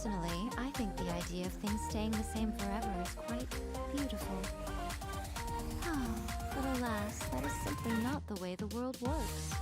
Personally, I think the idea of things staying the same forever is quite beautiful. Oh, but alas, that is simply not the way the world works.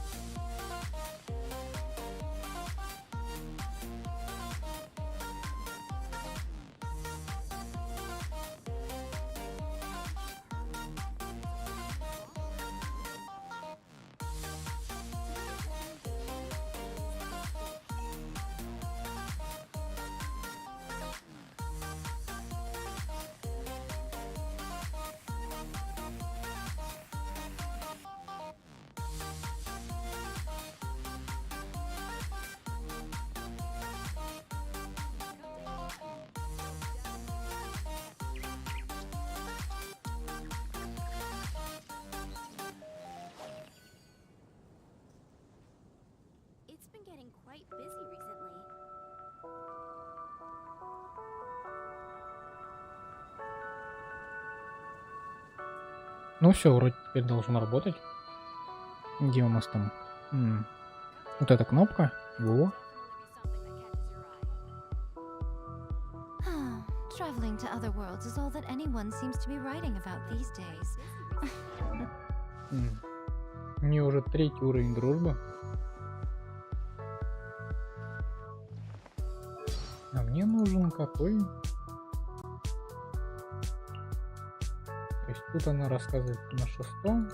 It's been getting quite busy recently. Ну все, вроде теперь должно работать. Где у нас там? Вот эта кнопка. Во. Traveling to other worlds is all that anyone seems to be writing about these days. У нее уже 3-й уровень дружбы. А мне нужен какой? То есть тут она рассказывает на 6-м.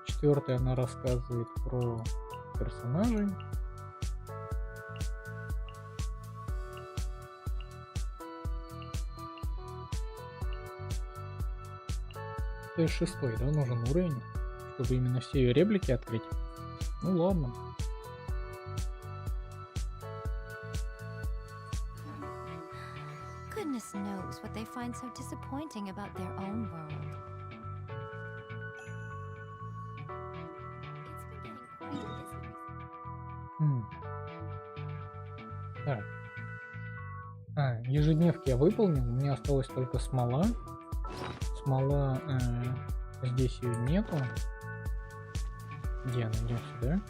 4-й она рассказывает про персонажей. То есть 6-й, да, нужен уровень, чтобы именно все ее реплики открыть. Ну ладно. Goodness knows what they find so disappointing about their own world. Так. Ежедневки я выполнил, у меня осталась только смола. Смола, здесь ее нету. Где она? Идем сюда.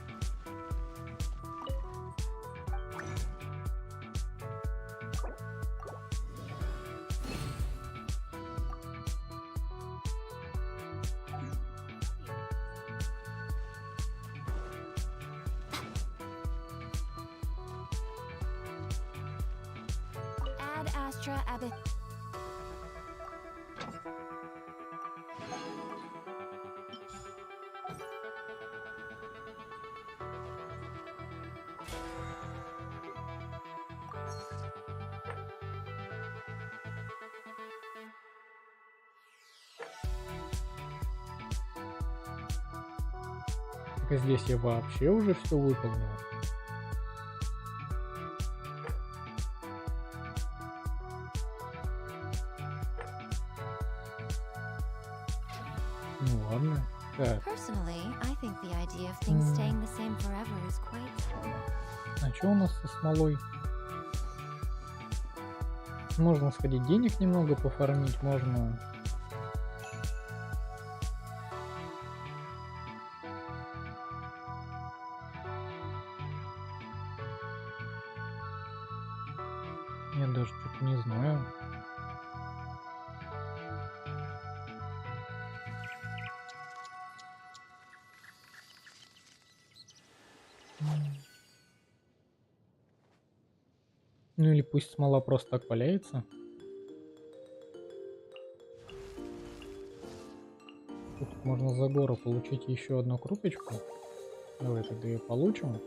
Ad Astra Abbott. Так, а здесь я вообще уже все выполнил. Ну ладно. Так, Personally, I think the idea of things staying the same forever is quite... а что у нас со смолой? Можно сходить денег немного пофармить, можно... Я даже что-то не знаю. Ну или пусть смола просто так валяется. Тут можно за гору получить еще одну крупочку. Давай тогда ее получим.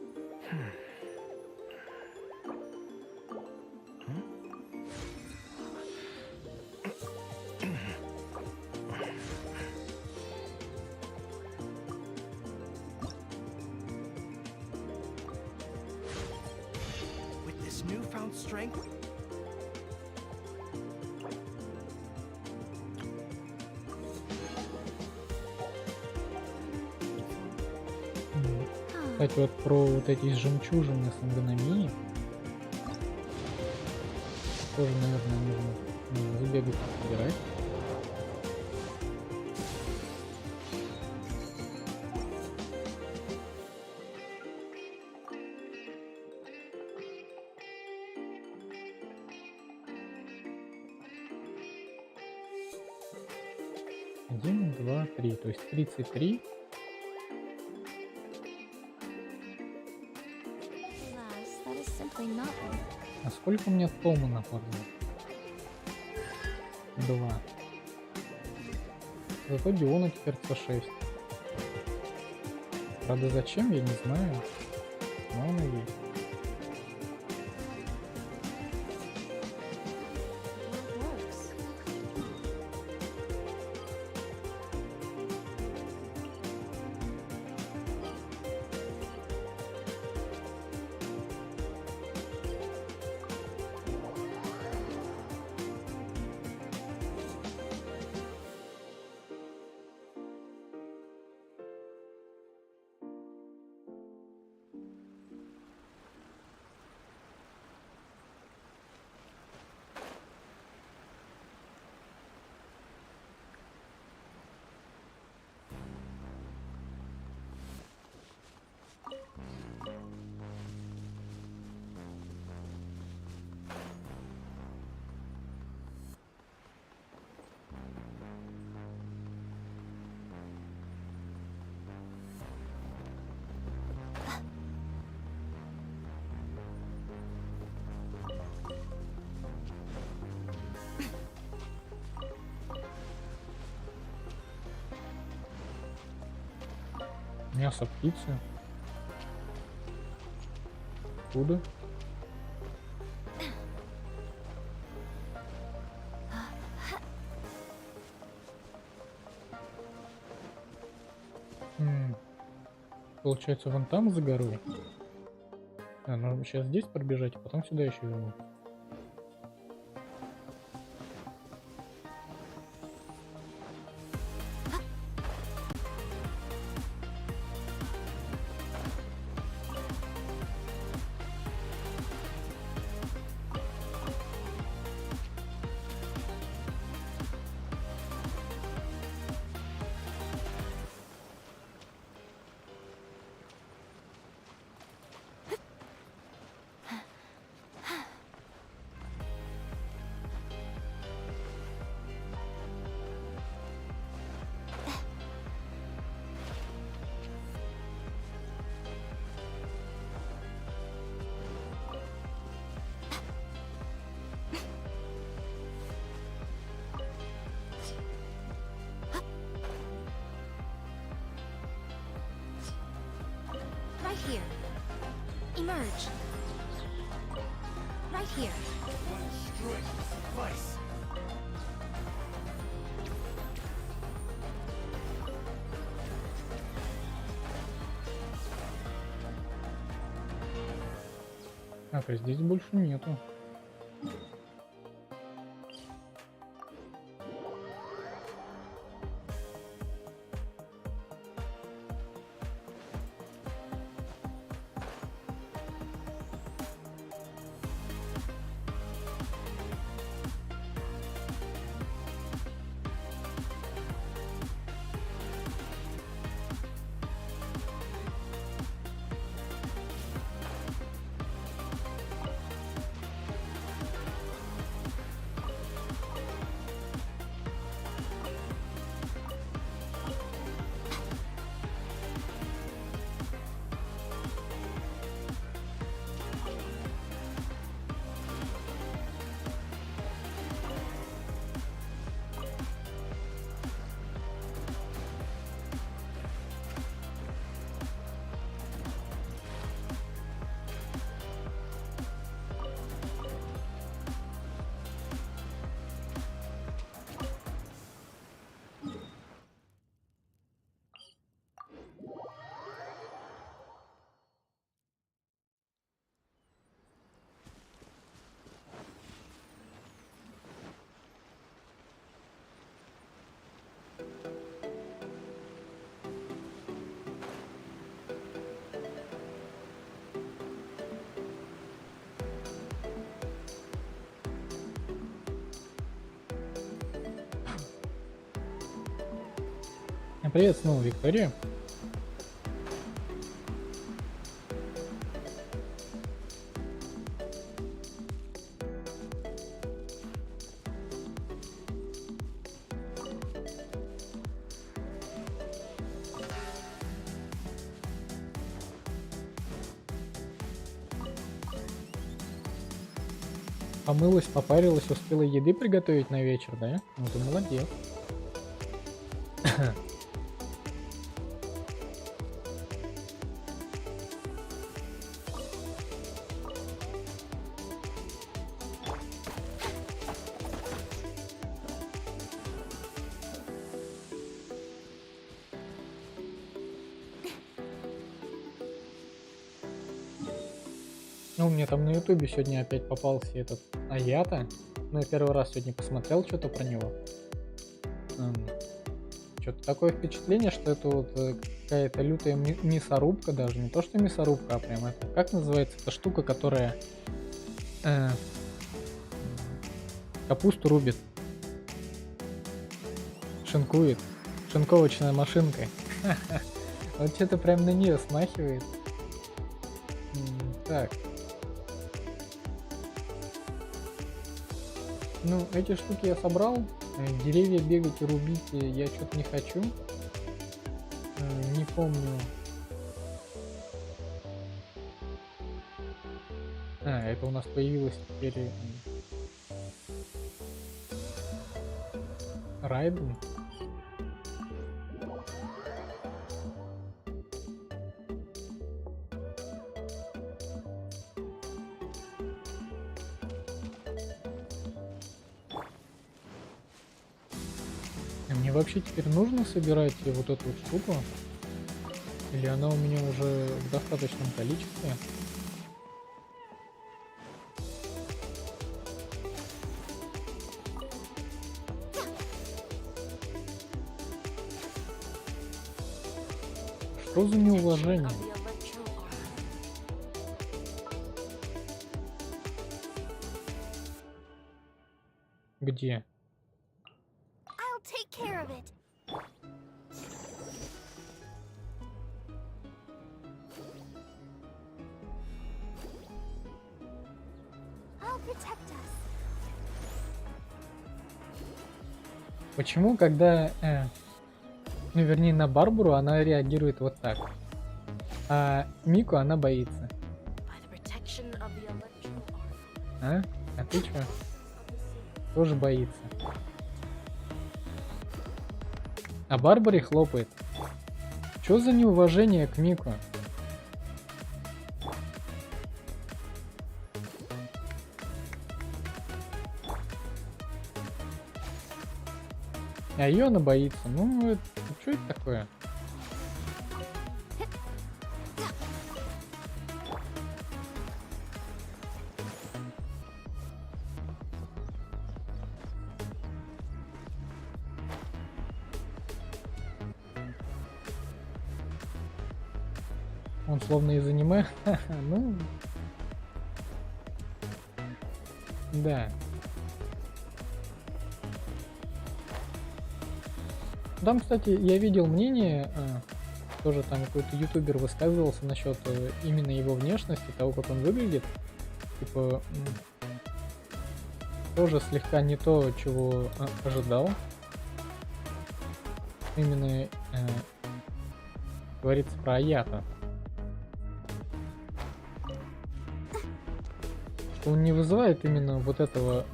With this newfound strength, Кстати, вот про вот эти жемчужины с ангономией тоже, наверное, нужно забегать, собирать. 1, 2, 3. То есть 33. Alas, that is simply not what... А сколько у меня тома нападло? 2. Зато Диона теперь C6. Правда, зачем, я не знаю. Но она есть. It works. Мясо птицы. Откуда? Получается, вон там за горой. А, ну сейчас здесь пробежать, а потом сюда еще вернуться. Right here. Emerge. Right here. One strike will suffice. Так, а здесь больше нету. Привет снова, Виктория. Помылась, попарилась, успела еды приготовить на вечер, да? Ну ты молодец. Ну, мне там на ютубе сегодня опять попался этот Аята. Ну, я первый раз сегодня посмотрел что-то про него. Что-то такое впечатление, что это вот какая-то лютая мясорубка даже. Не то, что мясорубка, а прям это... Как называется эта штука, которая капусту рубит? Шинкует. Шинковочная машинка. Вот что-то прям на нее смахивает. Так. Ну, эти штуки я собрал. Деревья бегать и рубить я что-то не хочу. Не помню. Это у нас появилось теперь Райден. Мне вообще теперь нужно собирать вот эту вот штуку? Или она у меня уже в достаточном количестве? Что за неуважение? Где? I'll take care of it. I'll protect us. Почему, когда... ну, вернее, на Барбару она реагирует вот так. А Мику она боится. А? А ты чё? Тоже боится. А Барбаре хлопает. Чё за неуважение к Мику? А её она боится. Ну, это, что это такое? Он словно из аниме. Ну, да. Там, кстати, я видел мнение, тоже там какой-то ютубер высказывался насчет именно его внешности, того, как он выглядит. Типа, тоже слегка не то, чего ожидал. Именно говорится про Аята. Что он не вызывает именно вот этого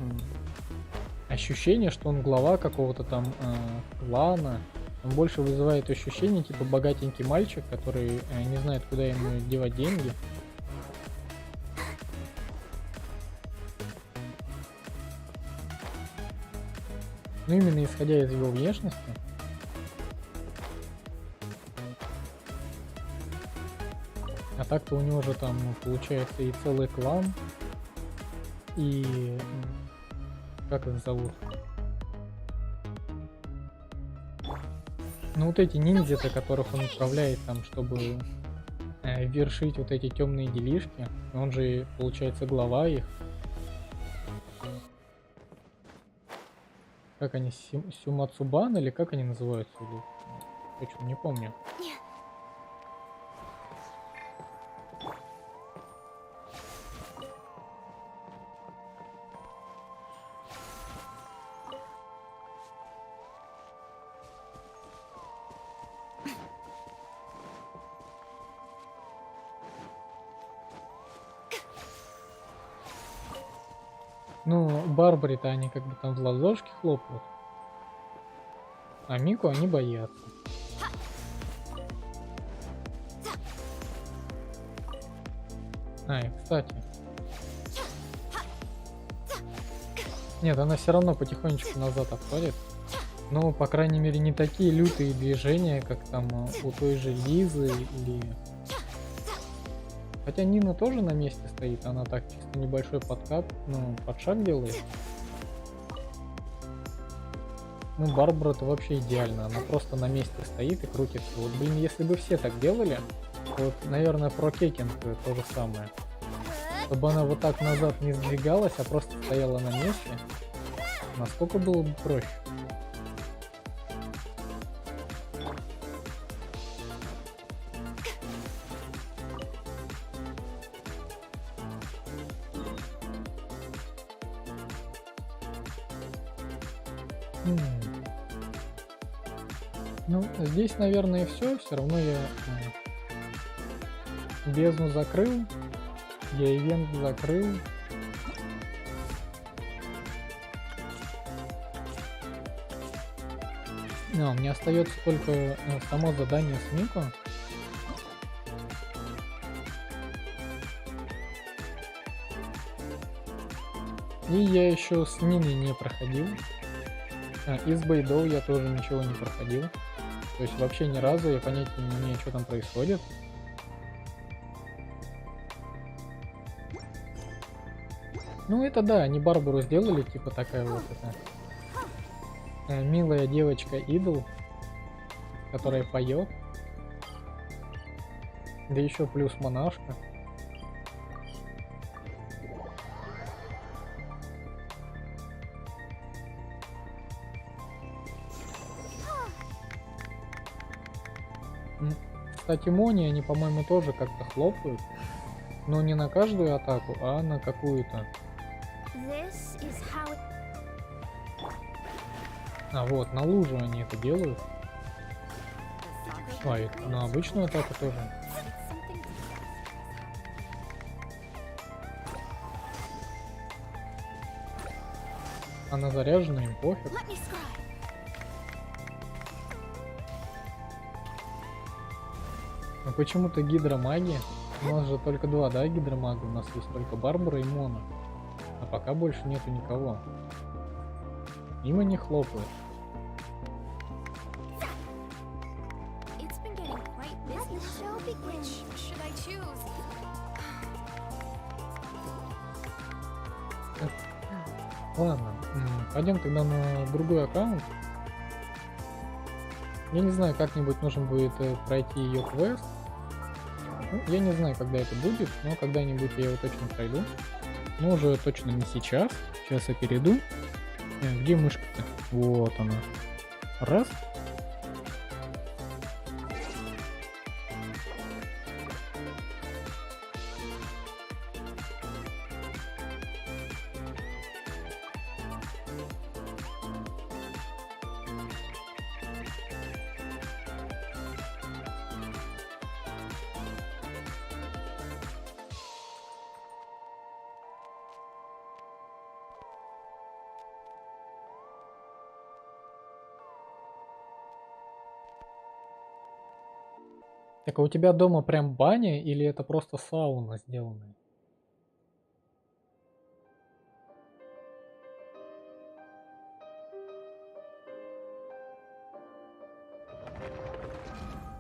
ощущения, что он глава какого-то там клана. Он больше вызывает ощущение, типа богатенький мальчик, который не знает, куда ему девать деньги. Ну, именно исходя из его внешности. А так-то у него же там получается и целый клан, и... Как их зовут? Ну вот эти ниндзя-то, которых он управляет там, чтобы вершить вот эти темные делишки. Он же, получается, глава их. Как они, Сюмацубан или как они называются? Или... Точно не помню. Ну, Барбаре-то они как бы там в ладошки хлопают. А Мику они боятся. И кстати. Нет, она все равно потихонечку назад отходит. Но, по крайней мере, не такие лютые движения, как там у той же Лизы или... Хотя Нина тоже на месте стоит, она так чисто небольшой подкат, ну, подшаг делает. Ну, Барбара-то вообще идеально, она просто на месте стоит и крутится. Вот, блин, если бы все так делали, вот, наверное, про кекинг то же самое. Чтобы она вот так назад не сдвигалась, а просто стояла на месте, насколько было бы проще. Ну, здесь, наверное, все. Все равно я бездну закрыл. Я ивент закрыл. Мне остается только само задание с Мико. И я еще с Ниной не проходил. Из Бейдов я тоже ничего не проходил. То есть вообще ни разу я понятия не имею, что там происходит. Ну это да, они Барбару сделали, типа такая вот эта милая девочка-идол, которая поет. Да еще плюс монашка. Кстати, Мони они, по-моему, тоже как-то хлопают. Но не на каждую атаку, а на какую-то. Вот, на лужу они это делают. И на обычную атаку тоже. Она заряжена, им пофиг. Но почему-то гидромаги. У нас же только два, да, гидромага? У нас есть только Барбара и Мона. А пока больше нету никого. Им они хлопают. Ладно, пойдем тогда на другой аккаунт. Я не знаю, как-нибудь нужно будет пройти ее квест. Ну, я не знаю, когда это будет, но когда-нибудь я его точно пройду. Но уже точно не сейчас. Сейчас я перейду. Где мышка-то? Вот она. Раз. Так, а у тебя дома прям баня или это просто сауна сделанная?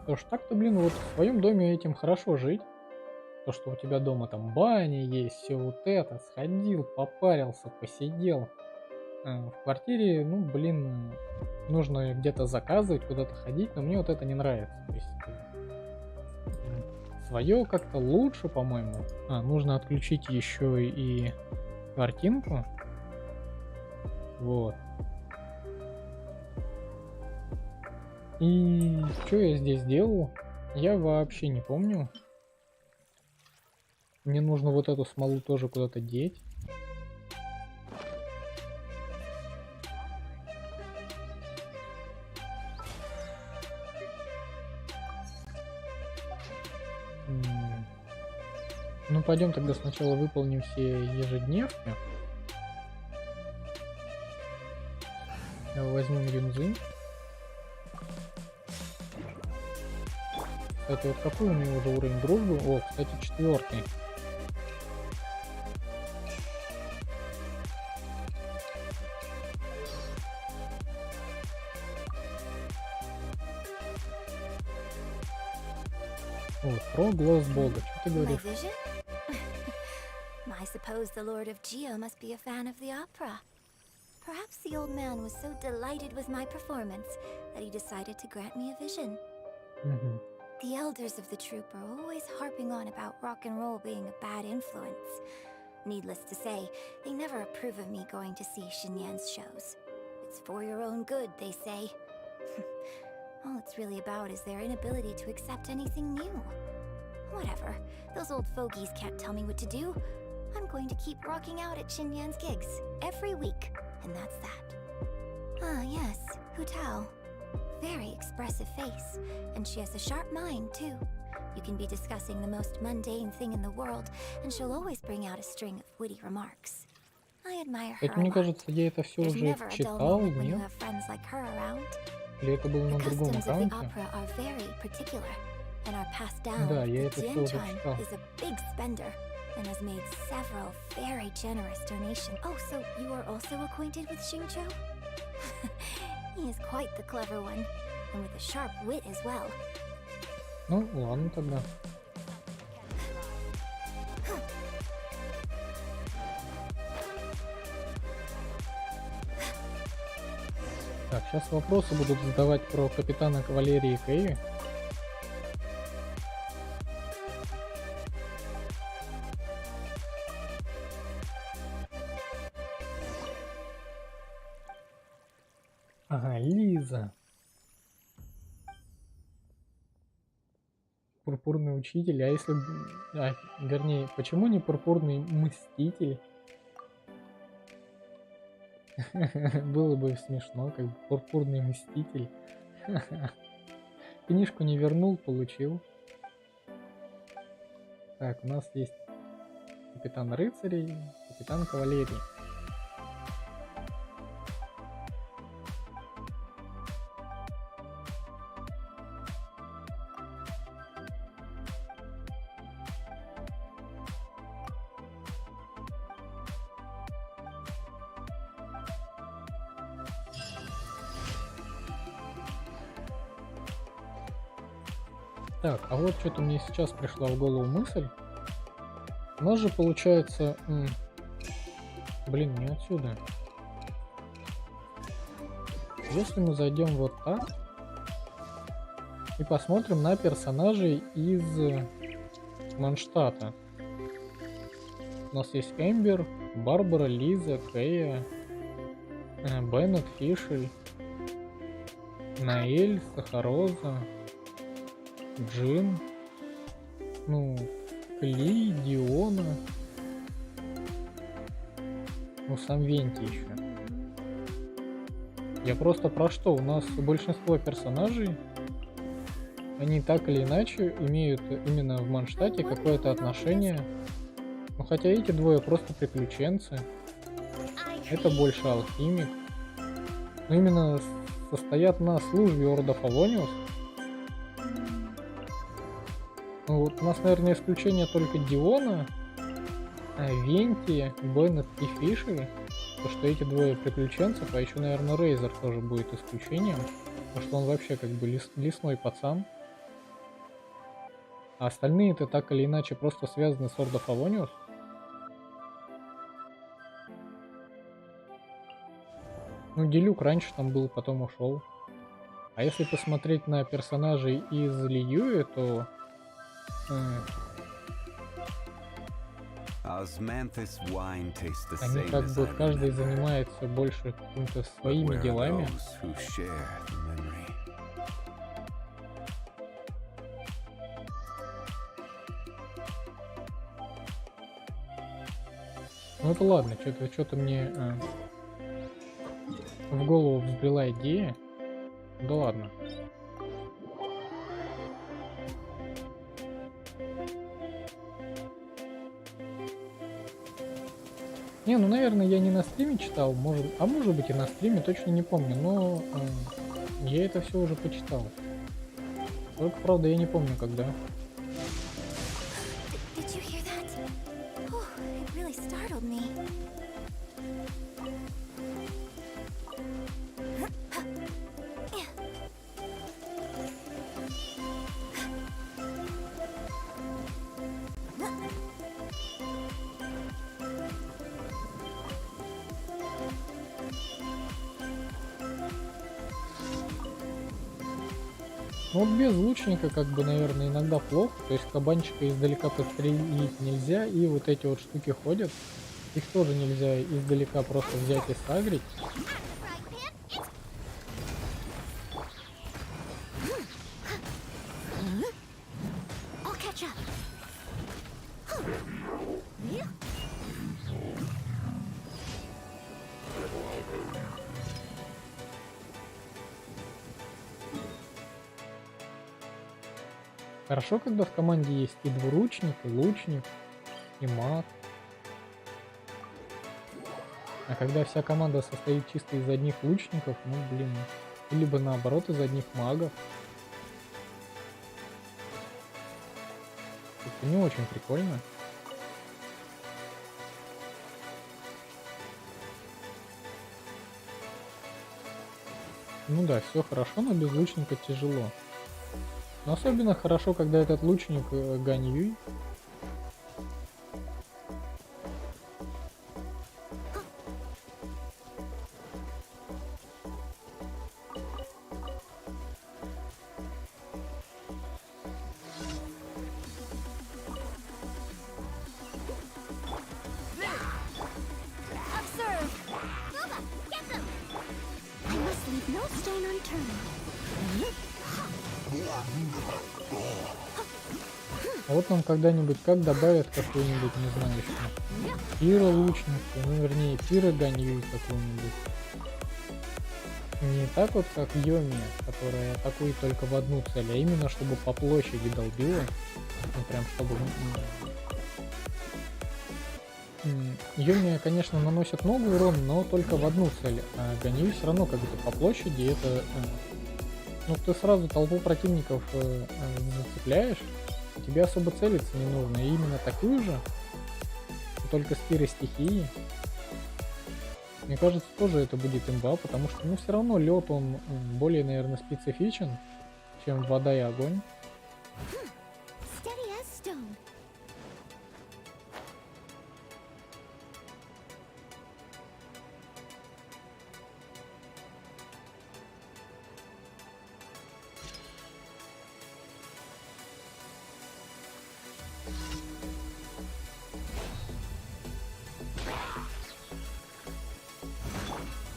Потому что так-то, блин, вот в своем доме этим хорошо жить. То, что у тебя дома там баня есть, все вот это, сходил, попарился, посидел. В квартире, ну, блин, нужно где-то заказывать, куда-то ходить, но мне вот это не нравится. То есть свое как-то лучше, по-моему. Нужно отключить еще и картинку. Вот. И что я здесь делал? Я вообще не помню. Мне нужно вот эту смолу тоже куда-то деть. Ну, пойдем тогда сначала выполним все ежедневки. Возьмем Юнзы. Кстати, вот какой у него уже уровень дружбы? О, кстати, 4. Вот, про глаз бога. Что ты My говоришь? vision? I suppose the Lord of Geo must be a fan of the opera. Perhaps the old man was so delighted with my performance that he decided to grant me a vision. Мгм. The elders of the troop are always harping on about rock and roll being a bad influence. Needless to say, they never approve of me going to see Xinyan's shows. It's for your own good, they say. All it's really about is their inability to accept anything new. Whatever, those old fogies can't tell me what to do. I'm going to keep rocking out at Xinyan's gigs every week, and that's that. Ah, yes, Hu Tao. Very expressive face, and she has a sharp mind, too. You can be discussing the most mundane thing in the world, and she'll always bring out a string of witty remarks. I admire her Это, a мне lot. кажется, я это все There's уже never a dull читал, moment when you нет? have friends like her around. Или это было The на другом customs of the аккаунте? opera are very particular and are passed down. Да, я The это все Jian уже Chan читал. is a big spender and has made several very generous donations. Oh, so you are also acquainted with Xingqiu? He is quite the clever one, and with a sharp wit as well. Ну, ладно тогда. Так, сейчас вопросы будут задавать про капитана кавалерии Кэви. Ага, Лиза. Пурпурный учитель. А если... вернее, почему не пурпурный мститель? Было бы смешно, как бы пурпурный мститель. Книжку не вернул, получил. Так, у нас есть капитан рыцарей, капитан кавалерии. Так, а вот что-то мне сейчас пришла в голову мысль. У нас же получается... Блин, не отсюда. Если мы зайдем вот так и посмотрим на персонажей из Манштата. У нас есть Эмбер, Барбара, Лиза, Кэя, Беннет, Фишель, Наэль, Сахароза, Джин, ну, Кли, Диона, ну, сам Венти еще. Я просто про что? У нас большинство персонажей, они так или иначе имеют именно в Манштате какое-то отношение. Ну, хотя эти двое просто приключенцы. Это больше алхимик. Но именно состоят на службе Орда Фавониус. Ну, вот у нас, наверное, исключение только Диона, Венти, Беннет и Фишер. То, что эти двое приключенцев, а еще, наверное, Рейзер тоже будет исключением. Потому что он вообще как бы лесной пацан. А остальные-то так или иначе просто связаны с Орда Фавониус. Ну, Делюк раньше там был, потом ушел. А если посмотреть на персонажей из Лиюи, то... Они как бы каждый занимается больше какими-то своими делами. Ну это ладно, что-то мне в голову взбрела идея. Да ладно. Не, ну, наверное, я не на стриме читал, может быть и на стриме, точно не помню, но я это все уже почитал. Только, правда, я не помню, когда. Did you hear that? Oh, it really startled me. Ну вот без лучника, как бы, наверное, иногда плохо. То есть кабанчика издалека подстрелить нельзя, и вот эти вот штуки ходят. Их тоже нельзя издалека просто взять и сагрить. I'll catch up. Хорошо, когда в команде есть и двуручник, и лучник, и маг. А когда вся команда состоит чисто из одних лучников, ну блин, либо наоборот из одних магов. Это не очень прикольно. Ну да, все хорошо, но без лучника тяжело. Но особенно хорошо, когда этот лучник Гань Юй. Observe! Nova, get them! I must leave no stone unturned. А вот нам когда-нибудь как добавят какой-нибудь, не знаю, что. Пира лучника, ну вернее, пира Гань Юй какой-нибудь. Не так вот, как Йоми, которая атакует только в одну цель, а именно чтобы по площади долбила. Ну прям чтобы... Йоми, конечно, наносит много урона, но только в одну цель. А Гань Юй все равно как бы по площади это... Ну ты сразу толпу противников зацепляешь, и тебе особо целиться не нужно. И именно такую же, только с пирой стихии. Мне кажется, тоже это будет имба, потому что, ну, все равно лед, он более, наверное, специфичен, чем вода и огонь. Steady as stone.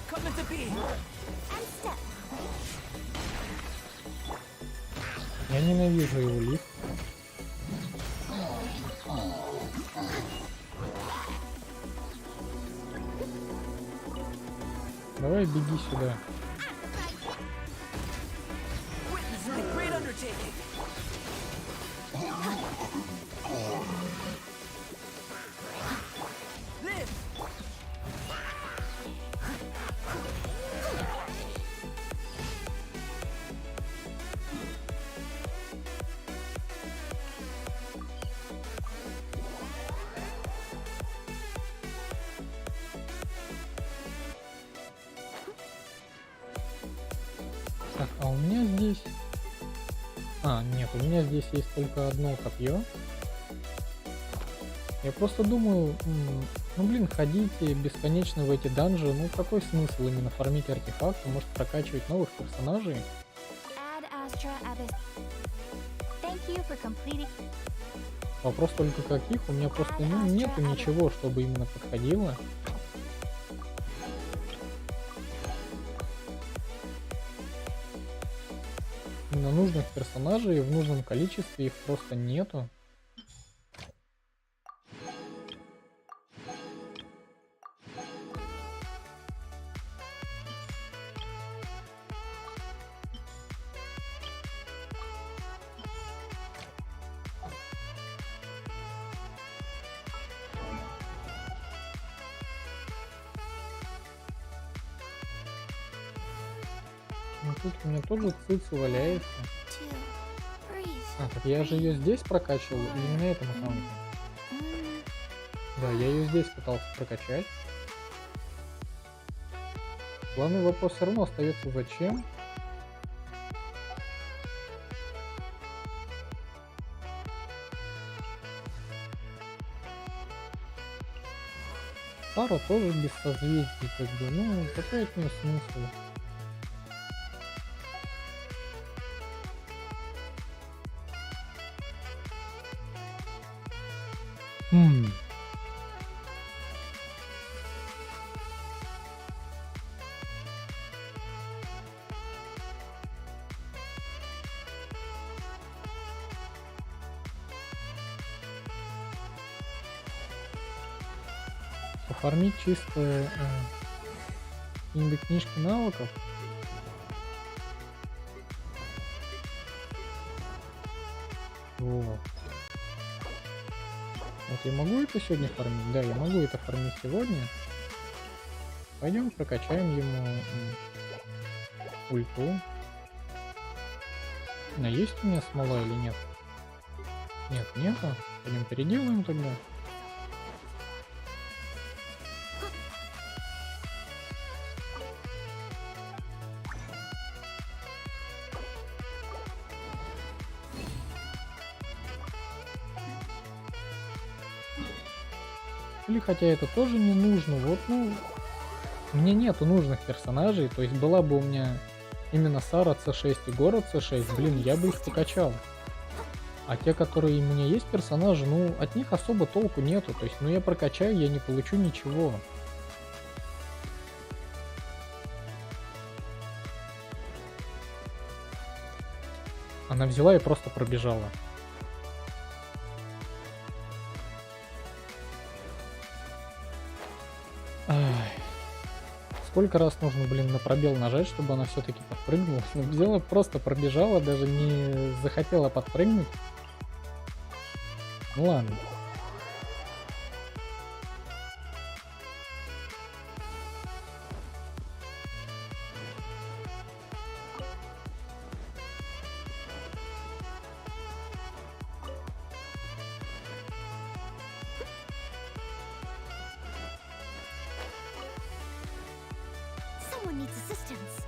Come into being. And step. Я ненавижу его лифт. Давай беги сюда. Witness the great undertaking. Live. Так, а у меня здесь... А, нет, у меня здесь есть только одно копье. Я просто думаю, ну блин, ходите бесконечно в эти данжи, ну какой смысл именно фармить артефакты, может прокачивать новых персонажей? Ad Astra Abyss. Thank you for completing. Вопрос только каких, у меня просто ну, нету ничего, чтобы именно подходило. Именно нужных персонажей в нужном количестве их просто нету. тут у меня тоже цица валяется. Two. Breathe. А, так я же ее здесь прокачивал или не на этом аккаунте? Да, я ее здесь пытался прокачать. Главный вопрос все равно остается зачем. Сара тоже без созвездий, как бы, ну, какой от нее смысл? Пофармить чисто какие-нибудь книжки навыков. Вот. Вот я могу это сегодня фармить? Да, я могу это фармить сегодня. Пойдем прокачаем ему ульту. А есть у меня смола или нет? Нет, нету. Пойдем переделаем тогда. Или хотя это тоже не нужно. Вот, ну, мне нету нужных персонажей. То есть была бы у меня именно Сара C6 и город C6, блин, я бы их покачал. А те, которые у меня есть персонажи, ну, от них особо толку нету. То есть, ну, я прокачаю, я не получу ничего. Она взяла и просто пробежала. Сколько раз нужно, блин, на пробел нажать, чтобы она все-таки подпрыгнула? Взяла, просто пробежала, даже не захотела подпрыгнуть. Ну ладно. Someone needs assistance.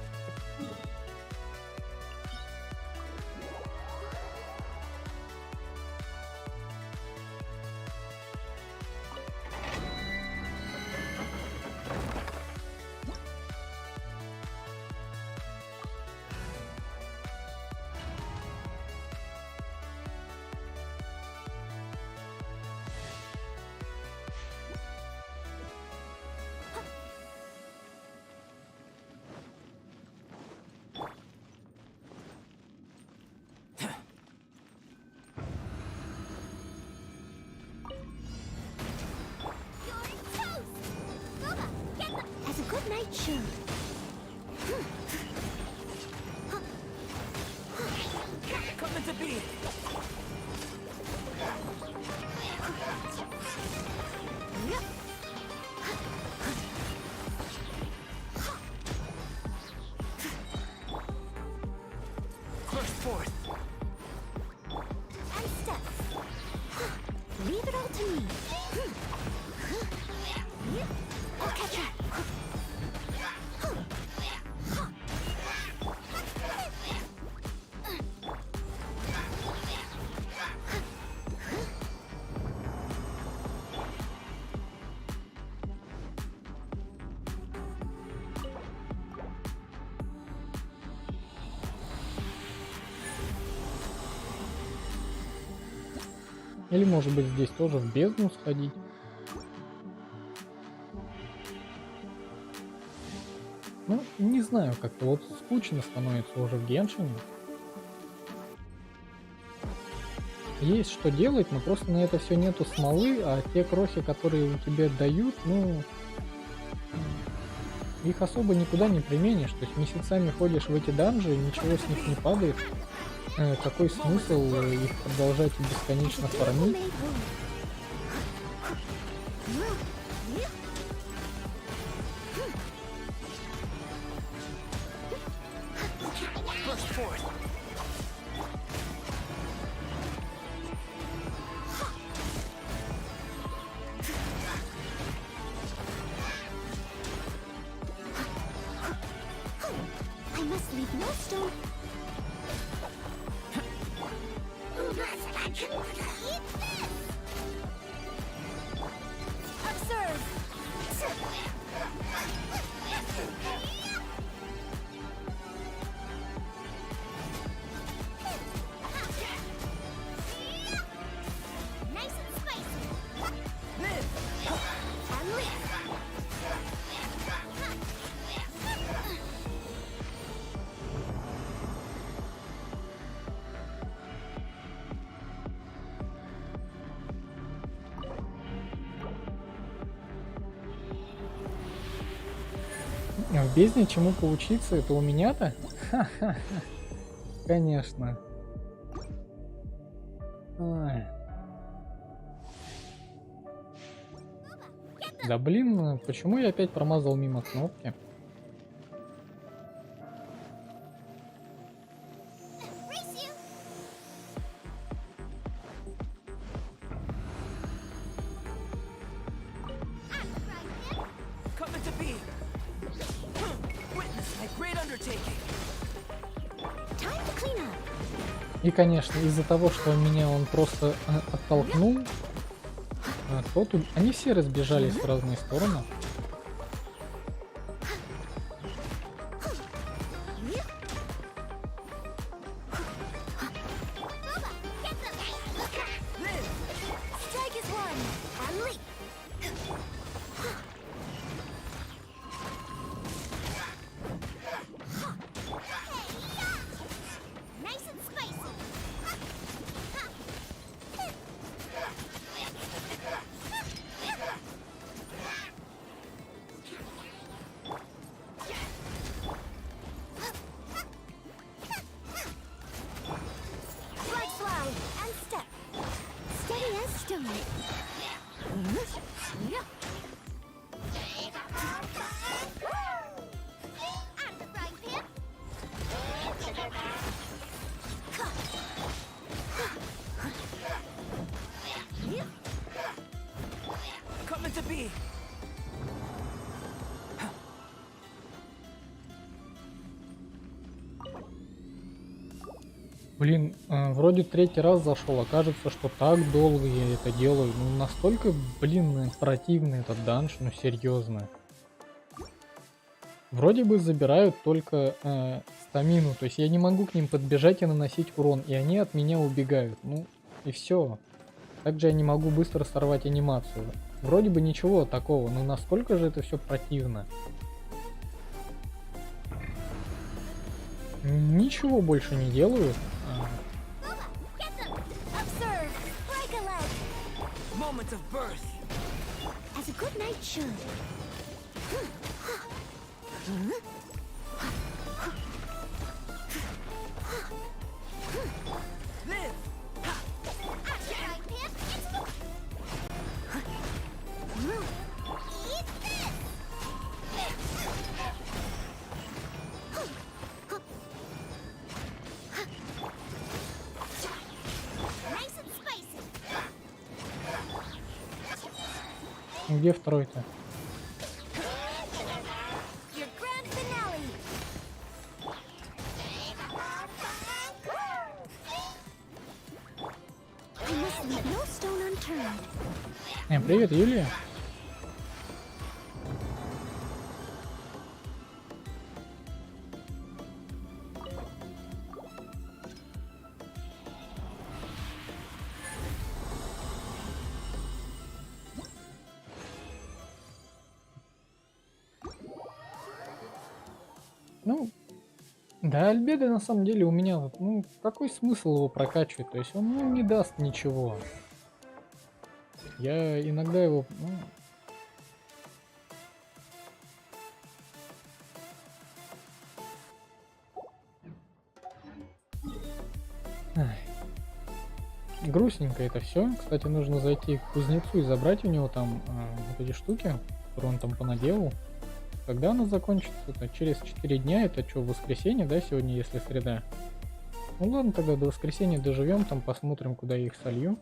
As a good night should. Come into being. First forth. And step. Leave it all to me. I'll catch her. Или может быть здесь тоже в бездну сходить. Ну, не знаю, как-то вот скучно становится уже в Геншине. Есть что делать, но просто на это все нету смолы, а те крохи, которые у тебя дают, ну, их особо никуда не применишь. То есть месяцами ходишь в эти данжи, ничего с них не падает. Какой смысл их продолжать бесконечно фармить? stone. Observe! Nice and spicy. Live! And live. В бездне чему поучиться? Это у меня-то? Ха-ха-ха. Конечно. Ай. Да блин, почему я опять промазал мимо кнопки? Race you. Coming to be! Witness my great undertaking! Time to clean up. И, конечно, из-за того, что меня он просто оттолкнул, то тут они все разбежались в разные стороны. Strike is one! And leap. Nice and spicy. Flag fly and step. Steady as stone. At the frying pan. Coming to be! Блин, вроде третий раз зашел, а кажется, что так долго я это делаю. Ну настолько, блин, противный этот данж, ну серьезно. Вроде бы забирают только стамину, то есть я не могу к ним подбежать и наносить урон, и они от меня убегают. Ну и все. Также я не могу быстро сорвать анимацию. Вроде бы ничего такого, но насколько же это все противно. Ничего больше не делаю. Observe! Break a leg! Moment of birth! As a good knight should. Live! At the frying pan. Eat this. Nice and spicy. Где второй-то? Your grand finale! I must leave no stone unturned. Привет, Юлия. Ну, да, Альбеда на самом деле у меня, вот, ну, какой смысл его прокачивать? То есть он, ну, не даст ничего. Я иногда его, ну... Ай. Грустненько это все. Кстати, нужно зайти к кузнецу и забрать у него там вот эти штуки, которые он там понаделал. Когда оно закончится? Это через 4 дня. Это что, воскресенье, да, сегодня, если среда? Ну ладно, тогда до воскресенья доживем, там посмотрим, куда я их солью.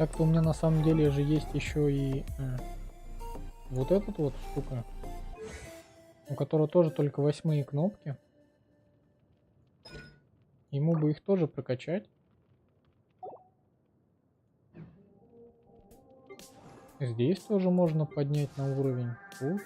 Так-то у меня на самом деле же есть еще и вот этот вот штука, у которого тоже только 8 кнопки. Ему бы их тоже прокачать. Здесь тоже можно поднять на уровень. Тут.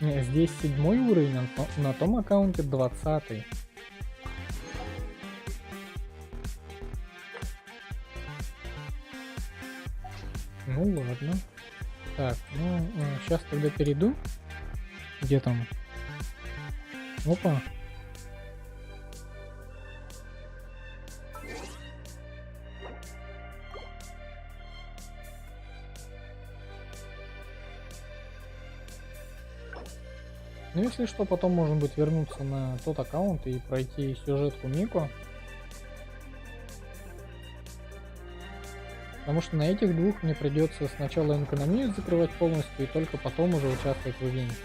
Не, здесь 7 уровень, на том аккаунте 20. Ну ладно. Так, ну сейчас тогда перейду. Где там? Опа. Ну, если что, потом можно будет вернуться на тот аккаунт и пройти сюжетку Мико. Потому что на этих двух мне придется сначала экономию закрывать полностью и только потом уже участвовать в ивенте.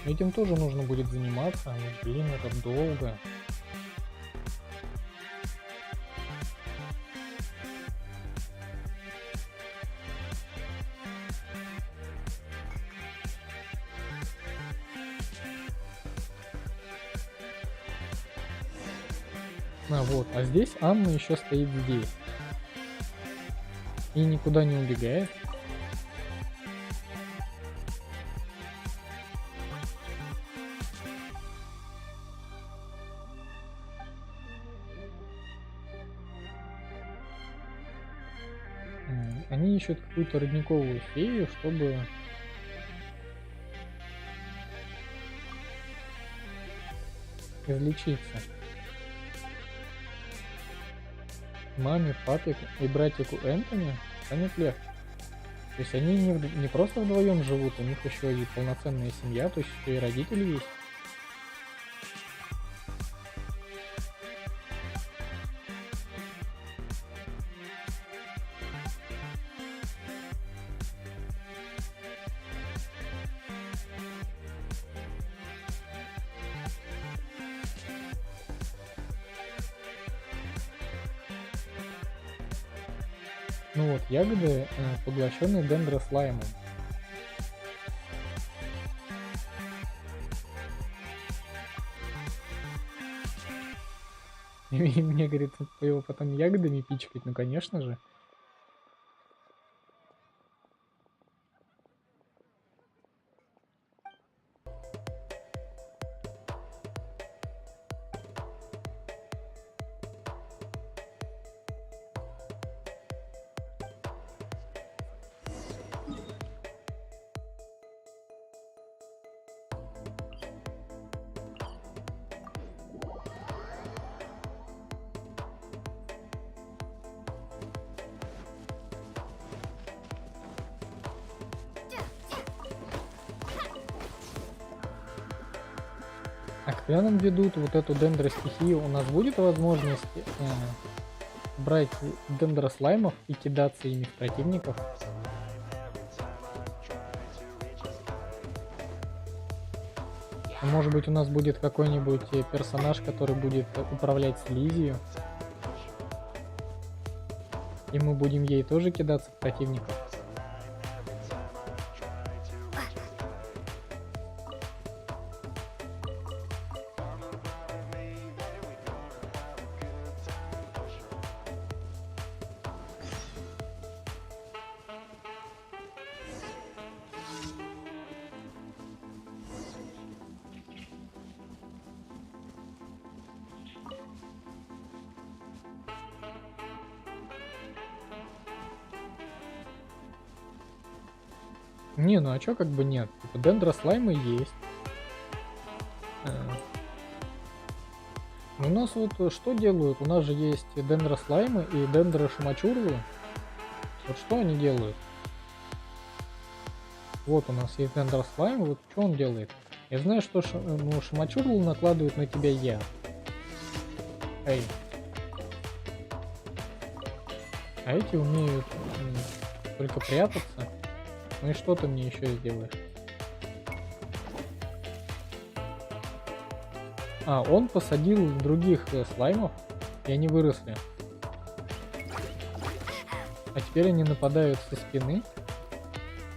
Этим тоже нужно будет заниматься, но, блин, это долго. Вот, а здесь Анна еще стоит здесь. И никуда не убегает. Они ищут какую-то родниковую фею, чтобы излечиться. Маме, папе и братику Энтони станет легче. То есть они не просто вдвоем живут, у них еще и полноценная семья, то есть еще и родители есть. Ну вот, ягоды поглощенные дендрослаймом. И мне, говорит, его потом ягодами пичкать, ну конечно же. А когда нам ведут вот эту дендростихию, у нас будет возможность брать дендрослаймов и кидаться ими в противников? А может быть у нас будет какой-нибудь персонаж, который будет управлять слизью? И мы будем ей тоже кидаться в противников? Не, ну а чё как бы нет? Типа дендрослаймы есть. У нас вот что делают? У нас же есть дендрослаймы и дендрошмачурлы. Вот что они делают? Вот у нас есть эндер слайм, вот что он делает? Я знаю, что шамачурлу накладывает на тебя яд. Эй. А эти умеют только прятаться. Ну и что ты мне еще сделаешь? А, он посадил других слаймов, и они выросли. А теперь они нападают со спины.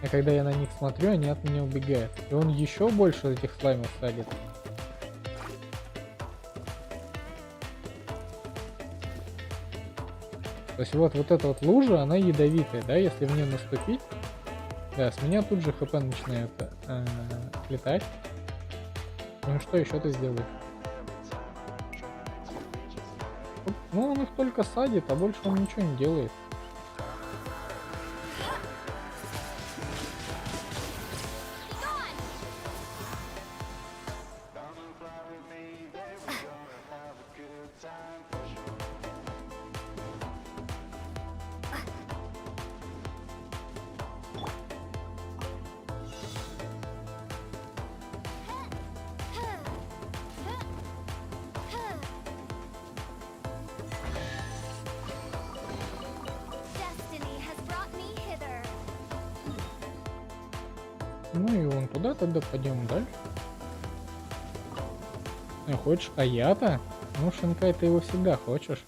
А когда я на них смотрю, они от меня убегают. И он еще больше этих слаймов садит. То есть вот эта вот лужа, она ядовитая, да, если в нее наступить. Да, с меня тут же хп начинает летать. Ну что еще ты сделаешь? Ну он их только садит, а больше он ничего не делает. Destiny has brought me hither. Ну и вон туда тогда пойдем дальше. Хочешь Аята? Ну, Шинкай, ты его всегда хочешь.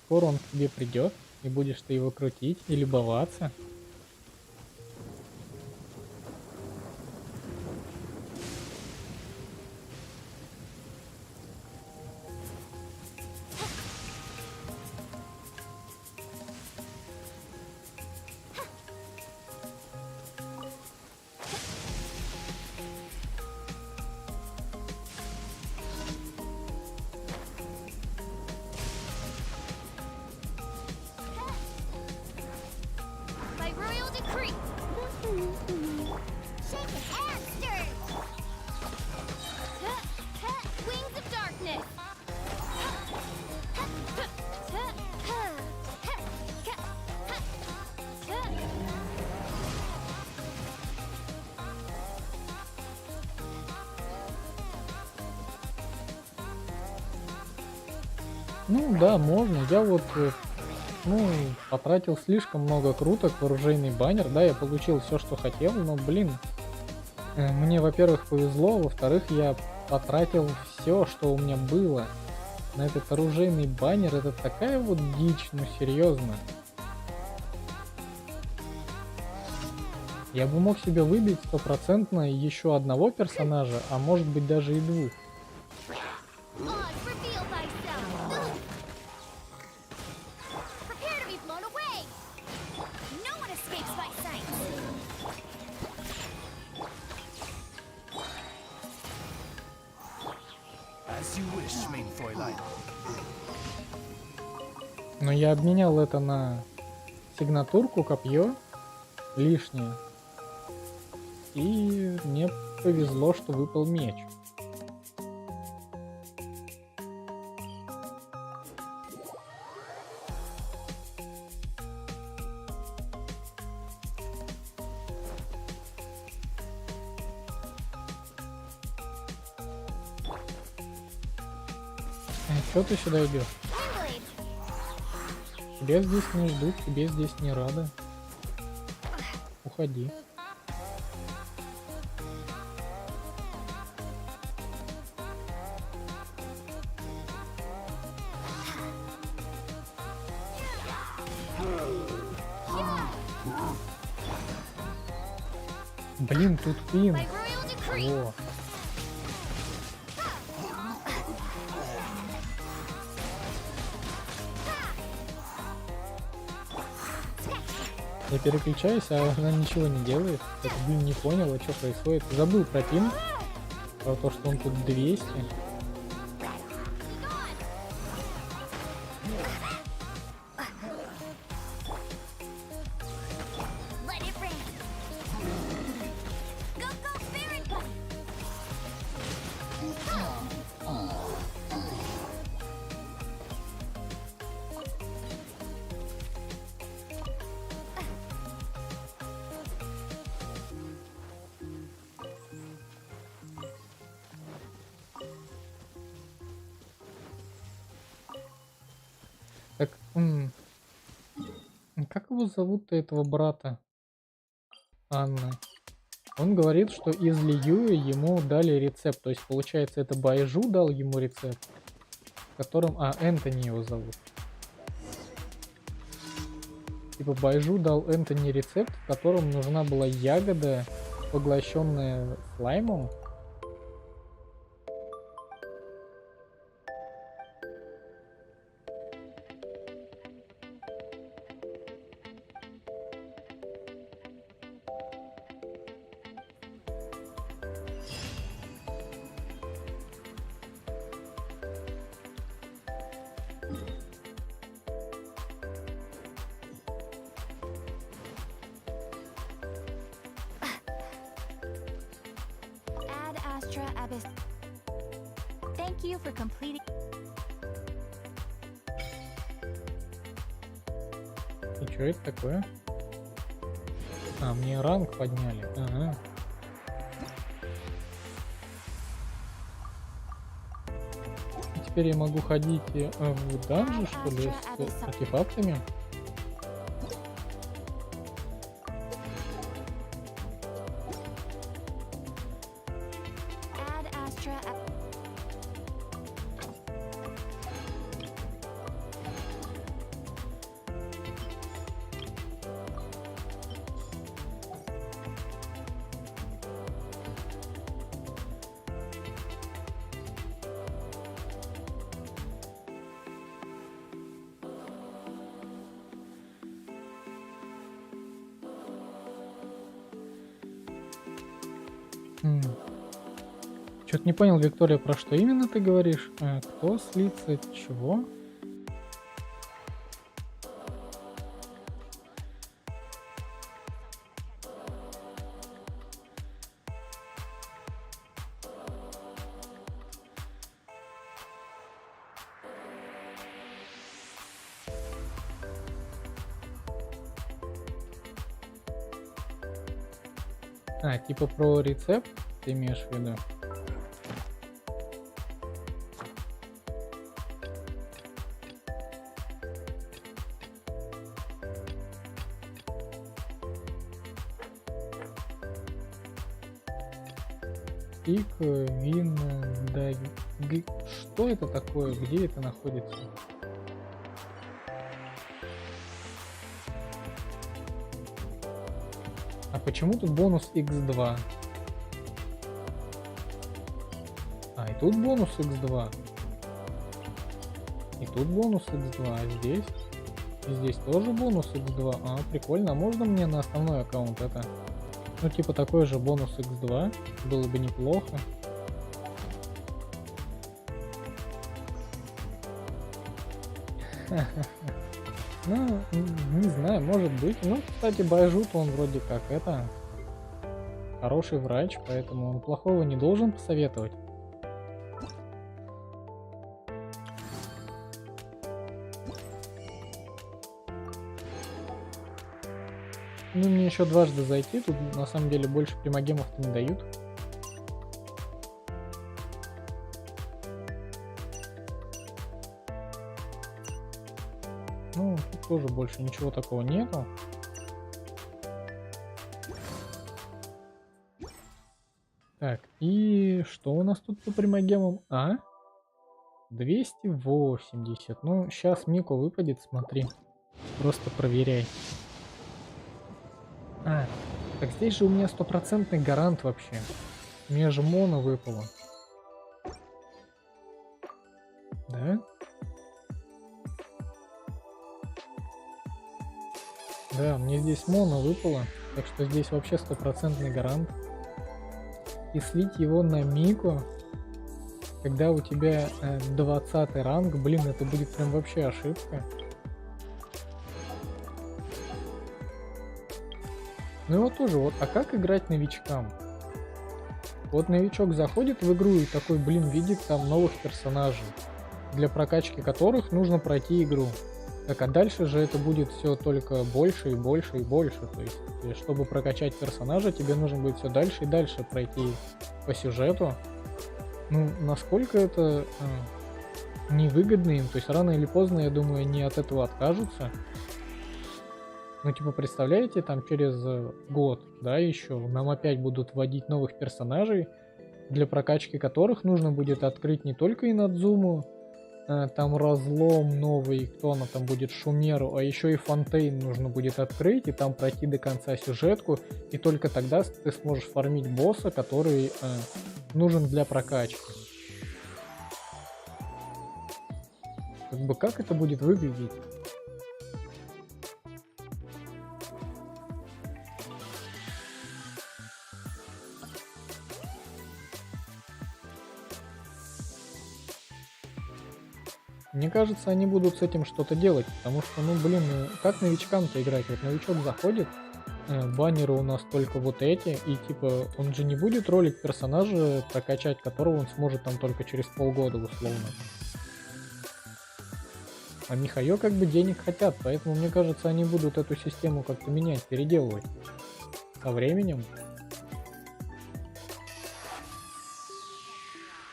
Скоро он к тебе придет, и будешь ты его крутить и любоваться. By royal decree. Shake it and stir. Wings of darkness. Ну да, можно. Я вот потратил слишком много круток в оружейный баннер. Да, я получил все, что хотел, но, блин, мне, во-первых, повезло, во-вторых, я потратил все, что у меня было на этот оружейный баннер. Это такая вот дичь, ну серьезно. Я бы мог себе выбить стопроцентно еще одного персонажа, а может быть даже и двух. Oz, reveal thyself. Prepare to be blown away. No one escapes my sight. As you wish, mein Fräulein. Но я обменял это на сигнатурку, копье лишнее. И мне повезло, что выпал меч. Что ты сюда идешь? Тебя здесь не ждут, тебе здесь не рады. Уходи. Блин, тут пин. By royal decree. О. Я переключаюсь, а она ничего не делает. Это, блин, не понял, а что происходит. Забыл про пин. Про то, что он тут 200. Let it rain. Go, go, spirit bunny. Так, как его зовут-то, этого брата Анны? Он говорит, что из Льюи ему дали рецепт. То есть, получается, это Байжу дал ему рецепт, в котором... А, Энтони его зовут. Типа Байжу дал Энтони рецепт, в котором нужна была ягода, поглощенная слаймом. Ad Astra Abyss. Thank you for completing. И что это такое? А, мне ранг подняли. Ага. И теперь я могу ходить в данжи, что ли, с артефактами? Ad Astra. Что-то не понял, Виктория, про что именно ты говоришь? Кто слится? Чего? А, типа про рецепт ты имеешь в виду? Пик, вин, да, что это такое, где это находится? А почему тут бонус x2? А, и тут бонус x2. И тут бонус x2, а здесь? И здесь тоже бонус x2. А, прикольно, а можно мне на основной аккаунт это? Ну, типа такой же бонус x2. Было бы неплохо. Ну, не знаю, может быть. Ну, кстати, Байжут, он вроде как это... Хороший врач, поэтому он плохого не должен посоветовать. Ну, мне еще дважды зайти, тут на самом деле больше примагемов-то не дают. Ну, тут тоже больше ничего такого нету. Так, и что у нас тут по примагемам? А? 280. Ну, сейчас Мику выпадет, смотри. Просто проверяй. А, так здесь же у меня стопроцентный гарант вообще. Мне же моно выпало. Да? Да, мне здесь моно выпало. Так что здесь вообще стопроцентный гарант. И слить его на Мику, когда у тебя 20 ранг, блин, это будет прям вообще ошибка. Ну и вот тоже, вот, а как играть новичкам? Вот новичок заходит в игру и такой, блин, видит там новых персонажей, для прокачки которых нужно пройти игру. Так, а дальше же это будет все только больше и больше и больше. То есть, чтобы прокачать персонажа, тебе нужно будет все дальше и дальше пройти по сюжету. Ну, насколько это невыгодны им. То есть рано или поздно, я думаю, они от этого откажутся. Ну, типа, представляете, там через год, да, еще нам опять будут вводить новых персонажей, для прокачки которых нужно будет открыть не только Инадзуму, там разлом новый, кто она там будет, Шумеру, а еще и Фонтейн нужно будет открыть, и там пройти до конца сюжетку, и только тогда ты сможешь фармить босса, который нужен для прокачки. Как бы как это будет выглядеть? Мне кажется, они будут с этим что-то делать, потому что, ну, блин, как новичкам-то играть? Вот новичок заходит, баннеры у нас только вот эти, и типа он же не будет ролик персонажа прокачать, которого он сможет там только через полгода условно. А Михаё как бы денег хотят, поэтому мне кажется, они будут эту систему как-то менять, переделывать со временем.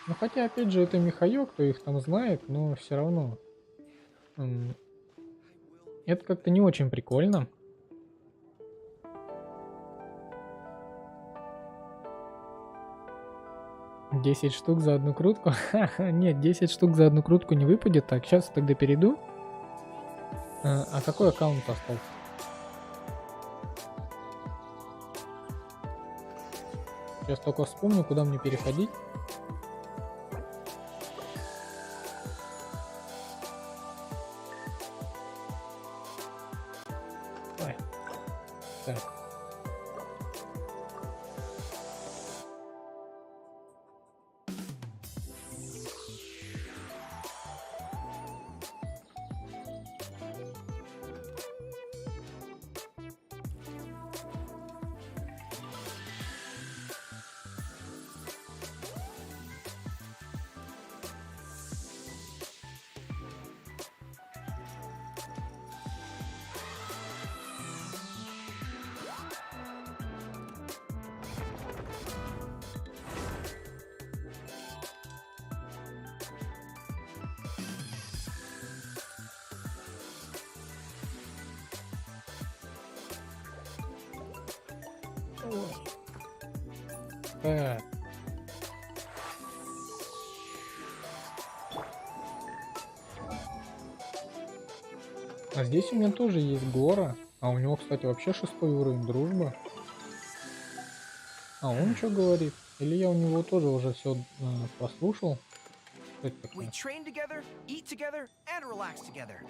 Ну хотя, опять же, это Михаё, кто их там знает, но все равно. Это как-то не очень прикольно. $10 штук за одну крутку? Нет, 10 штук за одну крутку не выпадет. Так, сейчас тогда перейду. А какой аккаунт остался? Сейчас только вспомню, куда мне переходить. Ой. Так. Так. А здесь у меня тоже есть Гора. А у него, кстати, вообще 6 уровень дружба. А он что говорит? Или я у него тоже уже все послушал? Что это такое? We train together, eat together, and relax together.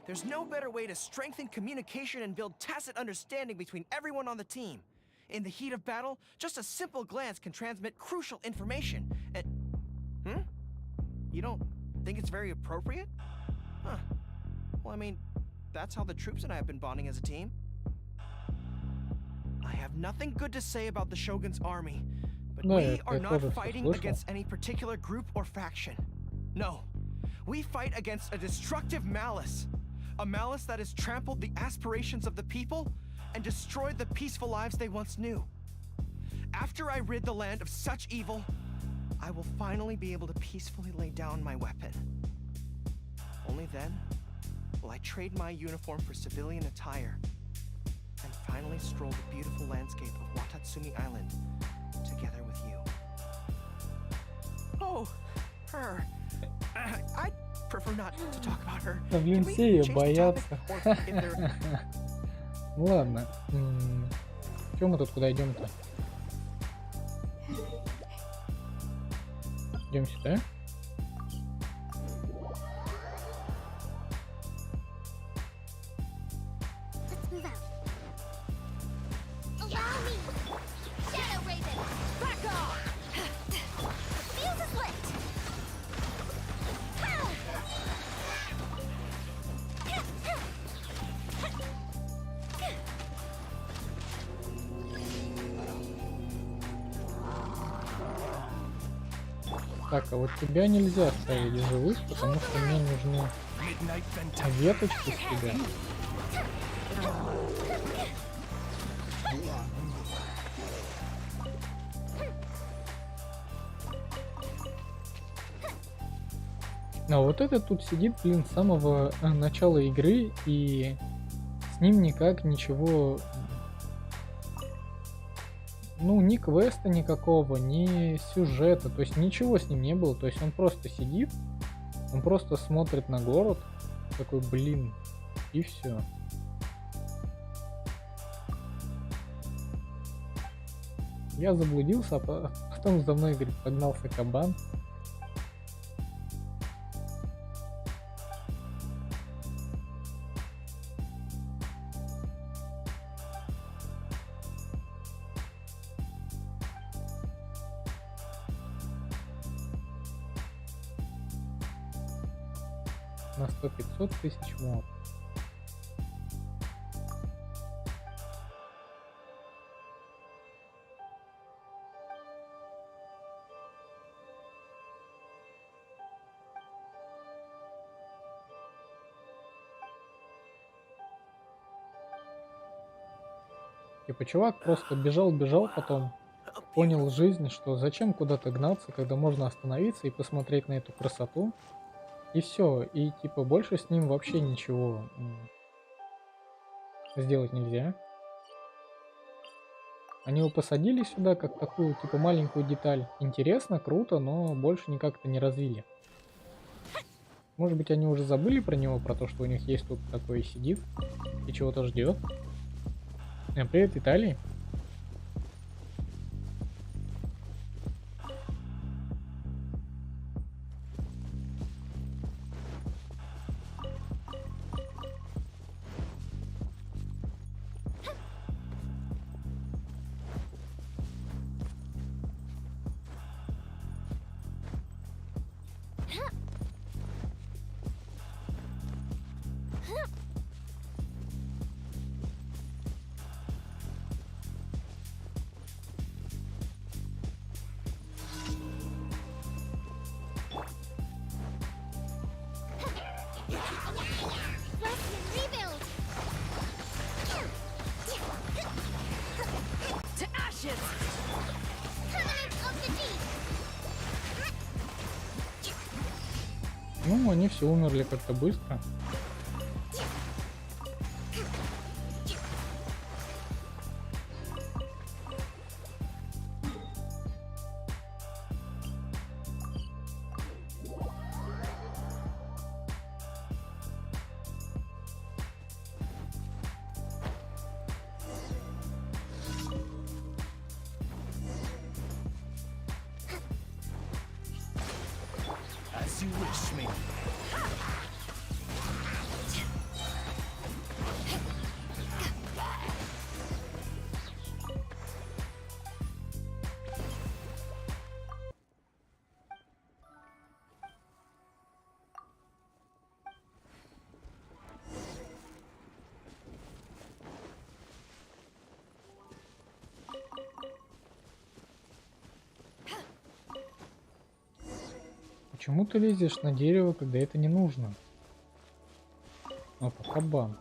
There's no better way to strengthen communication and build tacit understanding between everyone on the team. In the heat of battle, just a simple glance can transmit crucial information. And you don't think it's very appropriate? Huh. Well, I mean, that's how the troops and I have been bonding as a team. I have nothing good to say about the Shogun's army, but we are not fighting against any particular group or faction. No, we fight against a destructive malice. A malice that has trampled the aspirations of the people and destroyed the peaceful lives they once knew. After I rid the land of such evil, I will finally be able to peacefully lay down my weapon. Only then will I trade my uniform for civilian attire and finally stroll the beautiful landscape of Watatsumi Island together with you. Oh, her. I'd prefer not to talk about her. Да блин, все ее боятся. Ну ладно. Чем мы тут куда идем-то? Идем сюда. Так, а вот тебя нельзя оставить живых, потому что мне нужны веточки с тебя. А вот этот тут сидит, блин, с самого начала игры, и с ним никак ничего, ну, ни квеста никакого, ни сюжета, то есть ничего с ним не было, то есть он просто сидит, он просто смотрит на город, такой, блин, и все. Я заблудился, а потом за мной, говорит, погнался кабан. На 100-500 тысяч моб. Типа чувак просто бежал, потом понял жизнь, что зачем куда-то гнаться, когда можно остановиться и посмотреть на эту красоту. И все. И типа больше с ним вообще ничего сделать нельзя. Они его посадили сюда как такую типа маленькую деталь. Интересно, круто, но больше никак-то не развили. Может быть, они уже забыли про него, про то, что у них есть тут такой сидит и чего-то ждет. Привет, Виталий. Ну, они все умерли как-то быстро. As you wish me. Почему ты лезешь на дерево, когда это не нужно? Опа, кабан.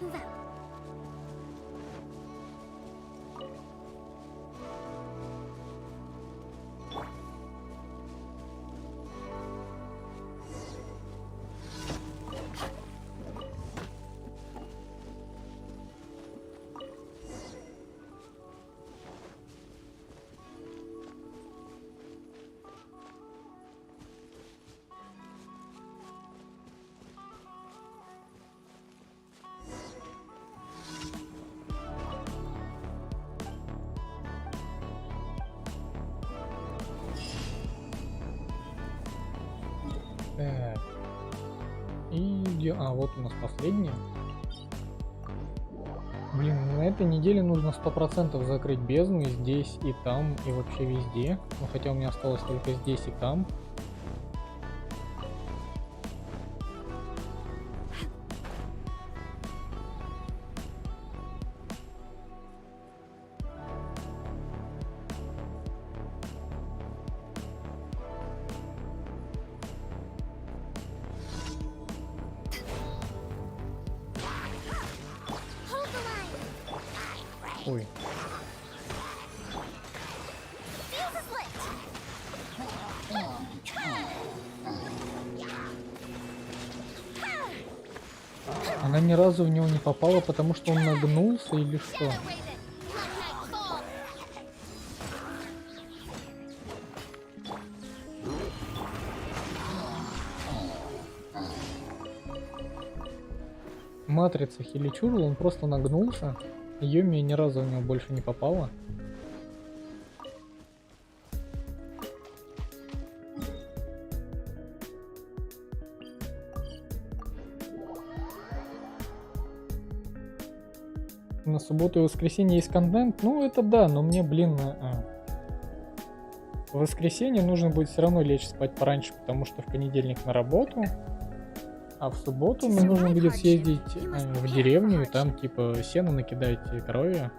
Move out. Так. где... А, вот у нас последняя. Блин, на этой неделе нужно 100% закрыть бездну и здесь, и там, и вообще везде. Ну, хотя у меня осталось только здесь и там. Ой. Она ни разу в него не попала, потому что он нагнулся или что? Матрица хиличурл, он просто нагнулся. Юми ни разу в него больше не попала. На субботу и воскресенье есть контент. Ну это да, но мне, блин, в воскресенье нужно будет все равно лечь спать пораньше, потому что в понедельник на работу. А в субботу мне нужно будет съездить в деревню и там типа сено накидать корове.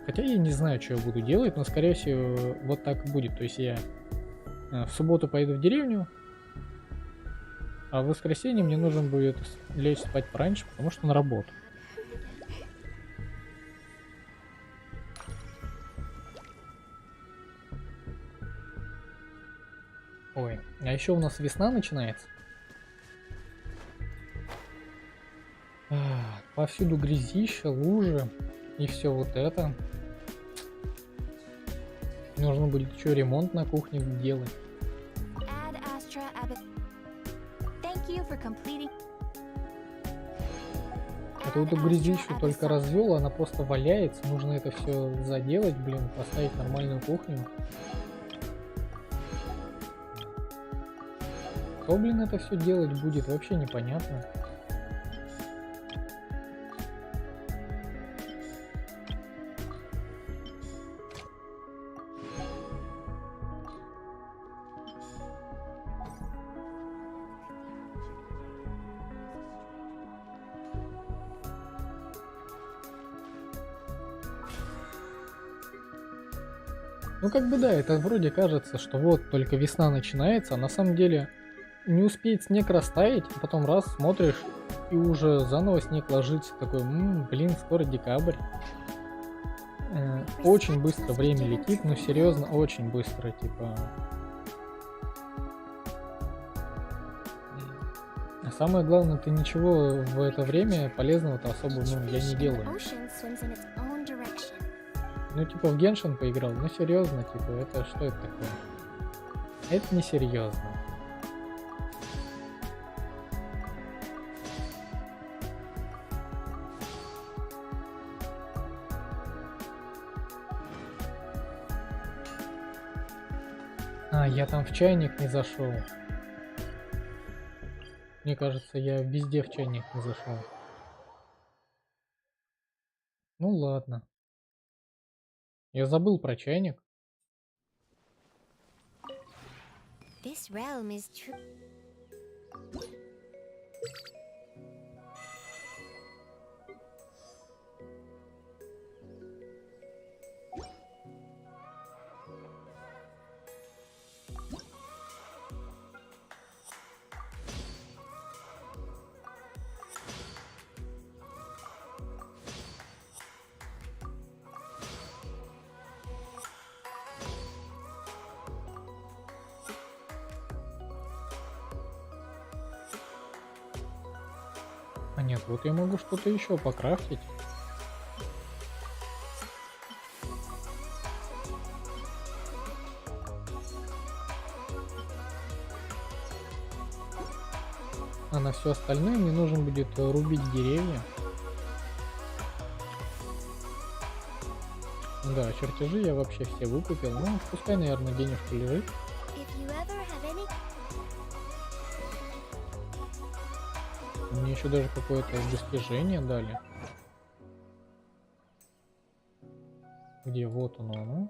Хотя я не знаю, что я буду делать, но скорее всего вот так и будет. То есть я в субботу поеду в деревню, а в воскресенье мне нужно будет лечь спать пораньше, потому что на работу. Ой, а еще у нас весна начинается. Повсюду грязища, лужи и все вот это. Нужно будет еще ремонт на кухне делать. Это вот эту грязищу только развел, она просто валяется. Нужно это все заделать, блин, поставить нормальную кухню. Кто, блин, это все делать будет, вообще непонятно. Ну как бы да, это вроде кажется, что вот только весна начинается, а на самом деле не успеет снег растаять, а потом раз смотришь и уже заново снег ложится, такой, блин, скоро декабрь. Очень быстро время летит, ну серьезно, очень быстро, типа. А самое главное, ты ничего в это время полезного-то особо, я не делаю. Ну типа в Genshin поиграл, ну серьезно, типа, это что это такое? Это не серьезно. Я там в чайник не зашел. Мне кажется, я везде в чайник не зашел. Ну ладно. Я забыл про чайник. This realm is true. А нет, вот я могу что-то еще покрафтить. А на все остальное мне нужно будет рубить деревья. Да, чертежи я вообще все выкупил. Ну, пускай, наверное, денежка лежит. еще даже какое-то достижение дали. Где? Вот оно.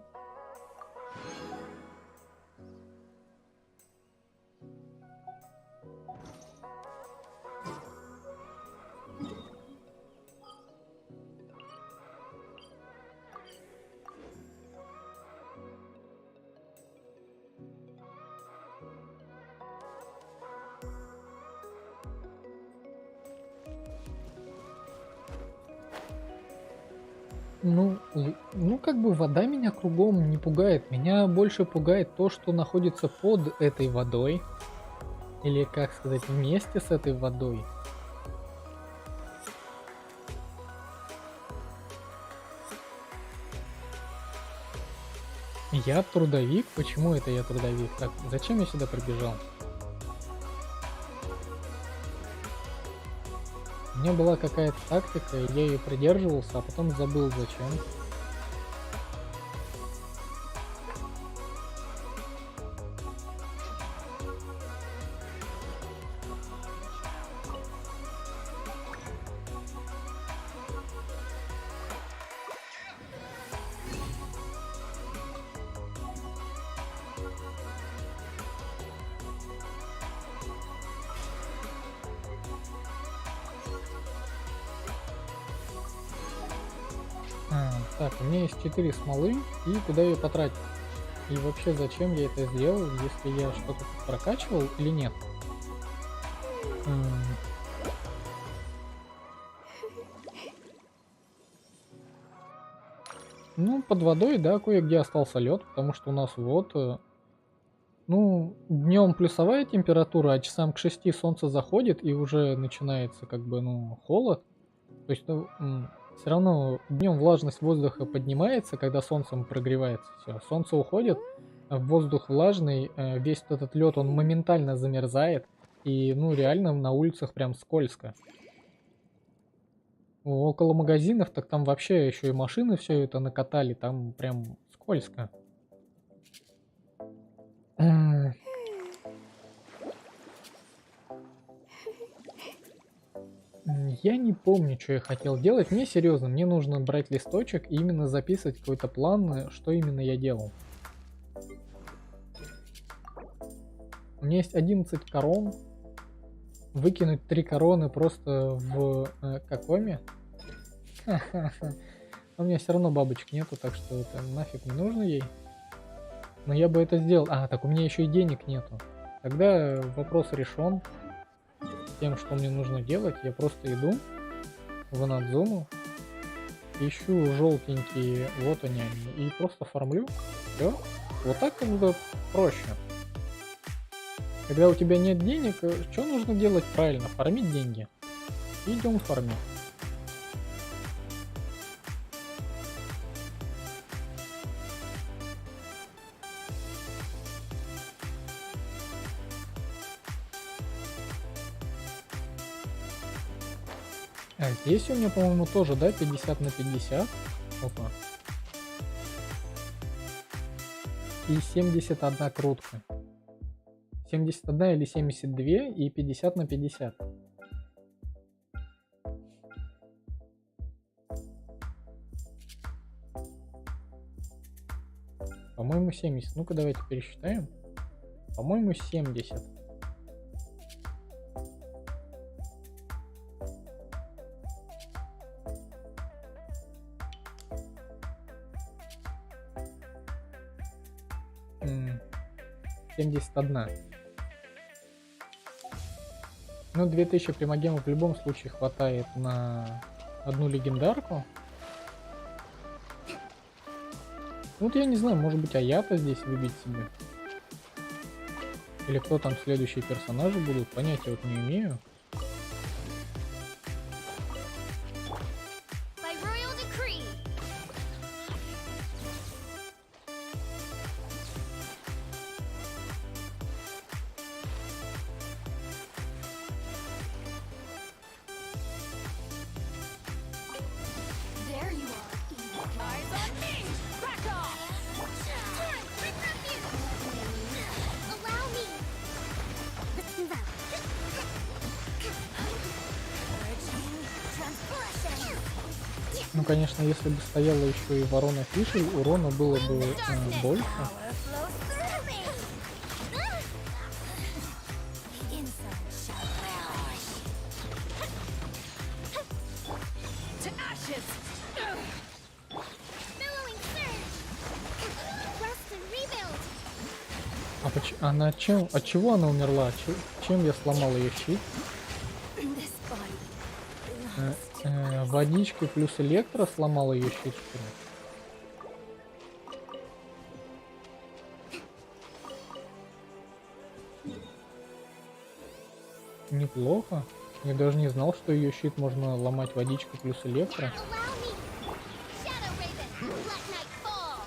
Ну, как бы вода меня кругом не пугает. Меня больше пугает то, что находится под этой водой. Или, как сказать, вместе с этой водой. Я трудовик? Почему это я трудовик? Так, зачем я сюда прибежал? У меня была какая-то тактика, я ее придерживался, а потом забыл зачем. Так, у меня есть 4 смолы, и куда ее потратить? И вообще, зачем я это сделал, если я что-то прокачивал или нет? Ну, под водой, да, кое-где остался лед, потому что у нас вот... Ну, днем плюсовая температура, а часам к 6 солнце заходит, и уже начинается, как бы, ну, холод. То есть, ну, все равно днем влажность воздуха поднимается, когда солнцем прогревается все. Солнце уходит, воздух влажный, весь этот лед, он моментально замерзает. И, ну, реально на улицах прям скользко. Около магазинов, так там вообще еще и машины все это накатали, там прям скользко. Я не помню, что я хотел делать. Мне серьезно, мне нужно брать листочек и именно записывать какой-то план, что именно я делал. У меня есть 11 корон. Выкинуть 3 короны просто в какоме. У меня все равно бабочек нету, так что это нафиг не нужно ей. Но я бы это сделал. А, так у меня еще и денег нету. Тогда вопрос решен. Тем, что мне нужно делать, я просто иду в надзуму, ищу желтенькие, вот они, и просто фармлю. Все. Вот так как бы проще. Когда у тебя нет денег, что нужно делать правильно? Фармить деньги. Идем фармить. А здесь у меня, по-моему, тоже, да, 50 на 50. Опа. И 71 крутка. 71 или 72 и 50 на 50. По-моему, 70. Ну-ка, давайте пересчитаем. По-моему, 70. М, 71. Ну, 2000 примагемов в любом случае хватает на одну легендарку. Вот я не знаю, может быть, Аята здесь выбить себе. Или кто там следующие персонажи будут, понятия вот не имею. Ну, конечно, если бы стояла еще и ворона Фишель, урона было бы больше. Power flows through me. The inside shall perish. To ashes! Billowing surge! Rest and rebuild! Она чем? От чего она умерла? Чем я сломал ее щит? This body belongs to Водичкой плюс электро сломал ее щит, что ли? Неплохо. Я даже не знал, что ее щит можно ломать водичкой плюс электро. Allow me! Shadow Raven! Let night fall!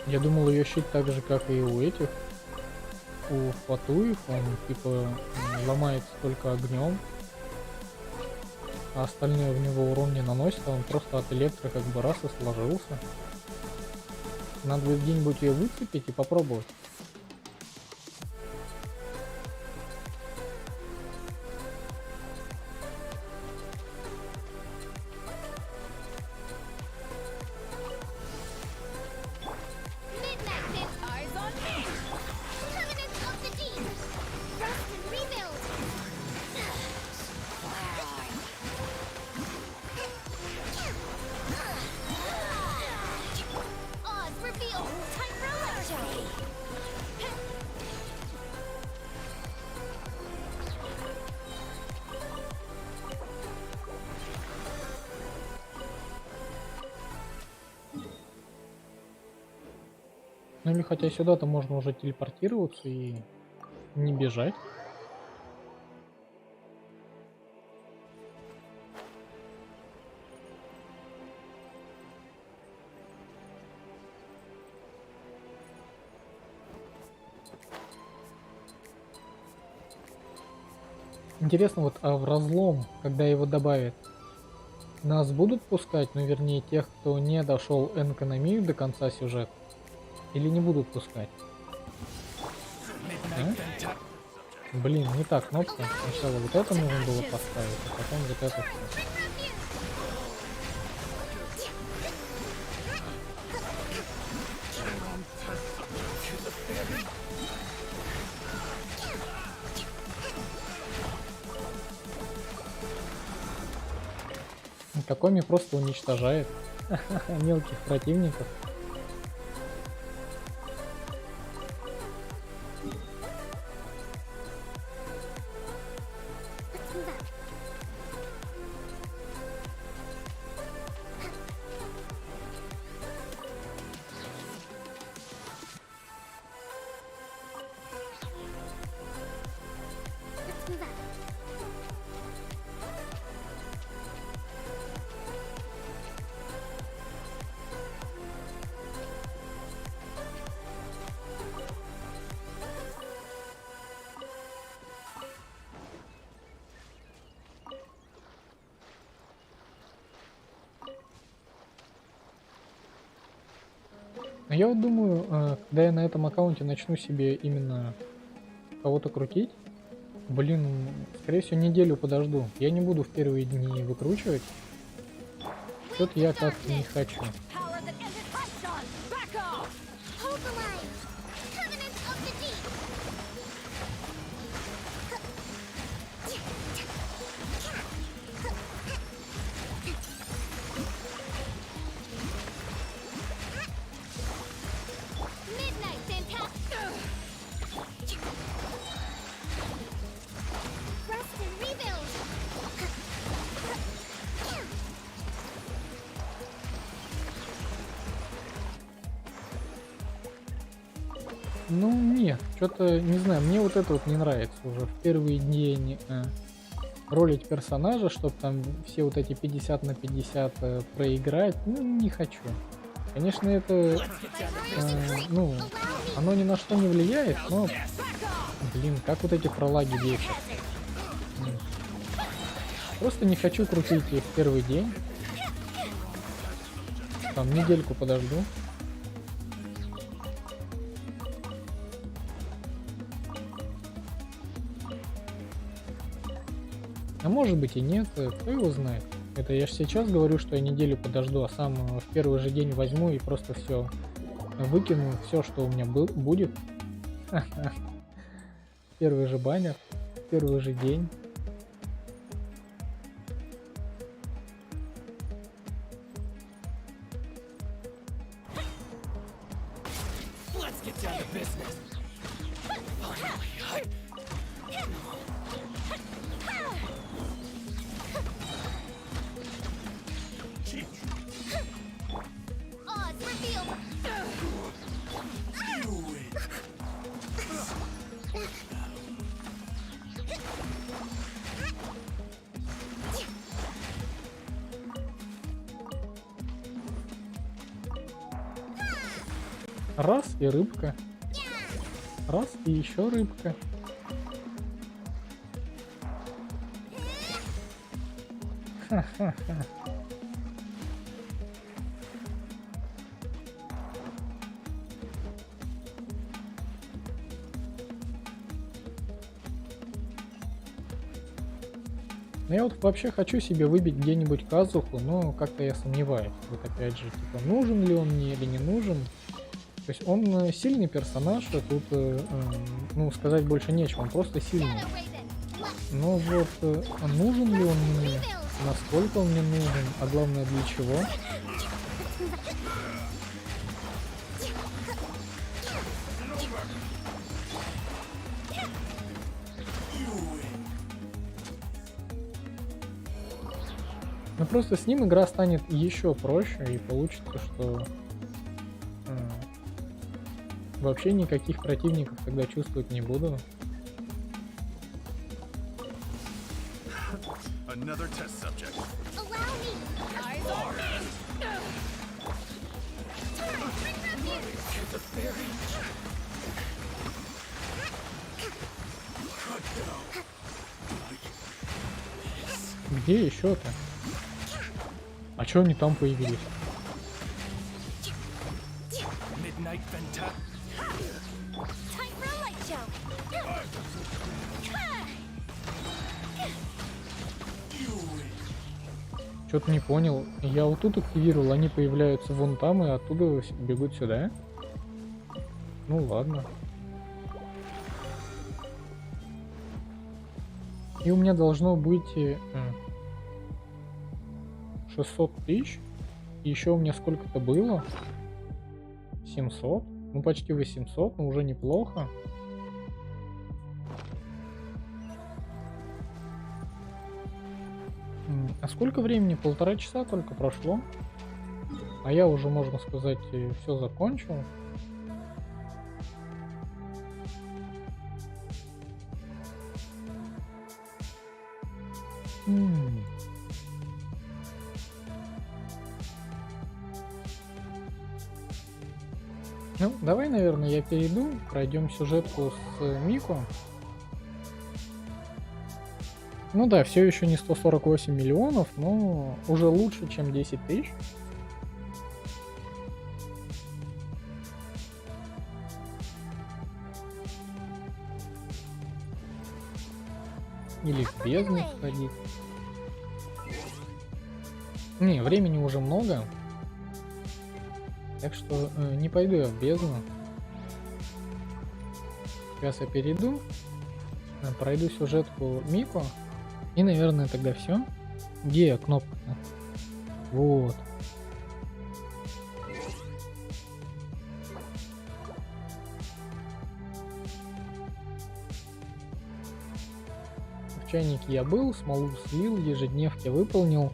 Я думал, ее щит так же, как и у этих, у Фатуев, он типа ломается только огнем, а остальное в него урон не наносит, а он просто от электро как бы раз и сложился. Надо будет где-нибудь ее выцепить и попробовать. Midnight Pit, eyes on me! Covenant of the Deep! Rest and rebuild! Oz reveal! Time ruler! Ну или хотя сюда-то можно уже телепортироваться и не бежать. Интересно, вот а в разлом, когда его добавят, нас будут пускать, ну вернее тех, кто не дошел энкономию до конца сюжета, или не будут пускать? А? Блин, не так кнопка. Сначала вот это нужно было поставить, а потом вот это всё. Какой просто уничтожает мелких противников. Let's move out. Let's move out. Но я вот думаю, когда я на этом аккаунте начну себе именно кого-то крутить, блин, скорее всего неделю подожду. Я не буду в первые дни выкручивать. Что-то я как-то не хочу. Power that ended Hudson! Back off! Hope alive! Covenant of the Deep! Midnight Fantastic! Rest and rebuild! Ну нет, что-то не знаю, мне вот это вот не нравится уже в первый день ролить персонажа, чтобы там все вот эти 50 на 50 проиграть, ну не хочу. Конечно, это, ну, оно ни на что не влияет, но, блин, как вот эти пролаги бесят. Просто не хочу крутить их в первый день. Там недельку подожду. А может быть и нет, кто его знает. Это я же сейчас говорю, что я неделю подожду, а сам в первый же день возьму и просто все выкину, все, что у меня будет. Первый же баннер, первый же день. Oz revealed. Раз и рыбка. Раз и еще рыбка. Ха-ха-ха. Ну, я вот вообще хочу себе выбить где-нибудь казуху, но как-то я сомневаюсь. Вот опять же, типа, нужен ли он мне или не нужен. То есть он сильный персонаж, а тут, ну, сказать больше нечего, он просто сильный. Но вот нужен ли он мне, насколько он мне нужен, а главное для чего. Но просто с ним игра станет еще проще и получится, что вообще никаких противников тогда чувствовать не буду. Allow me. Eyes on me. Bring refuge. Где еще-то? А чё они там появились? Time for a light show. Что-то не понял. Я вот тут активировал, они появляются вон там и оттуда бегут сюда. Ну ладно. И у меня должно быть 600 тысяч. И еще у меня сколько-то было? 700. Ну почти 800, но уже неплохо. А сколько времени? 1,5 часа только прошло. А я уже, можно сказать, все закончил. Ну, давай, наверное, я перейду, пройдем сюжетку с Мико. Ну да, все еще не 148 миллионов, но уже лучше, чем 10 тысяч. Или в бездну сходить. Не, времени уже много. Так что не пойду я в бездну. Сейчас я перейду, пройду сюжетку Мико. И, наверное, тогда все. Где кнопка-то? Вот. В чайнике я был, смолу слил, ежедневки выполнил.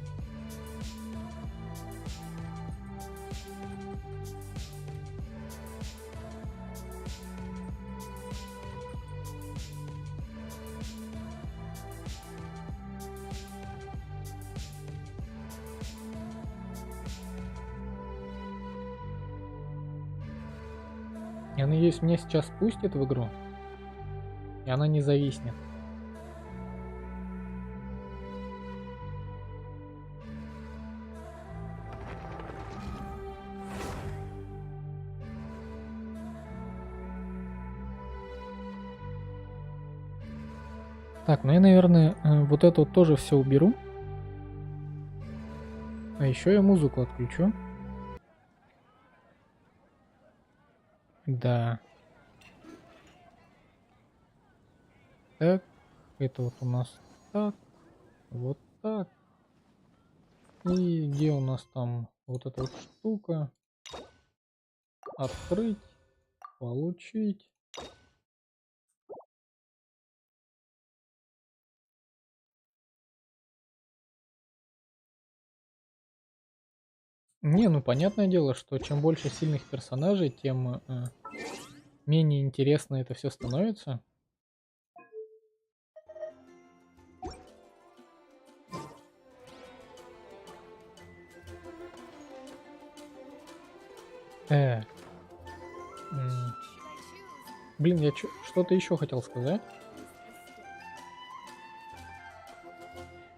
Я надеюсь, меня сейчас пустят в игру, и она не зависнет. Так, ну я, наверное, вот это вот тоже все уберу. А еще я музыку отключу. Да. Так, это вот у нас так, вот так. И где у нас там вот эта вот штука? Открыть, получить. Не, ну понятное дело, что чем больше сильных персонажей, тем менее интересно это все становится. Э, м, блин, я что-то еще хотел сказать.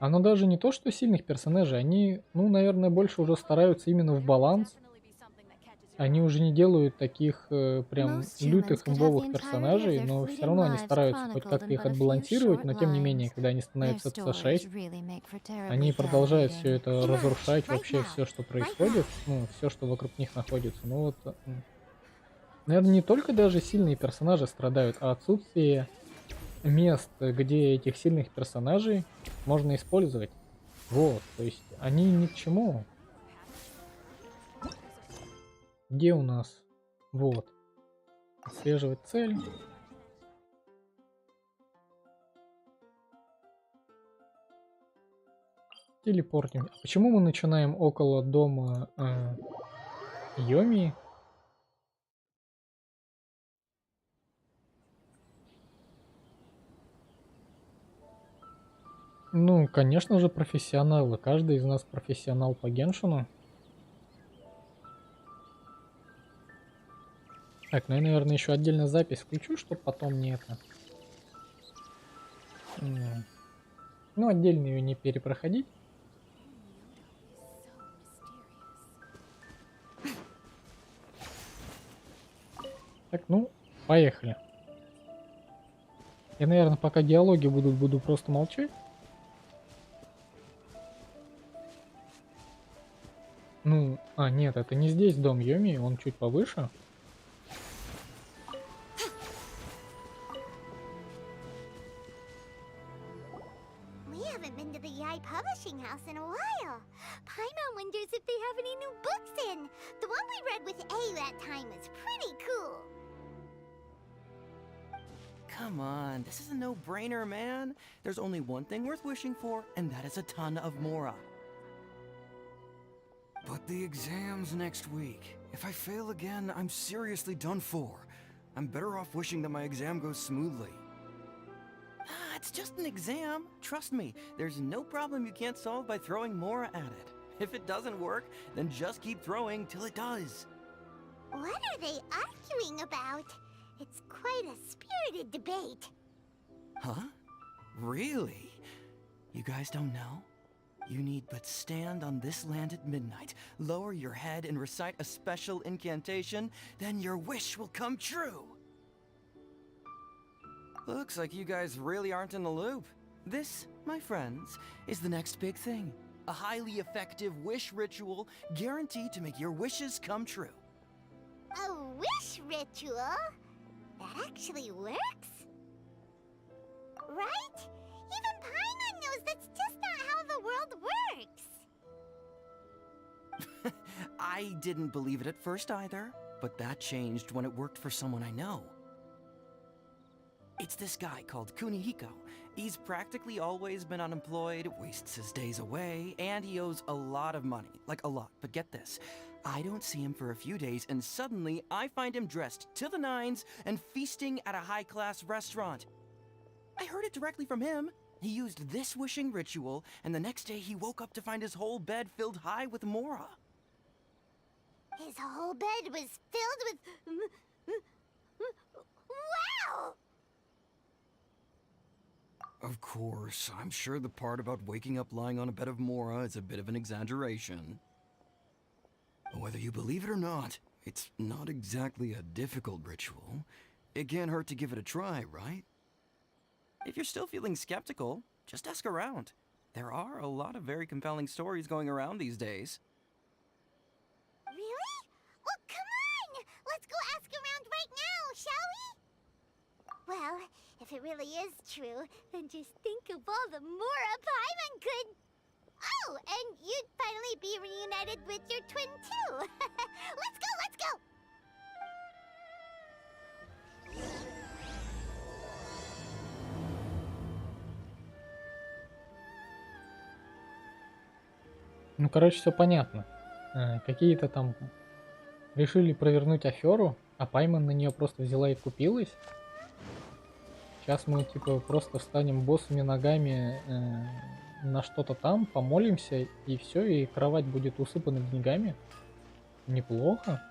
Оно даже не то, что сильных персонажей, они, ну, наверное, больше уже стараются именно в баланс. Они уже не делают таких прям Most humans лютых could have the имбовых entirety of персонажей, their но все fleeting равно они lives стараются хоть chronicled как-то in их but a few отбалансировать, short но тем не менее, lines. когда они Their становятся stories ц6, really make for они terribly sad продолжают все reading. это Emerge, разрушать, right вообще now, все, что right происходит, now. ну, все, что вокруг них находится. Ну вот, наверное, не только даже сильные персонажи страдают, а отсутствие мест, где этих сильных персонажей можно использовать. Вот, то есть они ни к чему. Где у нас? Вот. Отслеживать цель. Телепортим. А почему мы начинаем около дома Йоми? Ну, конечно же, профессионалы. Каждый из нас профессионал по Геншину. Так, ну я, наверное, еще отдельно запись включу, чтобы потом не это... Ну, отдельно ее не перепроходить. Так, ну, поехали. Я, наверное, пока диалоги будут, буду просто молчать. Ну, нет, это не здесь дом Йоми, он чуть повыше. We haven't been to the Yai Publishing House in a while. Paimon wonders if they have any new books in. The one we read with A that time was pretty cool. Come on, this is a no-brainer, man. There's only one thing worth wishing for, and that is a ton of Mora. But the exam's next week. If I fail again, I'm seriously done for. I'm better off wishing that my exam goes smoothly. Ah, it's just an exam. Trust me, there's no problem you can't solve by throwing Mora at it. If it doesn't work, then just keep throwing till it does. What are they arguing about? It's quite a spirited debate. Huh? Really? You guys don't know? You need but stand on this land at midnight, lower your head and recite a special incantation, then your wish will come true. Looks like you guys really aren't in the loop. This, my friends, is the next big thing. A highly effective wish ritual guaranteed to make your wishes come true. A wish ritual? That actually works? Right? Even Paimon knows that's just not how the world works. I didn't believe it at first either, but that changed when it worked for someone I know. It's this guy called Kunihiko. He's practically always been unemployed, wastes his days away, and he owes a lot of money. Like a lot, but get this. I don't see him for a few days, and suddenly I find him dressed to the nines and feasting at a high-class restaurant. I heard it directly from him. He used this wishing ritual, and the next day he woke up to find his whole bed filled high with Mora. His whole bed was filled with... Wow! Of course, I'm sure the part about waking up lying on a bed of Mora is a bit of an exaggeration. Whether you believe it or not, it's not exactly a difficult ritual. It can't hurt to give it a try, right? If you're still feeling skeptical, just ask around. There are a lot of very compelling stories going around these days. Really? Well, come on! Let's go ask around right now, shall we? Well, if it really is true, then just think of all the more a Paimon could... Oh, and you'd finally be reunited with your twin too. Let's go, let's go! Ну, короче, все понятно. Какие-то там решили провернуть аферу, а Пайман на нее просто взяла и купилась. Сейчас мы типа просто встанем босыми ногами на что-то там, помолимся, и все, и кровать будет усыпана деньгами. Неплохо.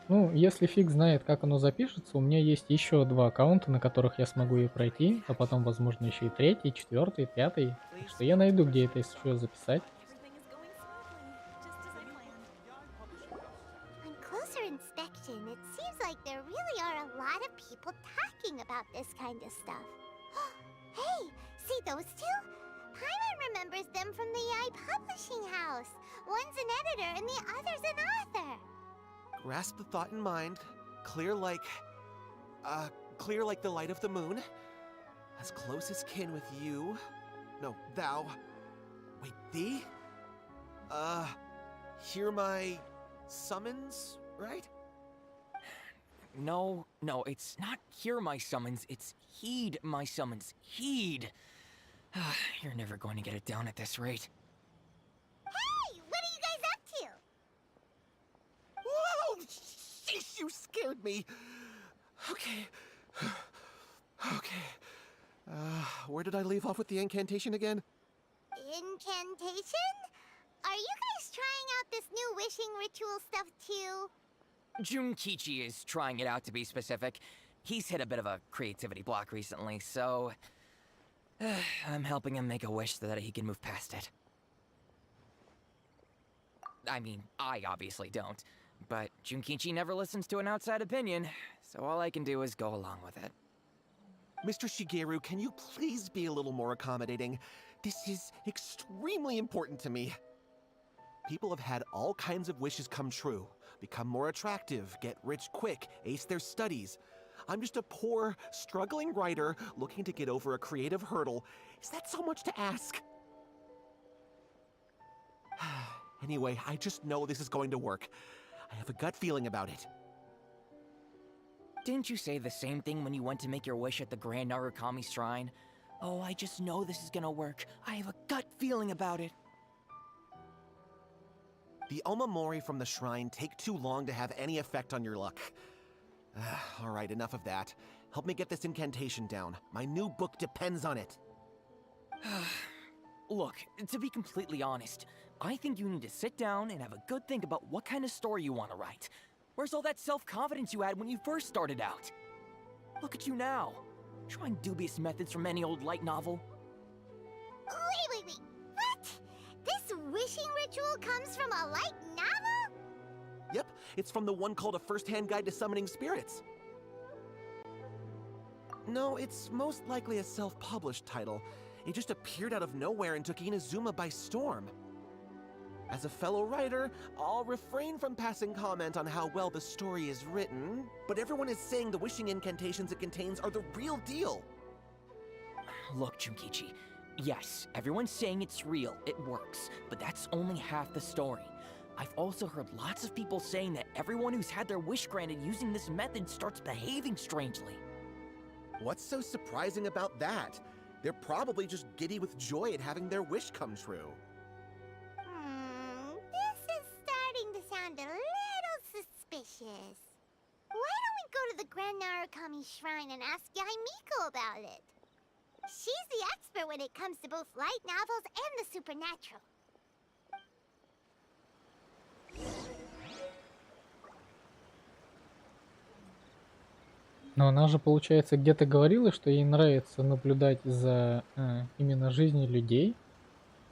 Ну, если фиг знает, как оно запишется, у меня есть еще 2 аккаунта, на которых я смогу ее пройти, а потом, возможно, еще и 3, 4, 5. Так что я найду, где это еще записать. On closer inspection, it seems like there really are a lot of people talking about this kind of stuff. Hey, see those two? Paimon remembers them from the AI publishing house. One's an editor and the other's an author. Grasp the thought in mind, clear like the light of the moon. As close as kin with you. No, thou. Wait, thee? Hear my summons, right? No, it's not hear my summons, it's heed my summons. Heed. You're never going to get it down at this rate. Hey, what are you guys up to? Whoa! Sheesh, you scared me. Okay. Okay. Where did I leave off with the incantation again? Incantation? Are you guys trying out this new wishing ritual stuff too? Junkichi is trying it out, to be specific. He's hit a bit of a creativity block recently, so I'm helping him make a wish so that he can move past it. I mean, I obviously don't, but Junkichi never listens to an outside opinion, so all I can do is go along with it. Mr. Shigeru, can you please be a little more accommodating? This is extremely important to me. People have had all kinds of wishes come true. Become more attractive, get rich quick, ace their studies. I'm just a poor, struggling writer looking to get over a creative hurdle. Is that so much to ask? Anyway, I just know this is going to work. I have a gut feeling about it. Didn't you say the same thing when you went to make your wish at the Grand Narukami Shrine? Oh, I just know this is gonna work. I have a gut feeling about it. The Omamori from the shrine take too long to have any effect on your luck. Alright, enough of that. Help me get this incantation down. My new book depends on it. Look, to be completely honest, I think you need to sit down and have a good think about what kind of story you want to write. Where's all that self-confidence you had when you first started out? Look at you now, trying dubious methods from any old light novel. Wait. What? This wishing ritual comes from a light novel? Yep, it's from the one called A First-Hand Guide to Summoning Spirits. No, it's most likely a self-published title. It just appeared out of nowhere and took Inazuma by storm. As a fellow writer, I'll refrain from passing comment on how well the story is written, but everyone is saying the wishing incantations it contains are the real deal. Look, Junkichi, yes, everyone's saying it's real, it works, but that's only half the story. I've also heard lots of people saying that everyone who's had their wish granted using this method starts behaving strangely. What's so surprising about that? They're probably just giddy with joy at having their wish come true. This is starting to sound a little suspicious. Why don't we go to the Grand Narukami Shrine and ask Yaimiko about it? She's the expert when it comes to both light novels and the supernatural. Но она же, получается, где-то говорила, что ей нравится наблюдать за именно жизнью людей.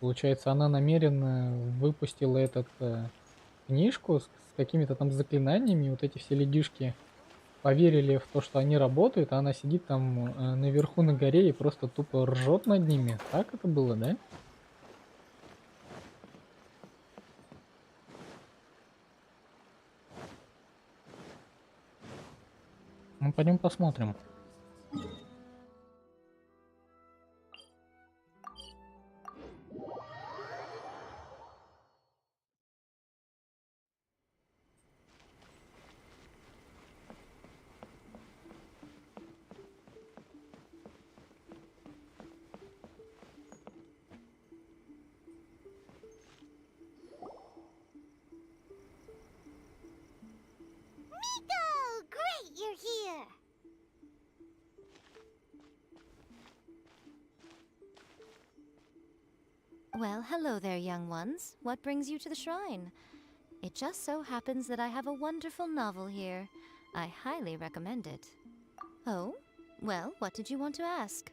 Получается, она намеренно выпустила этот книжку с какими-то там заклинаниями, и вот эти все ледишки поверили в то, что они работают, а она сидит там наверху на горе и просто тупо ржет над ними. Так это было, да? Ну, пойдем посмотрим. Miko! Great, you're here! Well, hello there, young ones. What brings you to the shrine? It just so happens that I have a wonderful novel here. I highly recommend it. Oh? Well, what did you want to ask?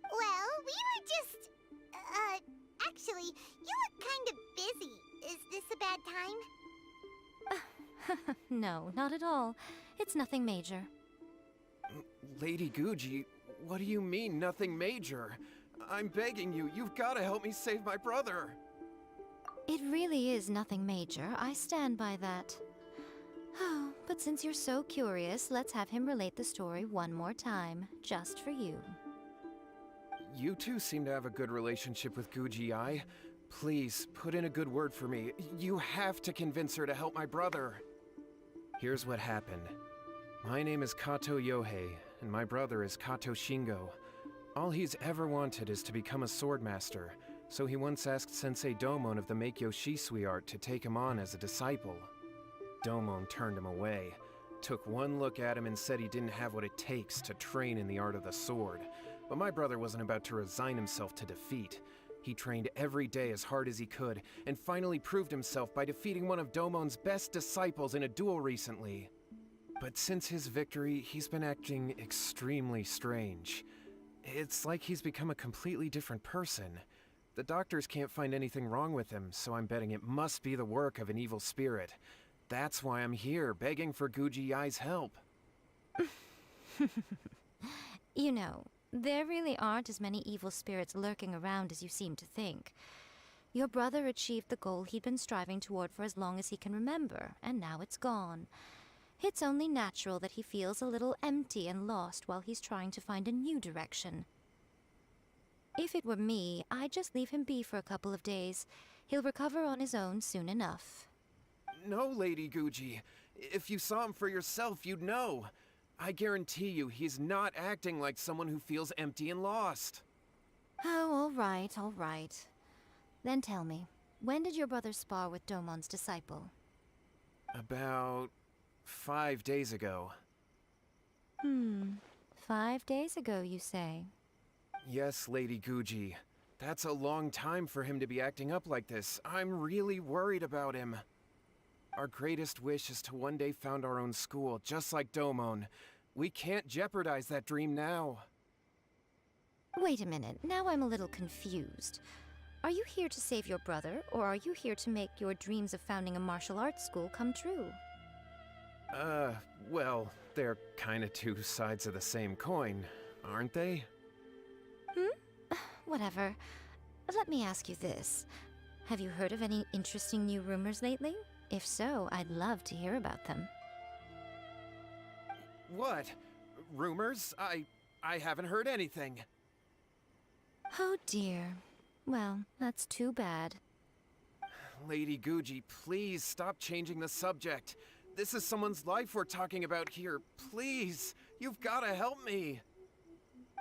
Well, we were just... actually, you look kind of busy. Is this a bad time? No, not at all. It's nothing major. Lady Guji, what do you mean, nothing major? I'm begging you, you've got to help me save my brother. It really is nothing major. I stand by that. Oh, but since you're so curious, let's have him relate the story one more time, just for you. You two seem to have a good relationship with Guji-ai. Please, put in a good word for me. You have to convince her to help my brother. Here's what happened. My name is Kato Yohei, and my brother is Kato Shingo. All he's ever wanted is to become a swordmaster, so he once asked Sensei Domon of the Meikyo Shisui art to take him on as a disciple. Domon turned him away, took one look at him and said he didn't have what it takes to train in the art of the sword. But my brother wasn't about to resign himself to defeat. He trained every day as hard as he could, and finally proved himself by defeating one of Domon's best disciples in a duel recently. But since his victory, he's been acting extremely strange. It's like he's become a completely different person. The doctors can't find anything wrong with him, so I'm betting it must be the work of an evil spirit. That's why I'm here, begging for Guji-ai's help. You know, there really aren't as many evil spirits lurking around as you seem to think. Your brother achieved the goal he'd been striving toward for as long as he can remember, and now it's gone. It's only natural that he feels a little empty and lost while he's trying to find a new direction. If it were me, I'd just leave him be for a couple of days. He'll recover on his own soon enough. No, Lady Guji. If you saw him for yourself, you'd know. I guarantee you, he's not acting like someone who feels empty and lost. Oh, all right, all right. Then tell me, when did your brother spar with Domon's disciple? About 5 days ago. 5 days ago, you say? Yes, Lady Guji. That's a long time for him to be acting up like this. I'm really worried about him. Our greatest wish is to one day found our own school, just like Domon. We can't jeopardize that dream now. Wait a minute, now I'm a little confused. Are you here to save your brother, or are you here to make your dreams of founding a martial arts school come true? Well, they're kinda two sides of the same coin, aren't they? Whatever. Let me ask you this. Have you heard of any interesting new rumors lately? If so, I'd love to hear about them. What? Rumors? I haven't heard anything. Oh dear. Well, that's too bad. Lady Guji, please stop changing the subject. This is someone's life we're talking about here. Please, you've gotta help me.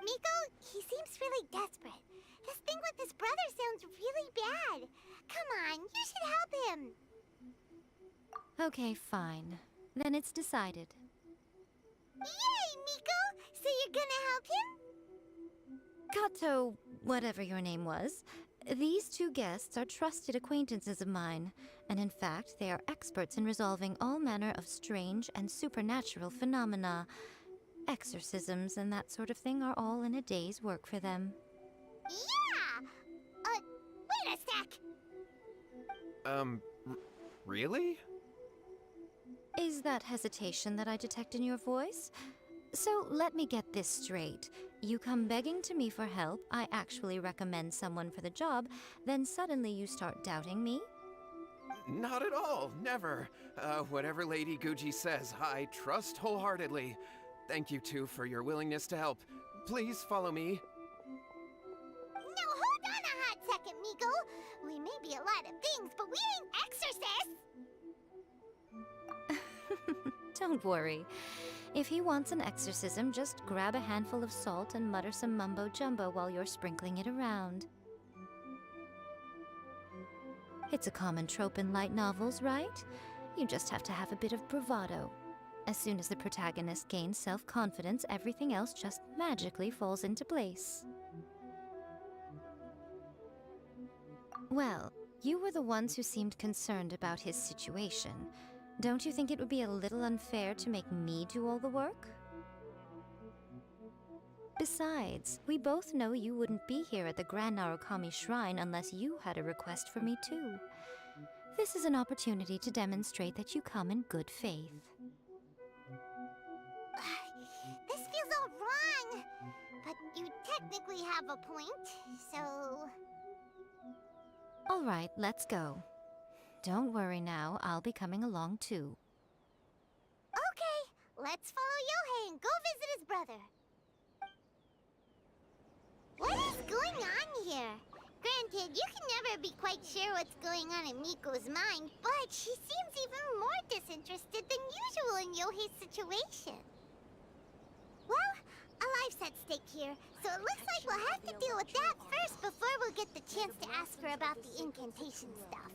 Miko, he seems really desperate. This thing with his brother sounds really bad. Come on, you should help him. Okay, fine. Then it's decided. Yay, Miko! So you're gonna help him? Kato, whatever your name was, these two guests are trusted acquaintances of mine, and in fact, they are experts in resolving all manner of strange and supernatural phenomena. Exorcisms and that sort of thing are all in a day's work for them. Yeah! Wait a sec! Really? Is that hesitation that I detect in your voice? So let me get this straight. You come begging to me for help, I actually recommend someone for the job, then suddenly you start doubting me? Not at all, never. Whatever Lady Guji says, I trust wholeheartedly. Thank you too for your willingness to help. Please follow me. Now hold on a hot second, Miko. We may be a lot of things, but we ain't exorcists! Don't worry. If he wants an exorcism, just grab a handful of salt and mutter some mumbo-jumbo while you're sprinkling it around. It's a common trope in light novels, right? You just have to have a bit of bravado. As soon as the protagonist gains self-confidence, everything else just magically falls into place. Well, you were the ones who seemed concerned about his situation. Don't you think it would be a little unfair to make me do all the work? Besides, we both know you wouldn't be here at the Grand Narukami Shrine unless you had a request for me too. This is an opportunity to demonstrate that you come in good faith. This feels all wrong! But you technically have a point, so... Alright, let's go. Don't worry now, I'll be coming along too. Okay, let's follow Yohei and go visit his brother. What is going on here? Granted, you can never be quite sure what's going on in Miko's mind, but she seems even more disinterested than usual in Yohei's situation. Well, a life's at stake here, so it looks like we'll have to deal with that first before we'll get the chance to ask her about the incantation stuff.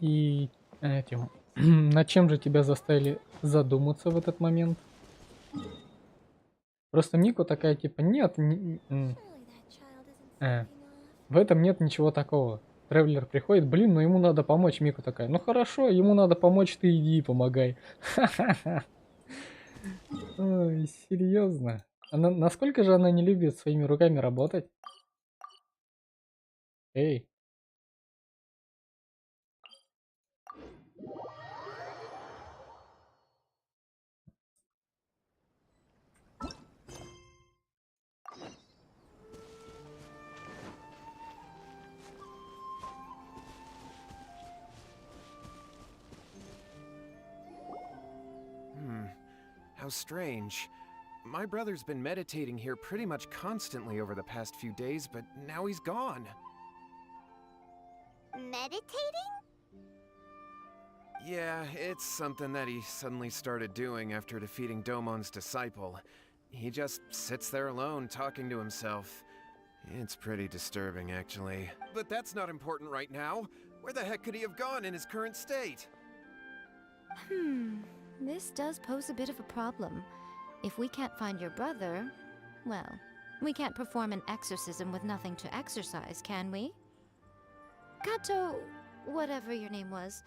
И этим, над чем же тебя заставили задуматься в этот момент? Просто Мико такая типа, нет, в этом нет ничего такого. Тревелер приходит, блин, но ему надо помочь. Мико такая, ну хорошо, ему надо помочь, ты иди и помогай. Ой, серьезно. Насколько же она не любит своими руками работать? Эй. How strange. My brother's been meditating here pretty much constantly over the past few days, but now he's gone. Meditating? Yeah, it's something that he suddenly started doing after defeating Domon's disciple. He just sits there alone, talking to himself. It's pretty disturbing, actually. But that's not important right now. Where the heck could he have gone in his current state? This does pose a bit of a problem. If we can't find your brother, well, we can't perform an exorcism with nothing to exorcise, can we? Kato, whatever your name was,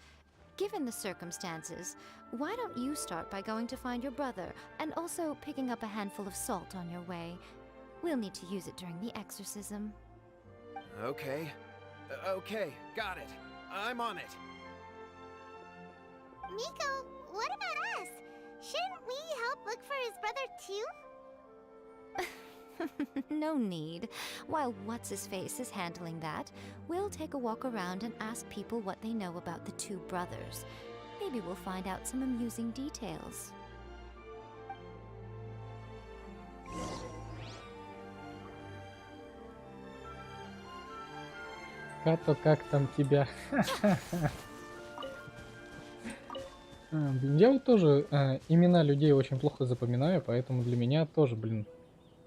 given the circumstances, why don't you start by going to find your brother and also picking up a handful of salt on your way? We'll need to use it during the exorcism. Okay. Okay, got it. I'm on it. Miko, what about us? Shouldn't we help look for his brother too? No need. While What's-His-Face is handling that, we'll take a walk around and ask people what they know about the two brothers. Maybe we'll find out some amusing details. Като, как там тебя? Я вот тоже имена людей очень плохо запоминаю, поэтому для меня тоже, блин,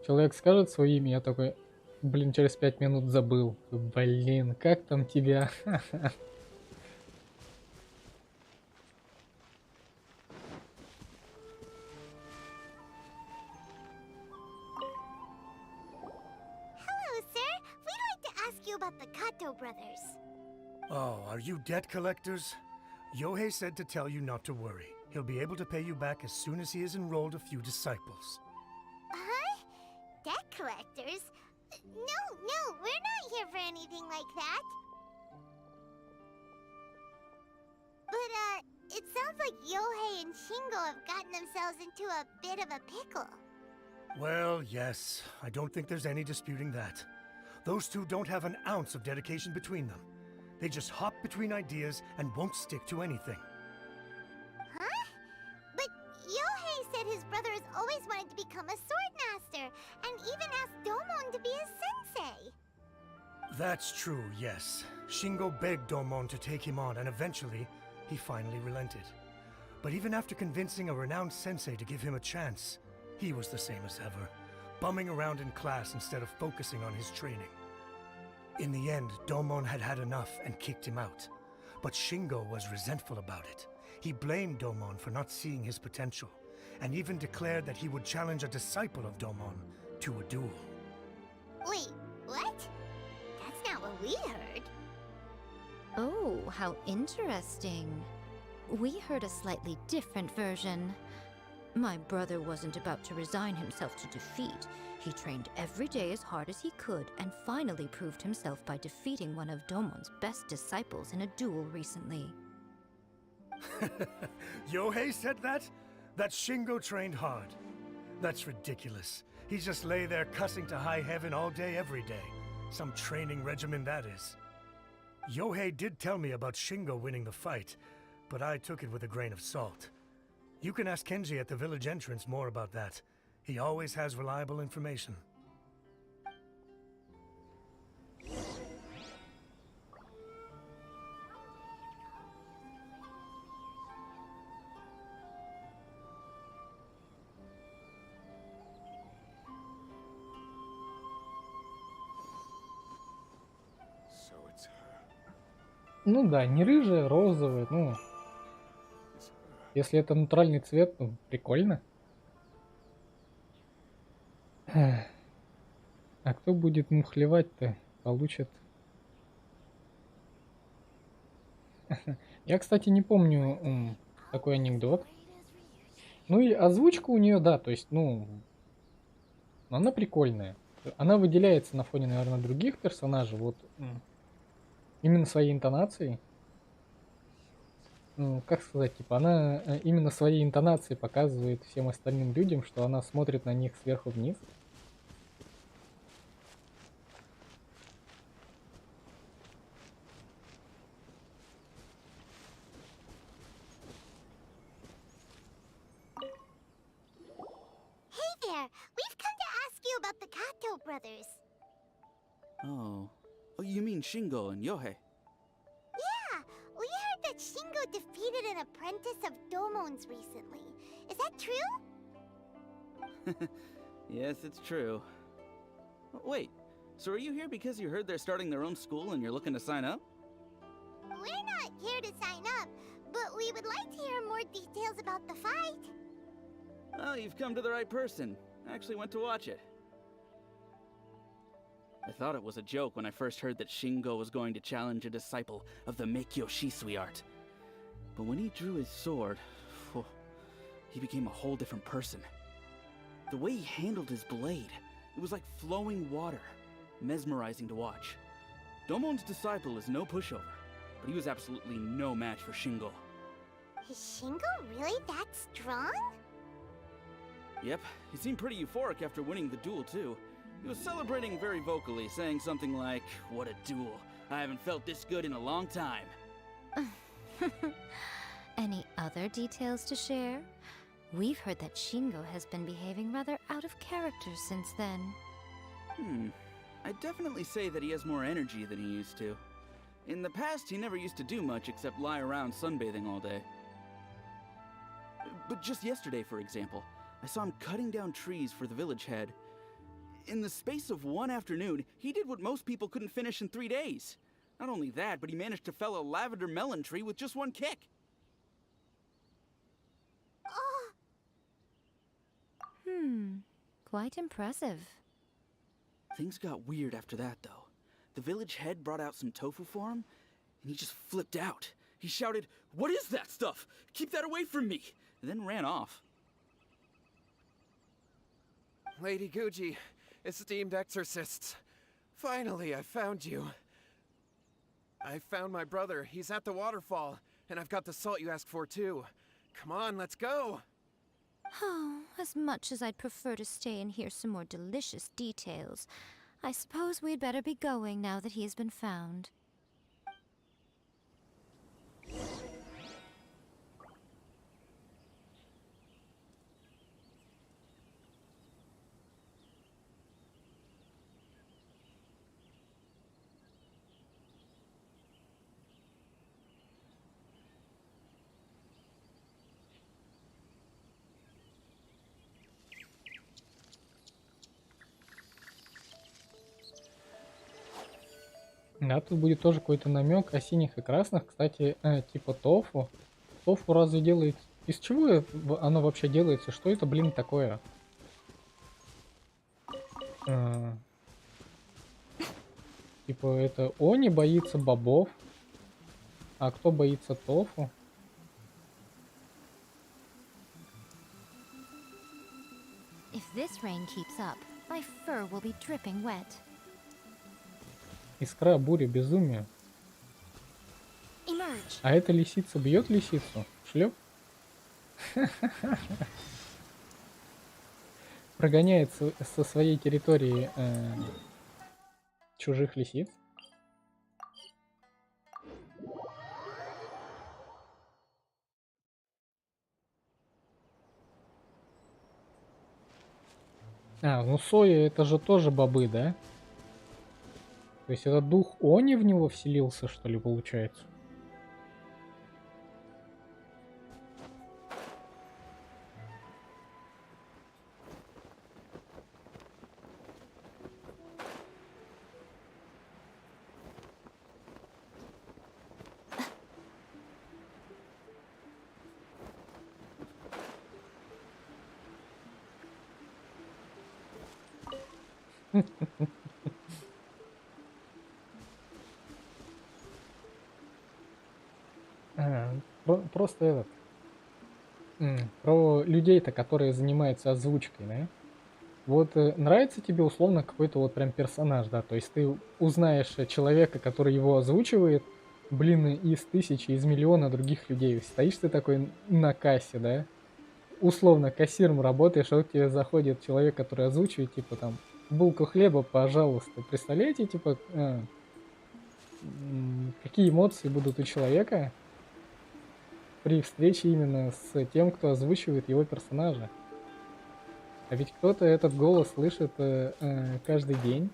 человек скажет свое имя, я такой, блин, через 5 минут забыл. Блин, как там тебя? Hello, sir. We'd like to ask you about the Kato brothers. Oh, are you debt collectors? Yohei said to tell you not to worry. He'll be able to pay you back as soon as he has enrolled a few disciples. Huh? Debt collectors? No, we're not here for anything like that. But, it sounds like Yohei and Shingo have gotten themselves into a bit of a pickle. Well, yes. I don't think there's any disputing that. Those two don't have an ounce of dedication between them. They just hop between ideas and won't stick to anything. Huh? But Yohei said his brother has always wanted to become a sword master, and even asked Domon to be his sensei. That's true, yes. Shingo begged Domon to take him on, and eventually, he finally relented. But even after convincing a renowned sensei to give him a chance, he was the same as ever, bumming around in class instead of focusing on his training. In the end, Domon had had enough and kicked him out. But Shingo was resentful about it. He blamed Domon for not seeing his potential, and even declared that he would challenge a disciple of Domon to a duel. Wait, what? That's not what we heard. Oh, how interesting. We heard a slightly different version. My brother wasn't about to resign himself to defeat. He trained every day as hard as he could and finally proved himself by defeating one of Domon's best disciples in a duel recently. Yohei said that? That Shingo trained hard. That's ridiculous. He just lay there cussing to high heaven all day, every day. Some training regimen, that is. Yohei did tell me about Shingo winning the fight, but I took it with a grain of salt. You can ask Kenji at the village entrance more about that. He always has reliable information. Ну да, не рыжая, розовая, ну... Если это натуральный цвет, ну, прикольно. А кто будет мухлевать-то? Получит. Я, кстати, не помню такой анекдот. Ну и озвучка у нее, да, то есть, ну, она прикольная. Она выделяется на фоне, наверное, других персонажей, вот именно своей интонацией. Ну, как сказать, типа, она именно своей интонацией показывает всем остальным людям, что она смотрит на них сверху вниз. Hey there! We've come to ask you about the Kato brothers. Oh, you mean Shingo and Yohei? Yeah, we heard that Shingo defeated an apprentice of Domon's recently. Is that true? Yes, it's true. Wait, so are you here because you heard they're starting their own school and you're looking to sign up? We're not here to sign up, but we would like to hear more details about the fight. Oh, you've come to the right person. I actually went to watch it. I thought it was a joke when I first heard that Shingo was going to challenge a disciple of the Meikyo Shisui art. But when he drew his sword, he became a whole different person. The way he handled his blade, it was like flowing water, mesmerizing to watch. Domon's disciple is no pushover, but he was absolutely no match for Shingo. Is Shingo really that strong? Yep, he seemed pretty euphoric after winning the duel too. He was celebrating very vocally, saying something like, "What a duel. I haven't felt this good in a long time." Any other details to share? We've heard that Shingo has been behaving rather out of character since then. I'd definitely say that he has more energy than he used to. In the past, he never used to do much except lie around sunbathing all day. But just yesterday, for example, I saw him cutting down trees for the village head. In the space of one afternoon, he did what most people couldn't finish in 3 days. Not only that, but he managed to fell a lavender melon tree with just one kick. Quite impressive. Things got weird after that, though. The village head brought out some tofu for him, and he just flipped out. He shouted, "What is that stuff? Keep that away from me!" and then ran off. Lady Guji, esteemed exorcists, Finally, I found you. I found my brother. He's at the waterfall. And I've got the salt you asked for, too. Come on, let's go! Oh, as much as I'd prefer to stay and hear some more delicious details, I suppose we'd better be going now that he has been found. Да, тут будет тоже какой-то намек о синих и красных. Кстати, типа тофу. Тофу разве делает... Из чего оно вообще делается? Что это, блин, такое? Типа это Они боится бобов. А кто боится тофу? If this rain keeps up, my fur will be dripping wet. Искра, буря, безумие. Emerge. А эта лисица бьет лисицу? Шлеп? Прогоняет со своей территории чужих лисиц. Ну соя это же тоже бобы, да? То есть это дух Они в него вселился, что ли, получается? Просто этот. Про людей-то, которые занимаются озвучкой, да? Вот нравится тебе условно какой-то вот прям персонаж, да? То есть ты узнаешь человека, который его озвучивает, блин, из тысячи, из миллиона других людей. Стоишь ты такой на кассе, да? Условно кассиром работаешь, а вот тебе заходит человек, который озвучивает, типа там, булку хлеба, пожалуйста. Представляете, типа, какие эмоции будут у человека при встрече именно с тем, кто озвучивает его персонажа? А ведь кто-то этот голос слышит каждый день,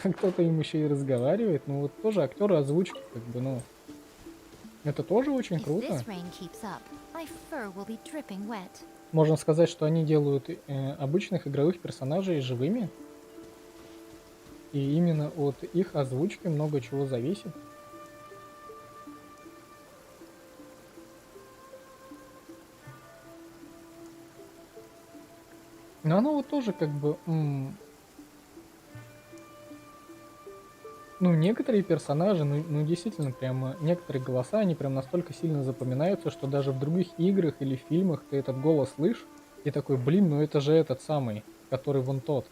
а кто-то им еще и разговаривает. Ну вот тоже актеры озвучки, как бы, ну, это тоже очень круто. Можно сказать, что они делают обычных игровых персонажей живыми. И именно от их озвучки много чего зависит. Но оно вот тоже как бы... Ну, некоторые персонажи, ну действительно, прямо некоторые голоса, они прям настолько сильно запоминаются, что даже в других играх или фильмах ты этот голос слышишь, и такой, блин, ну это же этот самый, который вон тот.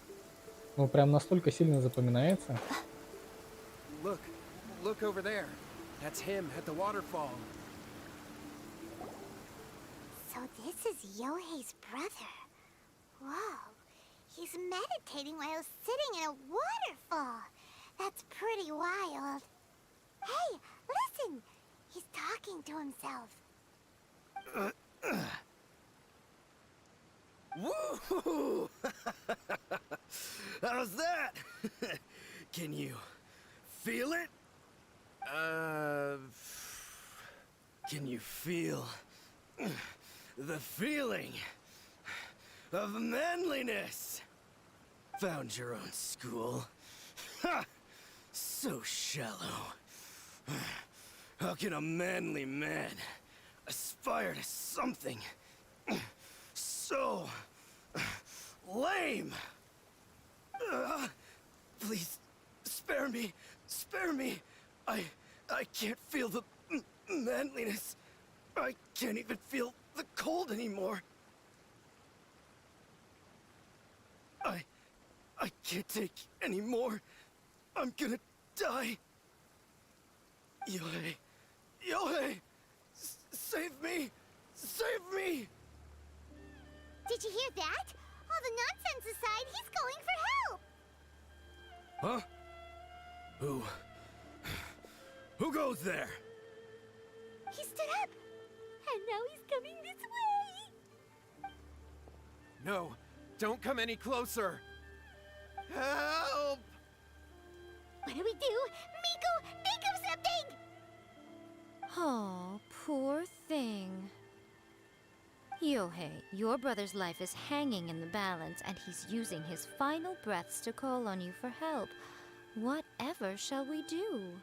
Ну, прям настолько сильно запоминается. Look over there. That's him at the waterfall. So this is Yohei's brother. Whoa, he's meditating while sitting in a waterfall. That's pretty wild. Hey, listen! He's talking to himself. Woohoo! How's that? Can you feel it? Can you feel the feeling of manliness? Found your own school. Ha! So shallow. How can a manly man aspire to something so lame? Please, spare me. Spare me. I can't feel the manliness. I can't even feel the cold anymore. I can't take any more I'm gonna die. Yohei! Yohei! Save me! Save me! Did you hear that? All the nonsense aside, he's going for help! Huh? Who goes there? He stood up! And now he's coming this way! No, don't come any closer. Help! What do we do? Miko, think of something! Oh, poor thing. Yohei, your brother's life is hanging in the balance, and he's using his final breaths to call on you for help. Whatever shall we do?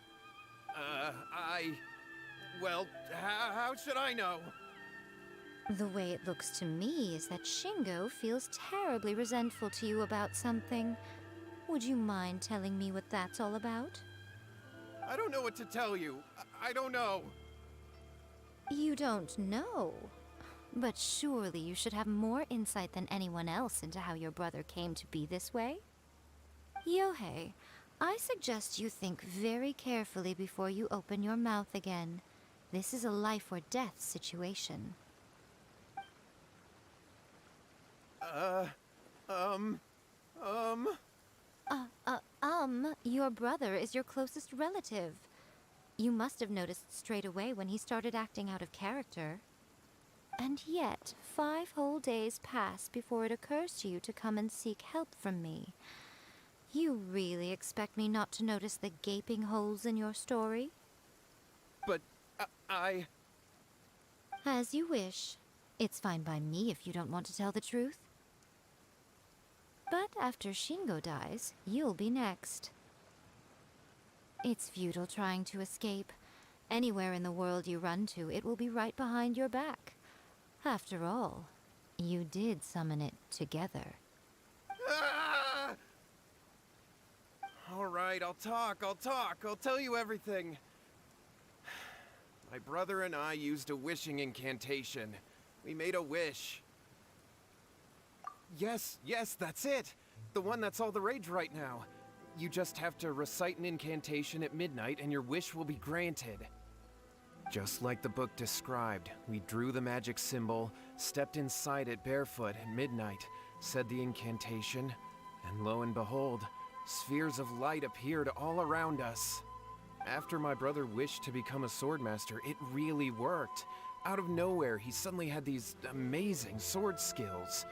Well, how should I know? The way it looks to me is that Shingo feels terribly resentful to you about something. Would you mind telling me what that's all about? I don't know what to tell you. I don't know. You don't know? But surely you should have more insight than anyone else into how your brother came to be this way? Yohei, I suggest you think very carefully before you open your mouth again. This is a life or death situation. Your brother is your closest relative. You must have noticed straight away when he started acting out of character. And yet, 5 whole days pass before it occurs to you to come and seek help from me. You really expect me not to notice the gaping holes in your story? But As you wish. It's fine by me if you don't want to tell the truth. But after Shingo dies, you'll be next. It's futile trying to escape. Anywhere in the world you run to, it will be right behind your back. After all, you did summon it together. All right, I'll talk. I'll tell you everything. My brother and I used a wishing incantation. We made a wish. Yes, that's it. The one that's all the rage right now. You just have to recite an incantation at midnight and your wish will be granted. Just like the book described, we drew the magic symbol, stepped inside it barefoot at midnight, said the incantation, and lo and behold, spheres of light appeared all around us. After my brother wished to become a swordmaster, it really worked. Out of nowhere, he suddenly had these amazing sword skills,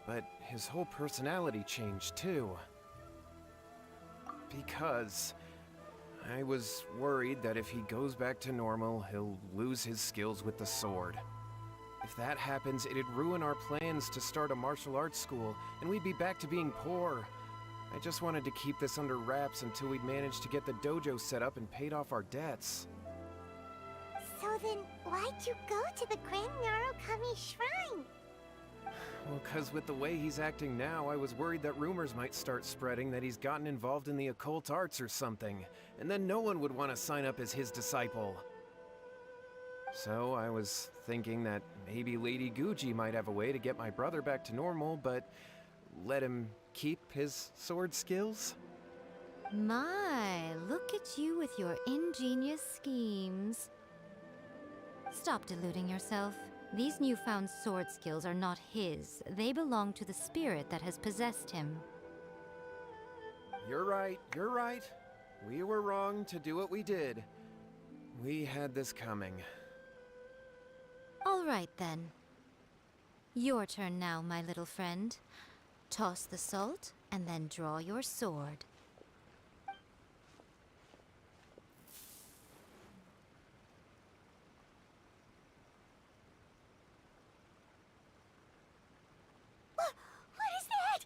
but his whole personality changed too. Because I was worried that if he goes back to normal, he'll lose his skills with the sword. If that happens, it'd ruin our plans to start a martial arts school, and we'd be back to being poor. I just wanted to keep this under wraps until we'd managed to get the dojo set up and paid off our debts. So then, why'd you go to the Grand Narukami Shrine? Well, 'cause with the way he's acting now, I was worried that rumors might start spreading that he's gotten involved in the occult arts or something, and then no one would want to sign up as his disciple. So I was thinking that maybe Lady Guji might have a way to get my brother back to normal, but let him keep his sword skills? My, look at you with your ingenious schemes. Stop deluding yourself. These newfound sword skills are not his. They belong to the spirit that has possessed him. You're right. We were wrong to do what we did. We had this coming. All right, then. Your turn now, my little friend. Toss the salt, and then draw your sword. What is that?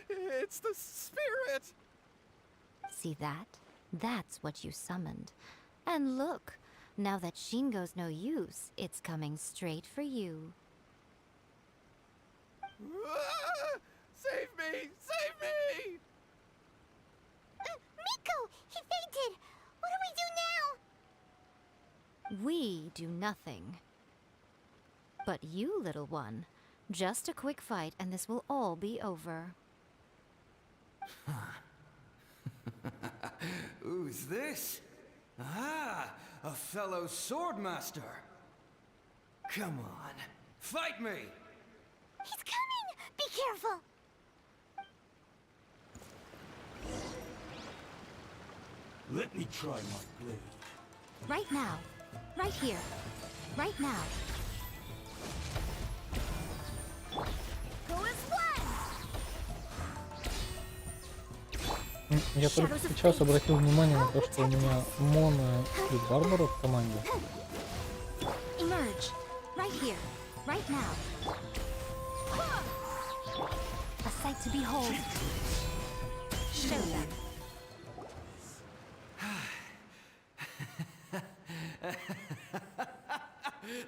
It's the spirit! See that? That's what you summoned. And look, now that Shingo's no use, it's coming straight for you. Save me! Save me! Miko! He fainted! What do we do now? We do nothing. But you, little one, Just a quick fight, and this will all be over. Who's this? Ah, a fellow swordmaster. Come on, fight me! He's coming! Be careful! Let me try my blade. Right now. Right here. Right now. Go as one! Я только сейчас обратил внимание на то, что у меня моно и барбара в команде. Emerge. Right here. Right now. A sight to behold. Show them.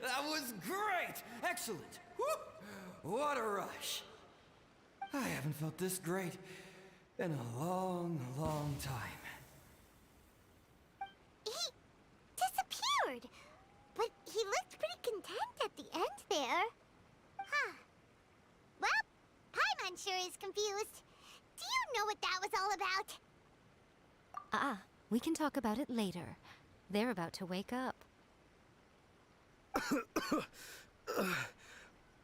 That was great! Excellent! Woo! What a rush! I haven't felt this great in a long, long time. He disappeared! But he looked pretty content at the end there. Huh. Well, Paimon sure is confused. Do you know what that was all about? We can talk about it later. They're about to wake up.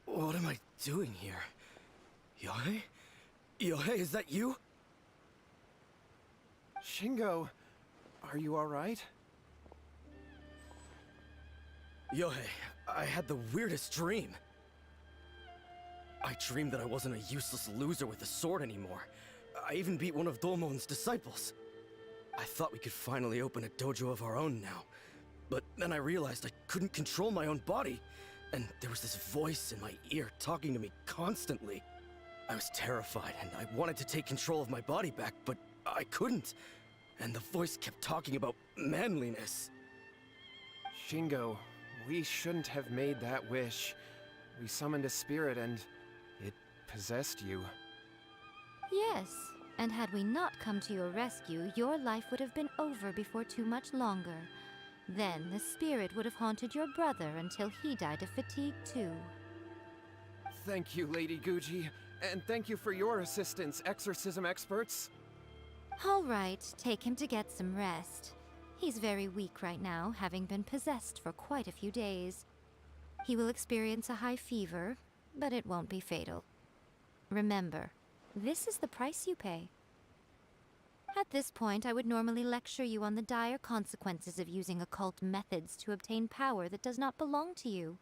What am I doing here? Yohei? Yohei, is that you? Shingo, are you alright? Yohei, I had the weirdest dream. I dreamed that I wasn't a useless loser with a sword anymore. I even beat one of Domon's disciples. I thought we could finally open a dojo of our own now. But then I realized I couldn't control my own body, and there was this voice in my ear talking to me constantly. I was terrified, and I wanted to take control of my body back, but I couldn't. And the voice kept talking about manliness. Shingo, we shouldn't have made that wish. We summoned a spirit and it possessed you. Yes, and had we not come to your rescue, your life would have been over before too much longer. Then the spirit would have haunted your brother until he died of fatigue too. Thank you, Lady Guji, and thank you for your assistance, exorcism experts. All right, take him to get some rest. He's very weak right now, having been possessed for quite a few days. He will experience a high fever, but it won't be fatal. Remember, this is the price you pay. At this point, I would normally lecture you on the dire consequences of using occult methods to obtain power that does not belong to you.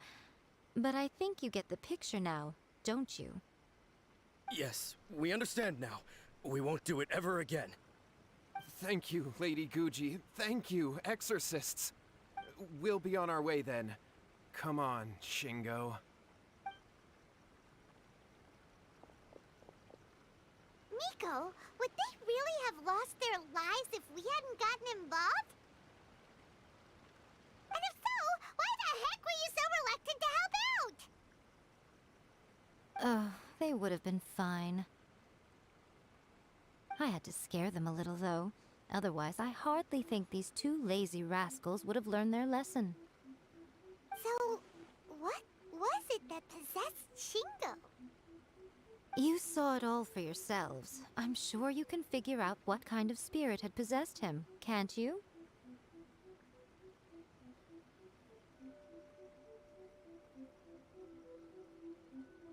But I think you get the picture now, don't you? Yes, we understand now. We won't do it ever again. Thank you, Lady Guji. Thank you, exorcists. We'll be on our way then. Come on, Shingo. Nico, would they really have lost their lives if we hadn't gotten involved? And if so, why the heck were you so reluctant to help out? Oh, they would have been fine. I had to scare them a little, though. Otherwise, I hardly think these two lazy rascals would have learned their lesson. So, what was it that possessed Shingo? You saw it all for yourselves. I'm sure you can figure out what kind of spirit had possessed him, can't you?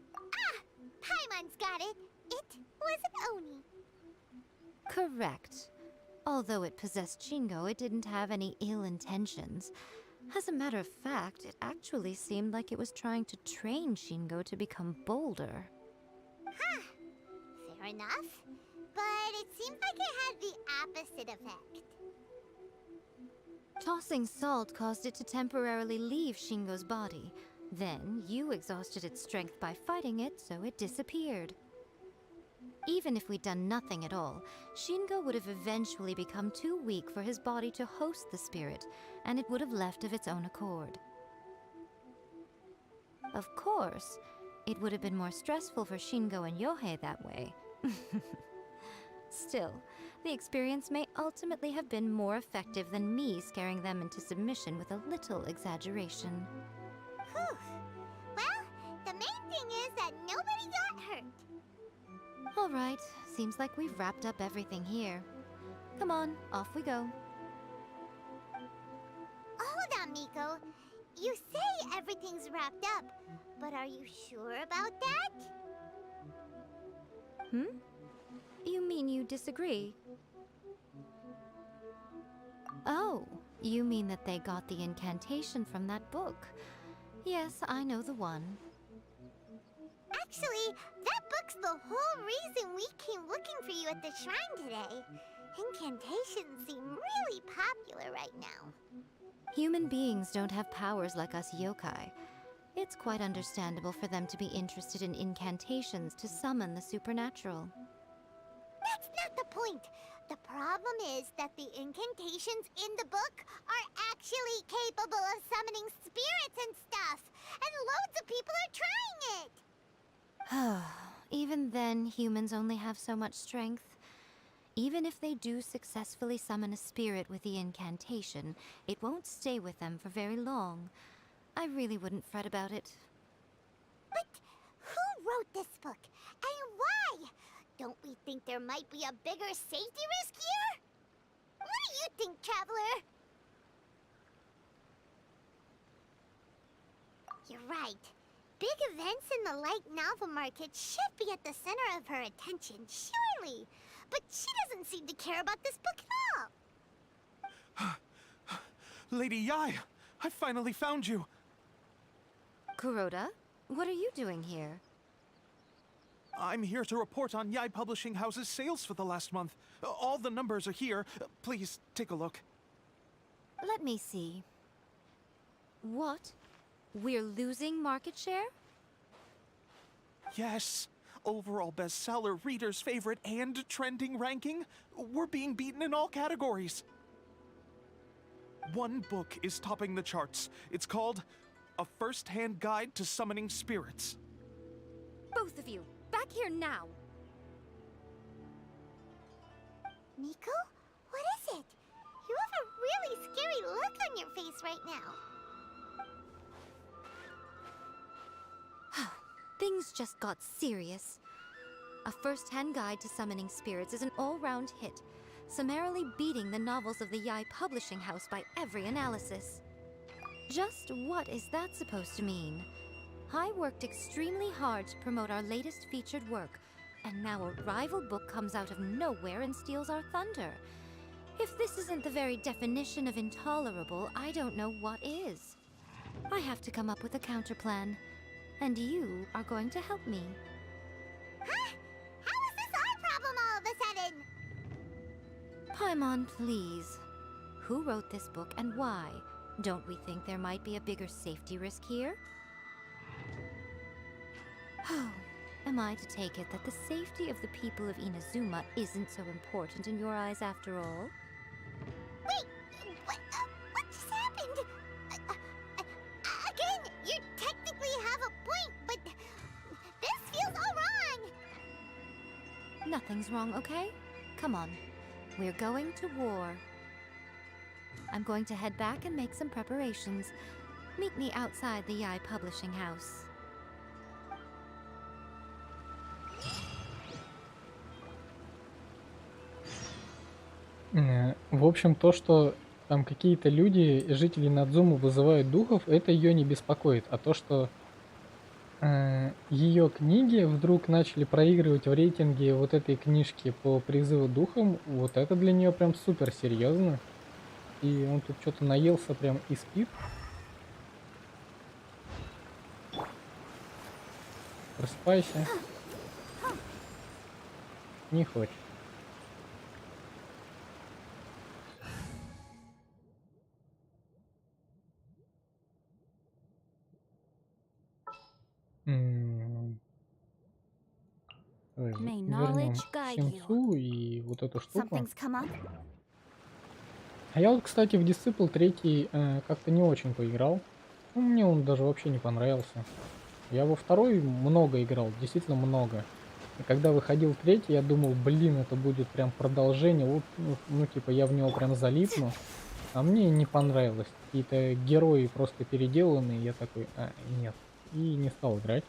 Ah! Paimon's got it. It was an Oni. Correct. Although it possessed Shingo, it didn't have any ill intentions. As a matter of fact, it actually seemed like it was trying to train Shingo to become bolder. Huh. Fair enough. But it seemed like it had the opposite effect. Tossing salt caused it to temporarily leave Shingo's body. Then, you exhausted its strength by fighting it, so it disappeared. Even if we'd done nothing at all, Shingo would have eventually become too weak for his body to host the spirit, and it would have left of its own accord. Of course, it would have been more stressful for Shingo and Yohei that way. Still, the experience may ultimately have been more effective than me scaring them into submission with a little exaggeration. Whew. Well, the main thing is that Nobody got hurt. All right, seems like we've wrapped up everything here. Come on, off we go. Hold on, Miko. You say everything's wrapped up, but are you sure about that? You mean you disagree? Oh, you mean that they got the incantation from that book. Yes, I know the one. Actually, that book's the whole reason we came looking for you at the shrine today. Incantations seem really popular right now. Human beings don't have powers like us yokai. It's quite understandable for them to be interested in incantations to summon the supernatural. That's not the point. The problem is that the incantations in the book are actually capable of summoning spirits and stuff. And loads of people are trying it. Even then, humans only have so much strength. Even if they do successfully summon a spirit with the incantation, it won't stay with them for very long. I really wouldn't fret about it. But who wrote this book? And why? Don't we think there might be a bigger safety risk here? What do you think, Traveler? You're right. Big events in the light novel market should be at the center of her attention, surely. But she doesn't seem to care about this book at all. Lady Yai, I finally found you. Kuroda, what are you doing here? I'm here to report on Yai Publishing House's sales for the last month. All the numbers are here. Please, take a look. Let me see. What? We're losing market share? Yes. Overall bestseller, readers' favorite, and trending ranking. We're being beaten in all categories. One book is topping the charts. It's called A First-Hand Guide to Summoning Spirits. Both of you, back here now! Miko? What is it? You have a really scary look on your face right now. Things just got serious. A First-Hand Guide to Summoning Spirits is an all-round hit, summarily beating the novels of the Yai Publishing House by every analysis. Just what is that supposed to mean? I worked extremely hard to promote our latest featured work, and now a rival book comes out of nowhere and steals our thunder. If this isn't the very definition of intolerable, I don't know what is. I have to come up with a counterplan. And you are going to help me. Huh? How is this our problem all of a sudden? Paimon, please. Who wrote this book and why? Don't we think there might be a bigger safety risk here? Oh, am I to take it that the safety of the people of Inazuma isn't so important in your eyes after all? Wait, what just happened? Again, you technically have a point, but this feels all wrong. Nothing's wrong, okay? Come on. We're going to war. I'm going to head back and make some preparations. Meet me outside the Yai Publishing House. В общем, то, что там какие-то люди, жители Надзуму, вызывают духов, это ее не беспокоит. А то, что ее книги вдруг начали проигрывать в рейтинге вот этой книжки по призыву духом, вот это для нее прям супер серьезно. И он тут что-то наелся прям и спит. Просыпайся. Не хочет. Вернем Симсу и вот эту штуку. А я вот, кстати, в Disciple 3 как-то не очень поиграл. Ну, мне он даже вообще не понравился. Я во второй много играл, действительно много. И когда выходил третий, я думал, блин, это будет прям продолжение. Вот, ну, типа, я в него прям залипну. А мне не понравилось. Какие-то герои просто переделанные. Я такой, нет. И не стал играть.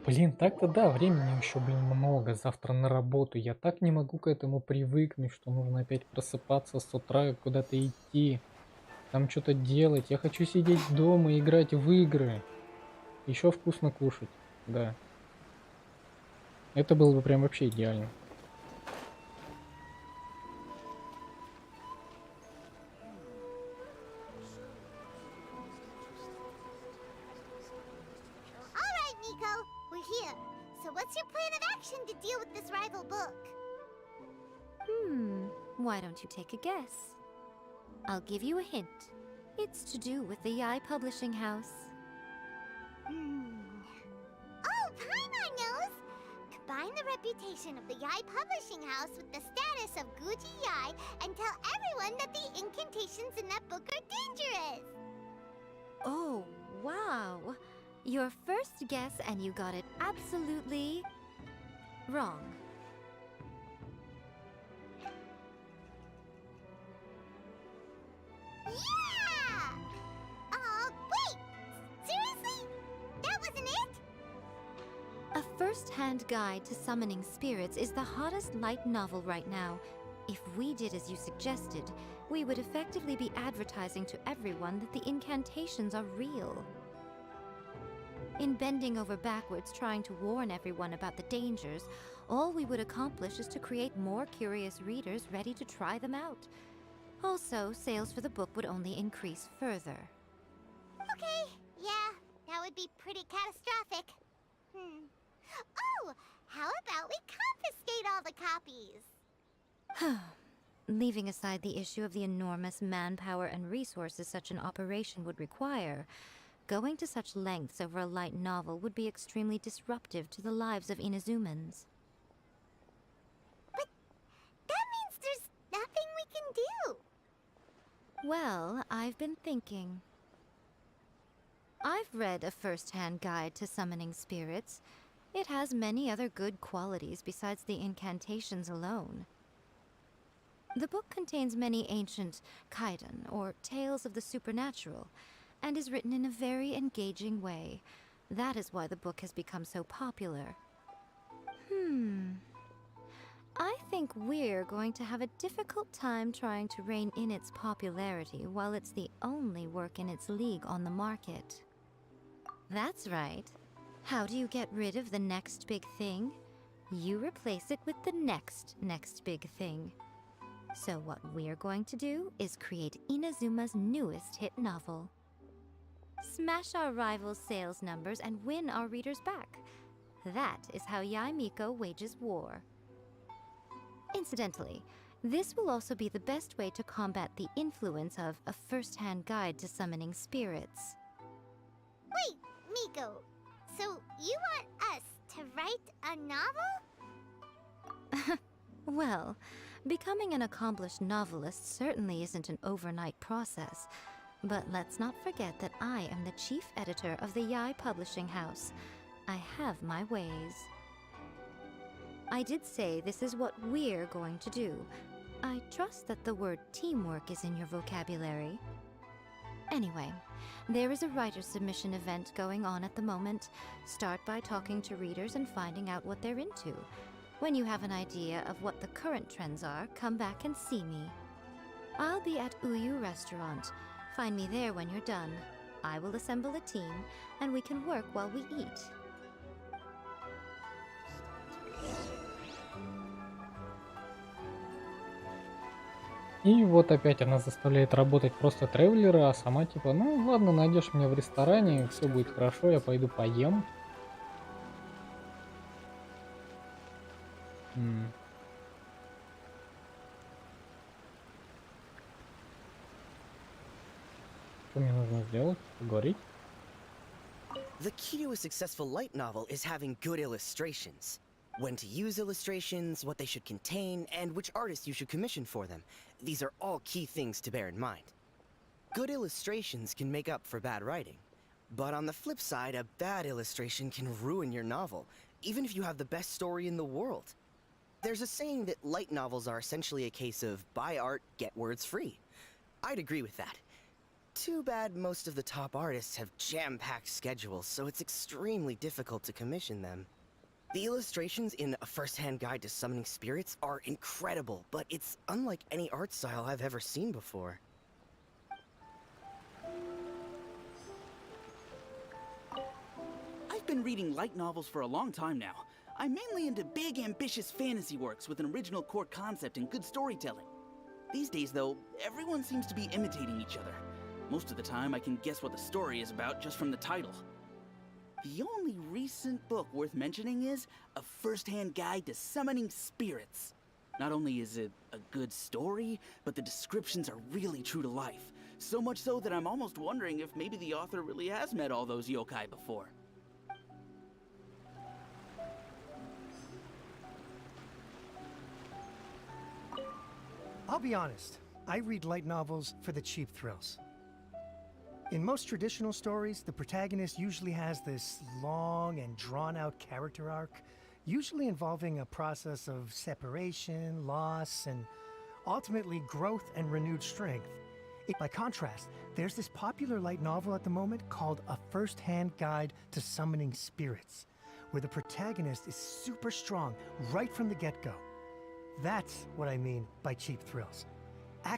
Блин, так-то да, времени еще, блин, много. Завтра на работу. Я так не могу к этому привыкнуть, что нужно опять просыпаться с утра, куда-то идти, там что-то делать. Я хочу сидеть дома и играть в игры. Еще вкусно кушать. Да. Это было бы прям вообще идеально. All right, Nico, we're here. So what's your plan of action to deal with this rival book? Why don't you take a guess? I'll give you a hint. It's to do with the Yai Publishing House. Oh, Paimon knows! Combine the reputation of the Yai Publishing House with the status of Guji Yai and tell everyone that the incantations in that book are dangerous! Oh, wow. Your first guess, and you got it absolutely wrong. Yeah! Wait! Seriously? That wasn't it? A first-hand guide to summoning spirits is the hottest light novel right now. If we did as you suggested, we would effectively be advertising to everyone that the incantations are real. In bending over backwards trying to warn everyone about the dangers, all we would accomplish is to create more curious readers ready to try them out. Also, sales for the book would only increase further. Okay, yeah, that would be pretty catastrophic. Oh, how about we confiscate all the copies? Leaving aside the issue of the enormous manpower and resources such an operation would require, going to such lengths over a light novel would be extremely disruptive to the lives of Inazumans. But that means there's nothing we can do. Well, I've been thinking. I've read a first-hand guide to summoning spirits. It has many other good qualities besides the incantations alone. The book contains many ancient kaiden, or tales of the supernatural, and is written in a very engaging way. That is why the book has become so popular. I think we're going to have a difficult time trying to rein in its popularity while it's the only work in its league on the market. That's right. How do you get rid of the next big thing? You replace it with the next big thing. So what we're going to do is create Inazuma's newest hit novel. Smash our rivals' sales numbers and win our readers back. That is how Yae Miko wages war. Incidentally, this will also be the best way to combat the influence of a first-hand guide to summoning spirits. Wait, Miko, so you want us to write a novel? Well, becoming an accomplished novelist certainly isn't an overnight process. But let's not forget that I am the chief editor of the Yae Publishing House. I have my ways. I did say this is what we're going to do. I trust that the word teamwork is in your vocabulary. Anyway, there is a writer's submission event going on at the moment. Start by talking to readers and finding out what they're into. When you have an idea of what the current trends are, come back and see me. I'll be at Uyu Restaurant. Find me there when you're done. I will assemble a team, and we can work while we eat. И вот опять она заставляет работать просто тревелера, а сама типа, ну ладно, найдешь меня в ресторане, все будет хорошо, я пойду поем. Что мне нужно сделать? Поговорить? The key to a successful light novel is having good illustrations. When to use illustrations, what they should contain, and which artist you should commission for them. These are all key things to bear in mind. Good illustrations can make up for bad writing. But on the flip side, a bad illustration can ruin your novel, even if you have the best story in the world. There's a saying that light novels are essentially a case of buy art, get words free. I'd agree with that. Too bad most of the top artists have jam-packed schedules, so it's extremely difficult to commission them. The illustrations in A First-Hand Guide to Summoning Spirits are incredible, but it's unlike any art style I've ever seen before. I've been reading light novels for a long time now. I'm mainly into big, ambitious fantasy works with an original core concept and good storytelling. These days, though, everyone seems to be imitating each other. Most of the time, I can guess what the story is about just from the title. The only recent book worth mentioning is A First-Hand Guide to Summoning Spirits. Not only is it a good story, but the descriptions are really true to life. So much so that I'm almost wondering if maybe the author really has met all those yokai before. I'll be honest, I read light novels for the cheap thrills. In most traditional stories, the protagonist usually has this long and drawn-out character arc, usually involving a process of separation, loss, and ultimately growth and renewed strength. By contrast, there's this popular light novel at the moment called A First-Hand Guide to Summoning Spirits, where the protagonist is super strong right from the get-go. That's what I mean by cheap thrills.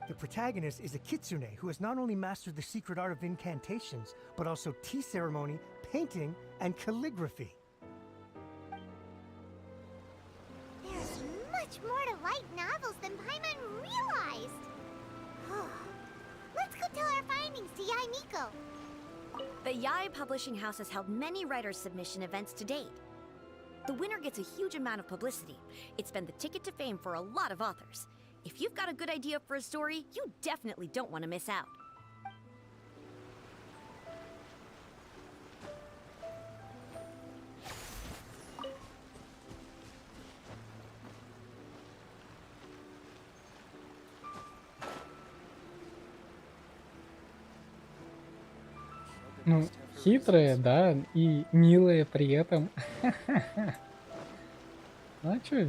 The protagonist is a kitsune who has not only mastered the secret art of incantations, but also tea ceremony, painting, and calligraphy. There's much more to light novels than Paimon realized. Let's go tell our findings to Yai Miko. The Yai Publishing House has held many writers' submission events to date. The winner gets a huge amount of publicity. It's been the ticket to fame for a lot of authors. If you've got a good idea for a story, you definitely don't want to miss out. Ну, хитрые, да, и милые при этом. Ну, а чё,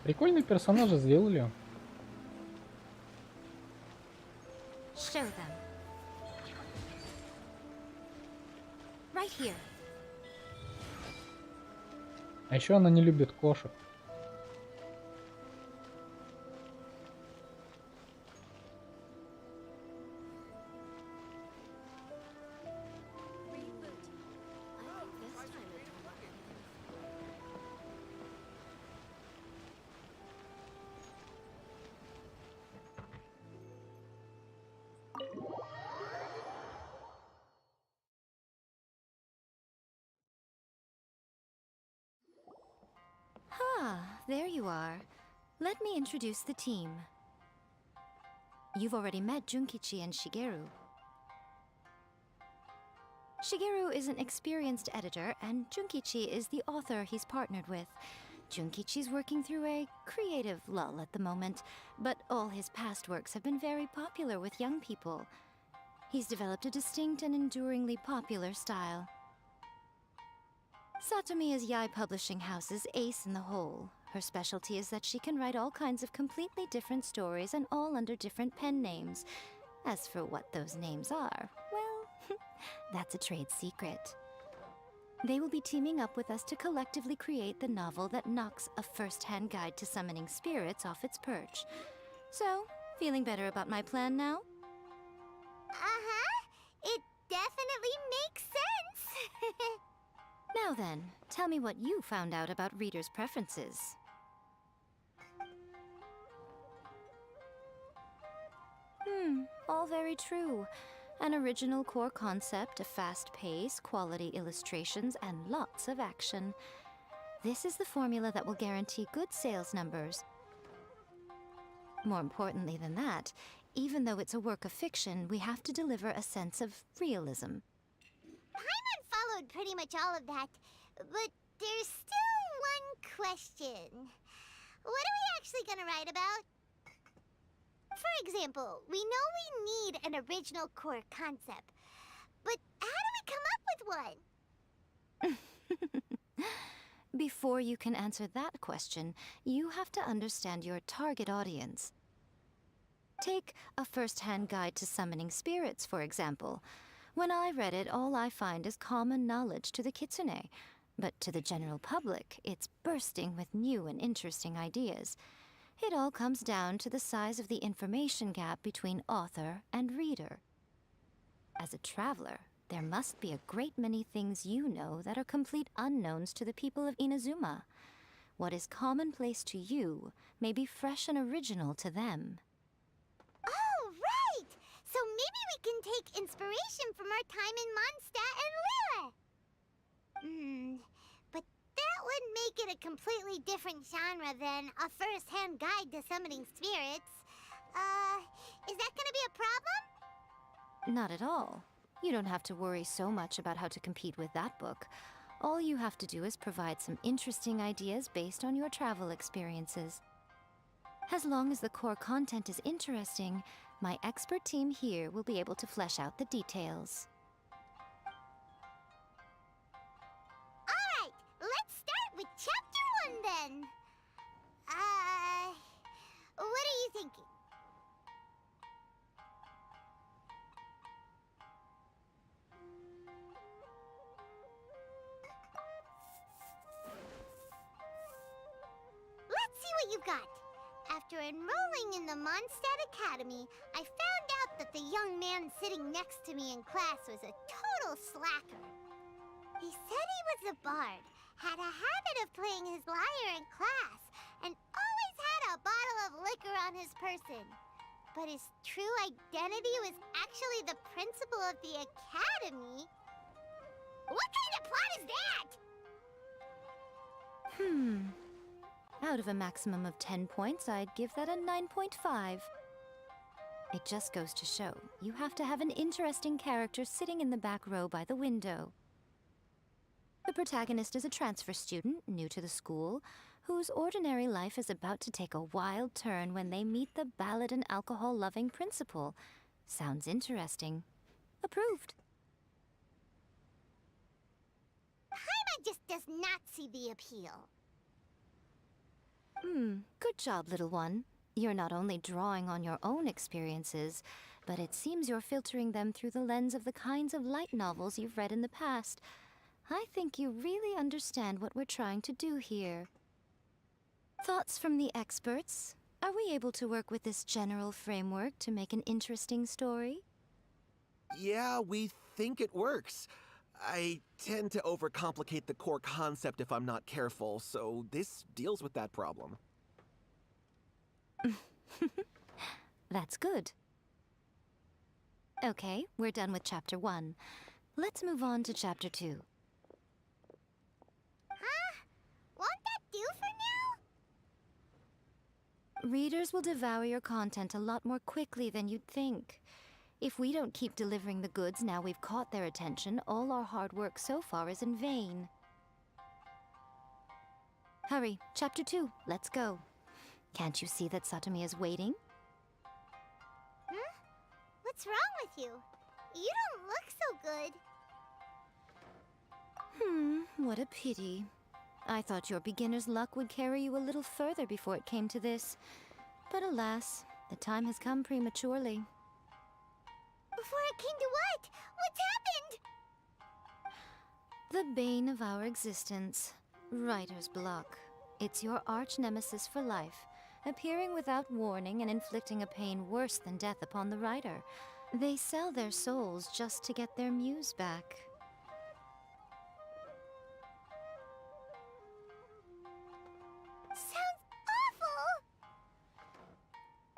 прикольные персонажи сделали. Show them. Right here. А еще она не любит кошек. There you are. Let me introduce the team. You've already met Junkichi and Shigeru. Shigeru is an experienced editor, and Junkichi is the author he's partnered with. Junkichi's working through a creative lull at the moment, but all his past works have been very popular with young people. He's developed a distinct and enduringly popular style. Satomi is Yai Publishing House's ace in the hole. Her specialty is that she can write all kinds of completely different stories and all under different pen names. As for what those names are, well, that's a trade secret. They will be teaming up with us to collectively create the novel that knocks A First-Hand Guide to Summoning Spirits off its perch. So, feeling better about my plan now? It definitely makes sense. Now then, tell me what you found out about readers' preferences. All very true. An original core concept, a fast pace, quality illustrations, and lots of action. This is the formula that will guarantee good sales numbers. More importantly than that, even though it's a work of fiction, we have to deliver a sense of realism. Paimon followed pretty much all of that, but there's still one question. What are we actually gonna write about? For example, we know we need an original core concept, but how do we come up with one? Before you can answer that question, you have to understand your target audience. Take a first-hand guide to summoning spirits, for example. When I read it, all I find is common knowledge to the kitsune. But to the general public, it's bursting with new and interesting ideas. It all comes down to the size of the information gap between author and reader. As a traveler, there must be a great many things you know that are complete unknowns to the people of Inazuma. What is commonplace to you may be fresh and original to them. Oh, right! So maybe we can take inspiration from our time in Mondstadt and Lille. But that would make it a completely different genre than a first-hand guide to summoning spirits. Is that gonna be a problem? Not at all. You don't have to worry so much about how to compete with that book. All you have to do is provide some interesting ideas based on your travel experiences. As long as the core content is interesting, my expert team here will be able to flesh out the details. Alright, let's start with Chapter 1 then. What are you thinking? Let's see what you've got. After enrolling in the Mondstadt Academy, I found out that the young man sitting next to me in class was a total slacker. He said he was a bard, had a habit of playing his lyre in class, and always had a bottle of liquor on his person. But his true identity was actually the principal of the academy. What kind of plot is that? Out of a maximum of 10 points, I'd give that a 9.5. It just goes to show, you have to have an interesting character sitting in the back row by the window. The protagonist is a transfer student, new to the school, whose ordinary life is about to take a wild turn when they meet the ballad and alcohol-loving principal. Sounds interesting. Approved. Paimon just does not see the appeal. Good job, little one. You're not only drawing on your own experiences, but it seems you're filtering them through the lens of the kinds of light novels you've read in the past. I think you really understand what we're trying to do here. Thoughts from the experts? Are we able to work with this general framework to make an interesting story? Yeah, we think it works. I tend to overcomplicate the core concept if I'm not careful, so this deals with that problem. That's good. Okay, we're done with Chapter 1. Let's move on to Chapter 2. Won't that do for now? Readers will devour your content a lot more quickly than you'd think. If we don't keep delivering the goods now we've caught their attention, all our hard work so far is in vain. Hurry, Chapter 2, let's go. Can't you see that Satomi is waiting? What's wrong with you? You don't look so good. What a pity. I thought your beginner's luck would carry you a little further before it came to this. But alas, the time has come prematurely. Before it came to what? What's happened? The bane of our existence. Writer's block. It's your arch-nemesis for life, appearing without warning and inflicting a pain worse than death upon the writer. They sell their souls just to get their muse back. Sounds awful!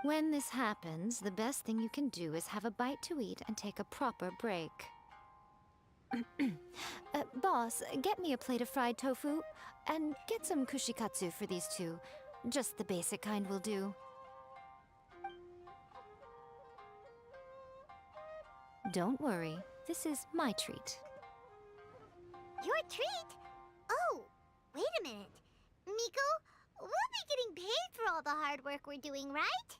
When this happens, the best thing you can do is have a bite to eat and take a proper break. Boss, get me a plate of fried tofu, and get some kushikatsu for these two. Just the basic kind will do. Don't worry, this is my treat. Your treat? Oh, wait a minute. Miko, we'll be getting paid for all the hard work we're doing, right?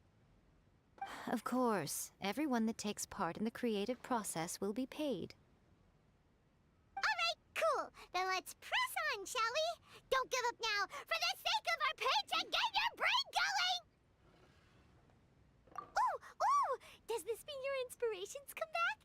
Of course, everyone that takes part in the creative process will be paid. Alright, cool. Then let's press on, shall we? Don't give up now, for the sake of our paycheck, get your brain going! Ooh, Has this been your inspiration's comeback?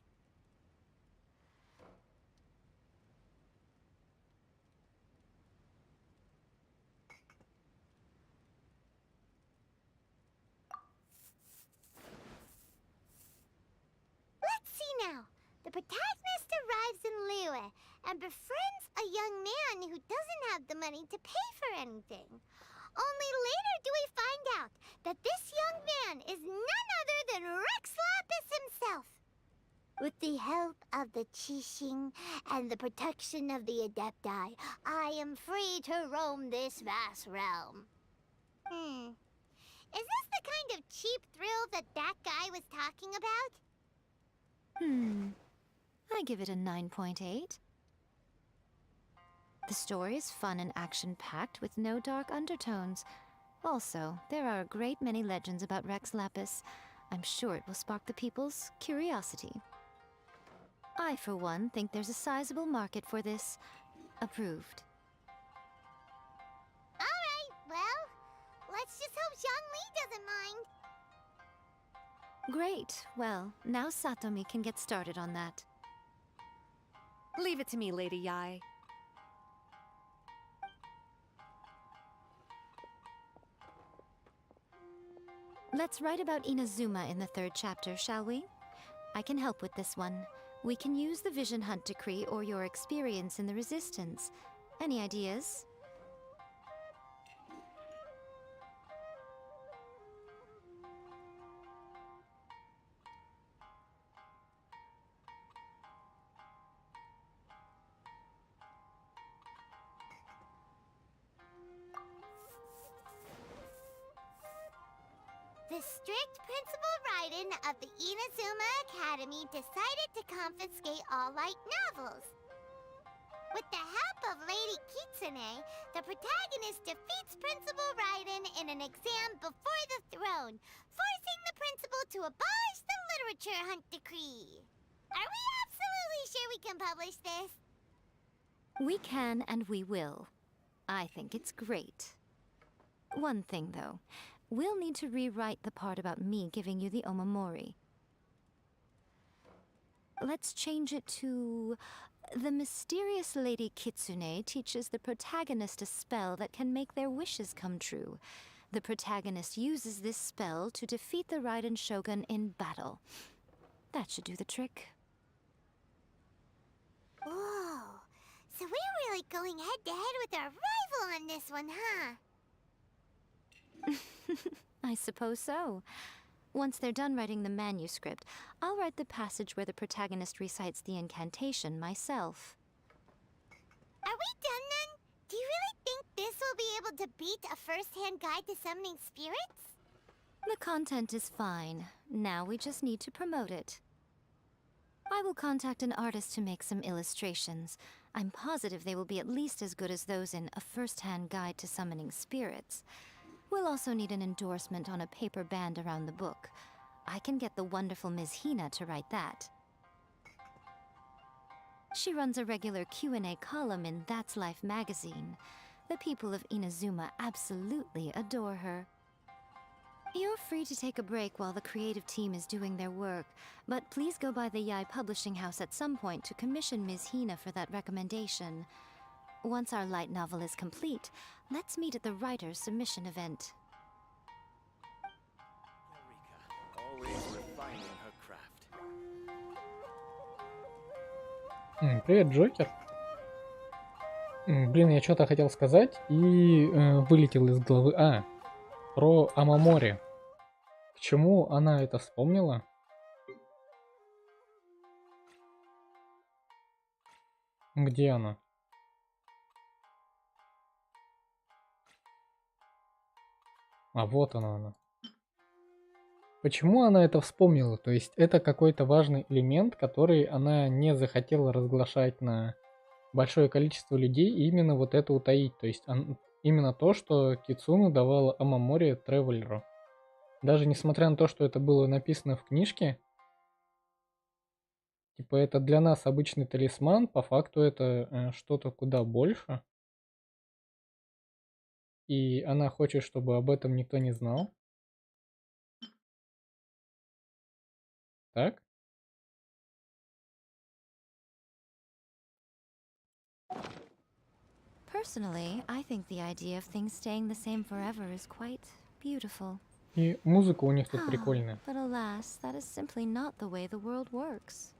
Let's see now. The protagonist arrives in Liyue and befriends a young man who doesn't have the money to pay for anything. Only later do we find out that this young man is none other than Rex Lapis himself. With the help of the Qixing and the protection of the Adepti, I am free to roam this vast realm. Is this the kind of cheap thrill that guy was talking about? I give it a 9.8. The story is fun and action-packed with no dark undertones. Also, there are a great many legends about Rex Lapis. I'm sure it will spark the people's curiosity. I, for one, think there's a sizable market for this. Approved. Alright, well, let's just hope Zhongli doesn't mind. Great. Well, now Satomi can get started on that. Leave it to me, Lady Yai. Let's write about Inazuma in the 3rd chapter, shall we? I can help with this one. We can use the Vision Hunt Decree or your experience in the Resistance. Any ideas? The strict Principal Raiden of the Inazuma Academy decided to confiscate all light novels. With the help of Lady Kitsune, the protagonist defeats Principal Raiden in an exam before the throne, forcing the principal to abolish the Literature Hunt Decree. Are we absolutely sure we can publish this? We can and we will. I think it's great. One thing, though. We'll need to rewrite the part about me giving you the Omamori. Let's change it to... The mysterious Lady Kitsune teaches the protagonist a spell that can make their wishes come true. The protagonist uses this spell to defeat the Raiden Shogun in battle. That should do the trick. Whoa, so we're really going head-to-head with our rival on this one, huh? I suppose so. Once they're done writing the manuscript, I'll write the passage where the protagonist recites the incantation myself. Are we done then? Do you really think this will be able to beat a first-hand guide to summoning spirits? The content is fine. Now we just need to promote it. I will contact an artist to make some illustrations. I'm positive they will be at least as good as those in A First-Hand Guide to Summoning Spirits. We'll also need an endorsement on a paper band around the book. I can get the wonderful Ms. Hina to write that. She runs a regular Q&A column in That's Life magazine. The people of Inazuma absolutely adore her. You're free to take a break while the creative team is doing their work, but please go by the Yai Publishing House at some point to commission Ms. Hina for that recommendation. Once our light novel is complete, let's meet at the writer's submission event. Always refining her craft. Привет, Джокер. Блин, я что-то хотел сказать и вылетел из головы. Про Амамори. Почему она это вспомнила? Где она? Вот она. Почему она это вспомнила? То есть это какой-то важный элемент, который она не захотела разглашать на большое количество людей, и именно вот это утаить. То есть именно то, что Кицуна давала Амамори Тревелеру. Даже несмотря на то, что это было написано в книжке, типа это для нас обычный талисман, по факту это что-то куда больше. И она хочет, чтобы об этом никто не знал. Так? Personally, I think the idea of things staying the same forever is quite beautiful. И музыка у них тут прикольная. But alas, that is simply not the way the world works.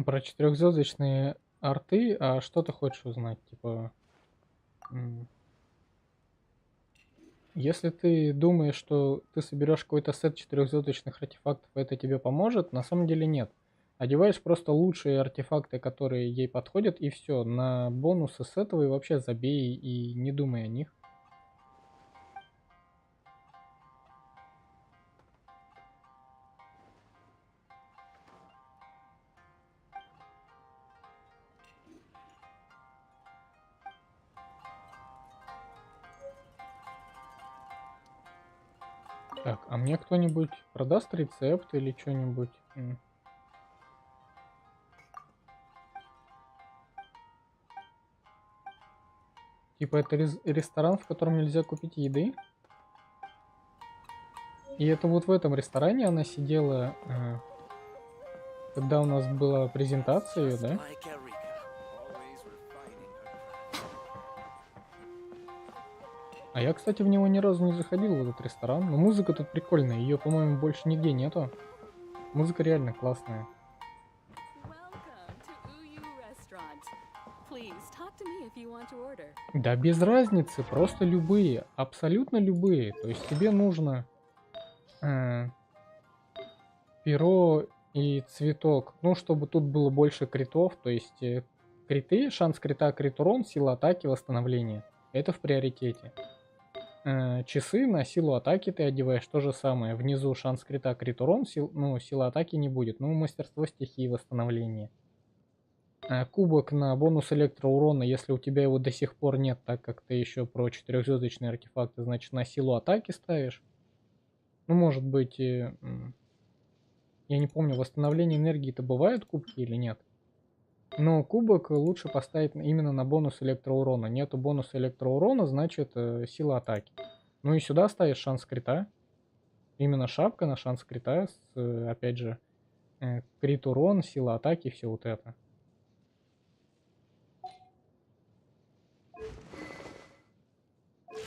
Про четырехзвездочные арты, а что ты хочешь узнать? Типа, если ты думаешь, что ты соберешь какой-то сет четырехзвездочных артефактов, это тебе поможет, на самом деле нет. Одеваешь просто лучшие артефакты, которые ей подходят, и все. На бонусы с этого и вообще забей и не думай о них. Так, а мне кто-нибудь продаст рецепт или что-нибудь? Типа это ресторан, в котором нельзя купить еды? И это вот в этом ресторане она сидела, когда у нас была презентация её, да? А я, кстати, в него ни разу не заходил, в этот ресторан. Но музыка тут прикольная, ее, по-моему, больше нигде нету. Музыка реально классная. Да без разницы, просто любые, абсолютно любые. То есть тебе нужно перо и цветок, ну, чтобы тут было больше критов. То есть криты, шанс крита, крит урон, сила атаки, восстановление. Это в приоритете. Часы на силу атаки ты одеваешь, то же самое. Внизу шанс крита, крит урон, сила атаки не будет. Ну, мастерство стихии, восстановление. Кубок на бонус электроурона, если у тебя его до сих пор нет, так как ты еще про четырехзвездочные артефакты, значит на силу атаки ставишь. Ну, может быть, я не помню, восстановление энергии-то бывают кубки или нет? Но кубок лучше поставить именно на бонус электроурона. Нету бонуса электроурона, значит сила атаки. Ну и сюда ставишь шанс крита. Именно шапка на шанс крита. Опять же, крит урон, сила атаки, все вот это.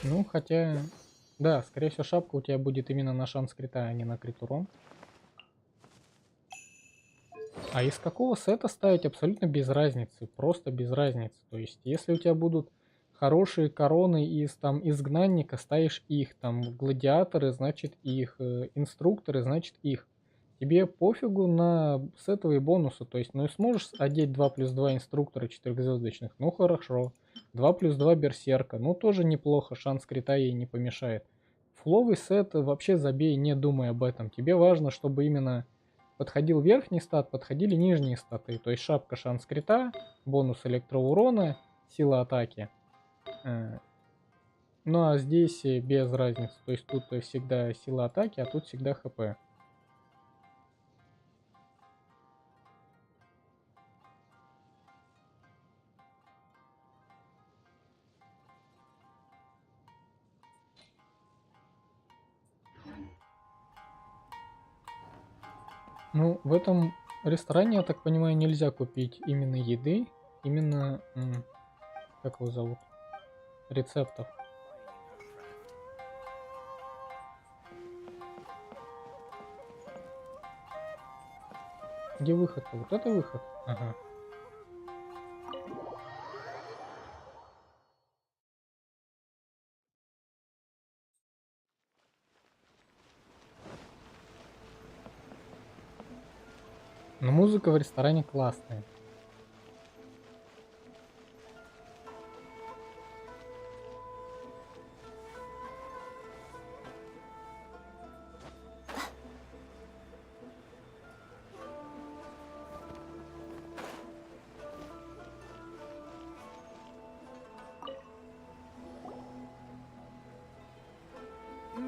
Ну, хотя... Да, скорее всего, шапка у тебя будет именно на шанс крита, а не на крит урон. А из какого сета ставить абсолютно без разницы, просто без разницы. То есть, если у тебя будут хорошие короны из там изгнанника, ставишь их, там гладиаторы, значит их, инструкторы, значит их. Тебе пофигу на сетовые бонусы, то есть, ну и сможешь одеть 2+2 инструктора четырехзвездочных, ну хорошо. 2+2 берсерка, ну тоже неплохо, шанс крита ей не помешает. Фловый сет вообще забей, не думай об этом. Тебе важно, чтобы именно подходил верхний стат, подходили нижние статы. То есть шапка шанс крита, бонус электроурона, сила атаки. Ну а здесь без разницы. То есть тут всегда сила атаки, а тут всегда хп. Ну, в этом ресторане, я так понимаю, нельзя купить именно еды, именно, как его зовут, рецептов. Где выход-то? Вот это выход? Ага. Но музыка в ресторане классная.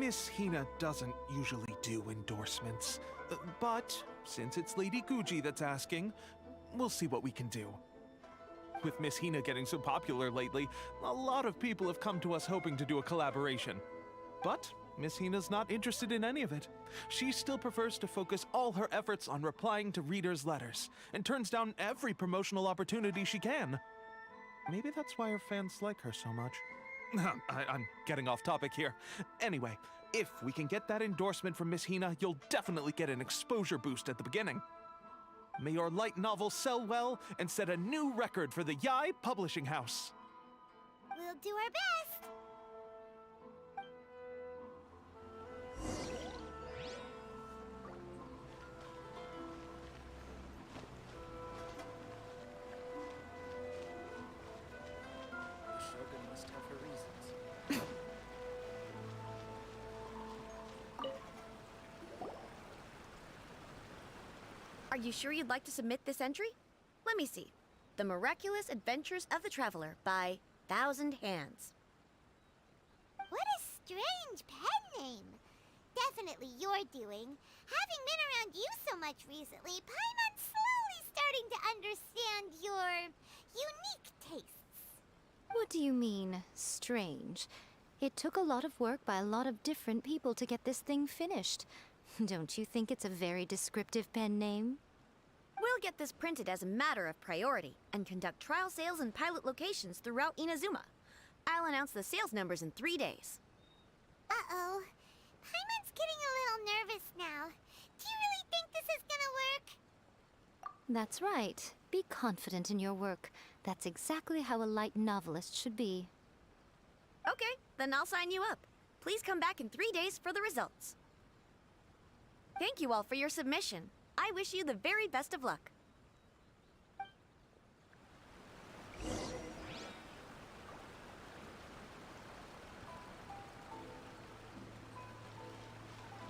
Miss Hina doesn't usually do endorsements, but since it's Lady Guji that's asking, we'll see what we can do. With Miss Hina getting so popular lately, a lot of people have come to us hoping to do a collaboration. But Miss Hina's not interested in any of it. She still prefers to focus all her efforts on replying to readers' letters, and turns down every promotional opportunity she can. Maybe that's why her fans like her so much. I'm getting off topic here. Anyway, if we can get that endorsement from Miss Hina, you'll definitely get an exposure boost at the beginning. May your light novel sell well and set a new record for the Yae Publishing House. We'll do our best. The Shogun must have her reasons. Are you sure you'd like to submit this entry? Let me see. The Miraculous Adventures of the Traveler by Thousand Hands. What a strange pen name. Definitely your doing. Having been around you so much recently, Paimon's slowly starting to understand your unique tastes. What do you mean, strange? It took a lot of work by a lot of different people to get this thing finished. Don't you think it's a very descriptive pen name? We'll get this printed as a matter of priority and conduct trial sales in pilot locations throughout Inazuma. I'll announce the sales numbers in 3 days. Uh-oh. Paimon's getting a little nervous now. Do you really think this is gonna work? That's right. Be confident in your work. That's exactly how a light novelist should be. Okay, then I'll sign you up. Please come back in 3 days for the results. Thank you all for your submission. I wish you the very best of luck.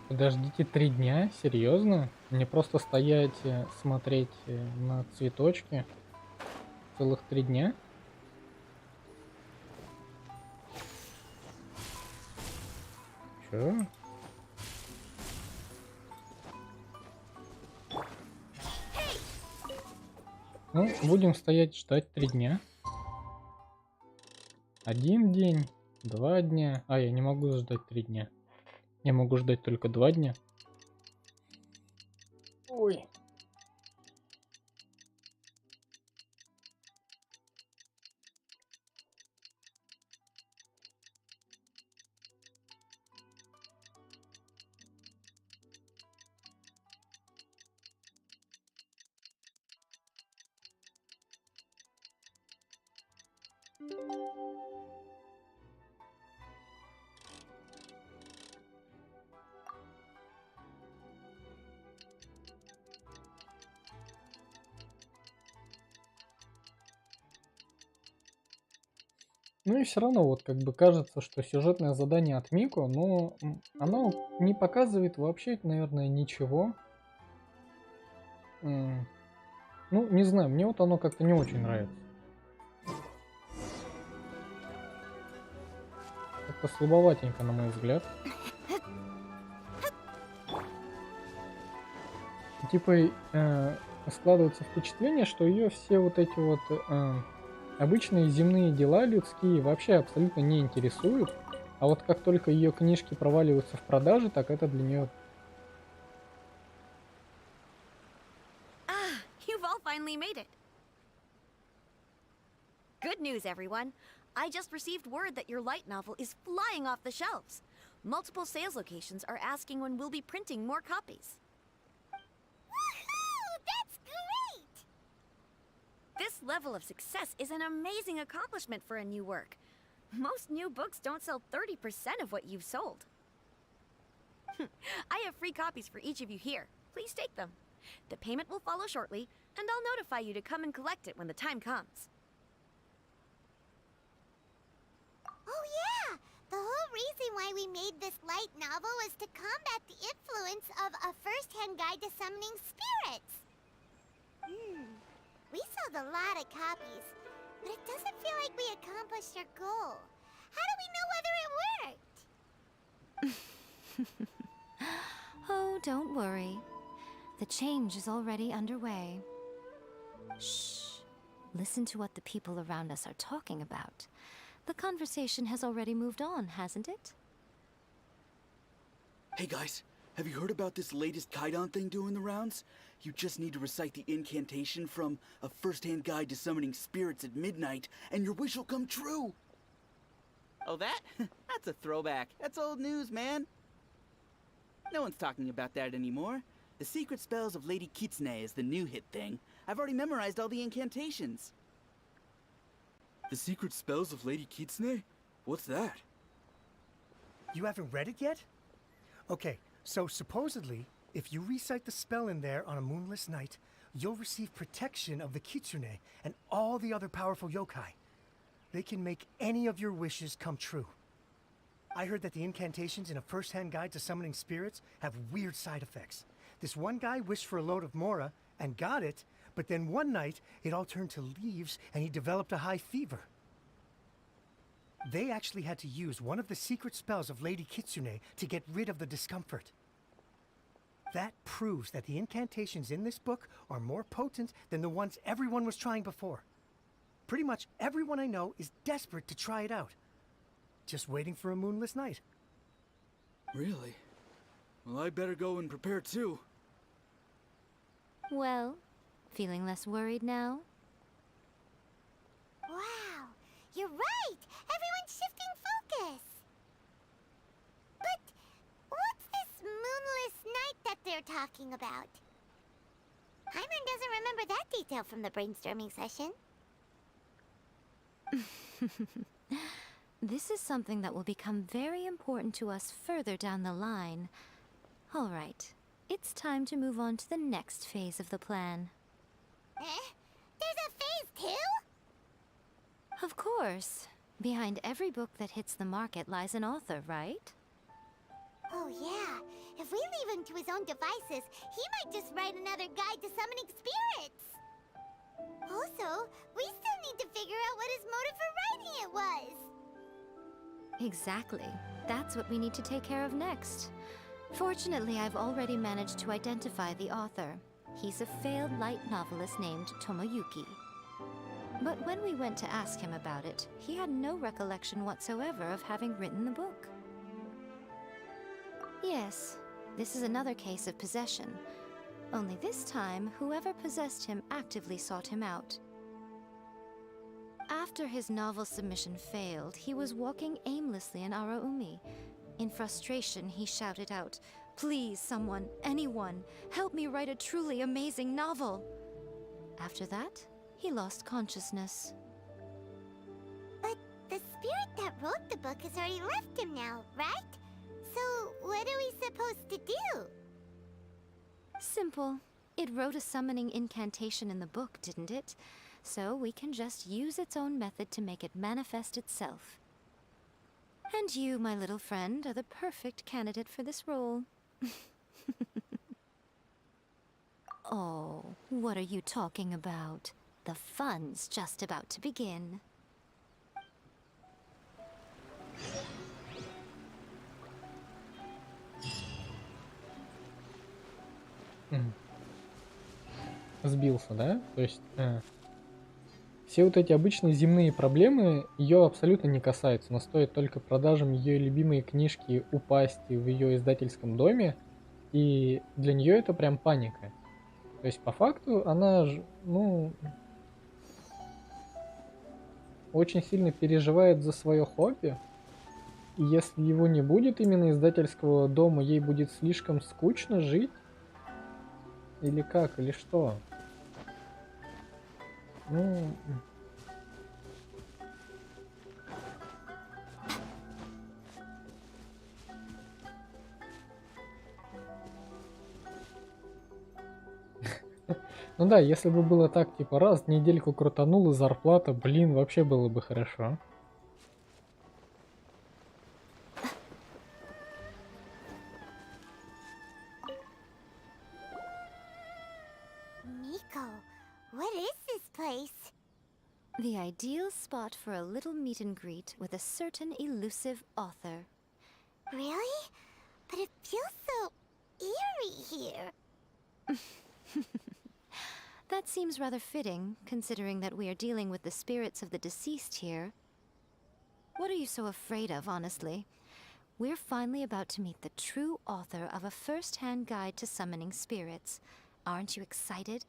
Подождите 3 дня? Серьезно? Мне просто стоять, смотреть на цветочки целых 3 дня? Чё? Ну, будем стоять ждать 3 дня. 1 день, 2 дня. А, я не могу ждать 3 дня. Я могу ждать только 2 дня. Ой. Ну и все равно, вот как бы кажется, что сюжетное задание от Мико, но оно не показывает вообще, наверное, ничего. Ну, не знаю, мне вот оно как-то не очень нравится. Как-то слабоватенько, на мой взгляд. Типа складывается впечатление, что ее все вот эти вот обычные земные дела людские вообще абсолютно не интересуют. А вот как только ее книжки проваливаются в продаже, так это для нее... Ah, you've all finally made it. Good news, everyone. I just received word that your light novel is flying off the shelves. Multiple sales locations are asking when we'll be printing more copies. Woohoo! That's great! This level of success is an amazing accomplishment for a new work. Most new books don't sell 30% of what you've sold. I have free copies for each of you here. Please take them. The payment will follow shortly, and I'll notify you to come and collect it when the time comes. Oh yeah! The whole reason why we made this light novel was to combat the influence of a first-hand guide to summoning spirits. We sold a lot of copies, but it doesn't feel like we accomplished our goal. How do we know whether it worked? Oh, don't worry. The change is already underway. Shh. Listen to what the people around us are talking about. The conversation has already moved on, hasn't it? Hey guys, have you heard about this latest Kaidon thing doing the rounds? You just need to recite the incantation from A First-Hand Guide to Summoning Spirits at Midnight, and your wish will come true! Oh, that? That's a throwback. That's old news, man. No one's talking about that anymore. The Secret Spells of Lady Kitsune is the new hit thing. I've already memorized all the incantations. The Secret Spells of Lady Kitsune? What's that? You haven't read it yet? Okay, so supposedly, if you recite the spell in there on a moonless night, you'll receive protection of the Kitsune and all the other powerful yokai. They can make any of your wishes come true. I heard that the incantations in A First-Hand Guide to Summoning Spirits have weird side effects. This one guy wished for a load of mora and got it, but then one night it all turned to leaves and he developed a high fever. They actually had to use one of the secret spells of Lady Kitsune to get rid of the discomfort. That proves that the incantations in this book are more potent than the ones everyone was trying before. Pretty much everyone I know is desperate to try it out. Just waiting for a moonless night. Really? Well, I better go and prepare too. Well, feeling less worried now? Wow, you're right! Everyone's shifting focus! But what's this moonless night that they're talking about? Hyman doesn't remember that detail from the brainstorming session. This is something that will become very important to us further down the line. All right, it's time to move on to the next phase of the plan. Eh? There's a phase 2? Of course. Behind every book that hits the market lies an author, right? Oh yeah, if we leave him to his own devices, he might just write another guide to summoning spirits. Also, we still need to figure out what his motive for writing it was. Exactly. That's what we need to take care of next. Fortunately, I've already managed to identify the author. He's a failed light novelist named Tomoyuki. But when we went to ask him about it, he had no recollection whatsoever of having written the book. Yes, this is another case of possession. Only this time, whoever possessed him actively sought him out. After his novel submission failed, he was walking aimlessly in Araumi. In frustration, he shouted out, "Please, someone, anyone, help me write a truly amazing novel!" After that, he lost consciousness. But the spirit that wrote the book has already left him now, right? So what are we supposed to do? Simple. It wrote a summoning incantation in the book, didn't it? So we can just use its own method to make it manifest itself. And you, my little friend, are the perfect candidate for this role. Oh, what are you talking about? The fun's just about to begin. Сбился, да? То есть все вот эти обычные земные проблемы ее абсолютно не касаются, но стоит только продажам ее любимой книжки упасть в ее издательском доме, и для нее это прям паника. То есть по факту она, ну, очень сильно переживает за свое хобби, и если его не будет именно издательского дома, ей будет слишком скучно жить, или как, или что? Ну... Ну да, если бы было так, типа, раз в недельку крутанул и зарплата, блин, вообще было бы хорошо. Miko, what is this place? The ideal spot for a little meet and greet with a certain elusive author. Really? but it feels so eerie here. That seems rather fitting, considering that we are dealing with the spirits of the deceased here. What are you so afraid of, honestly? We're finally about to meet the true author of a first-hand guide to summoning spirits. Aren't you excited?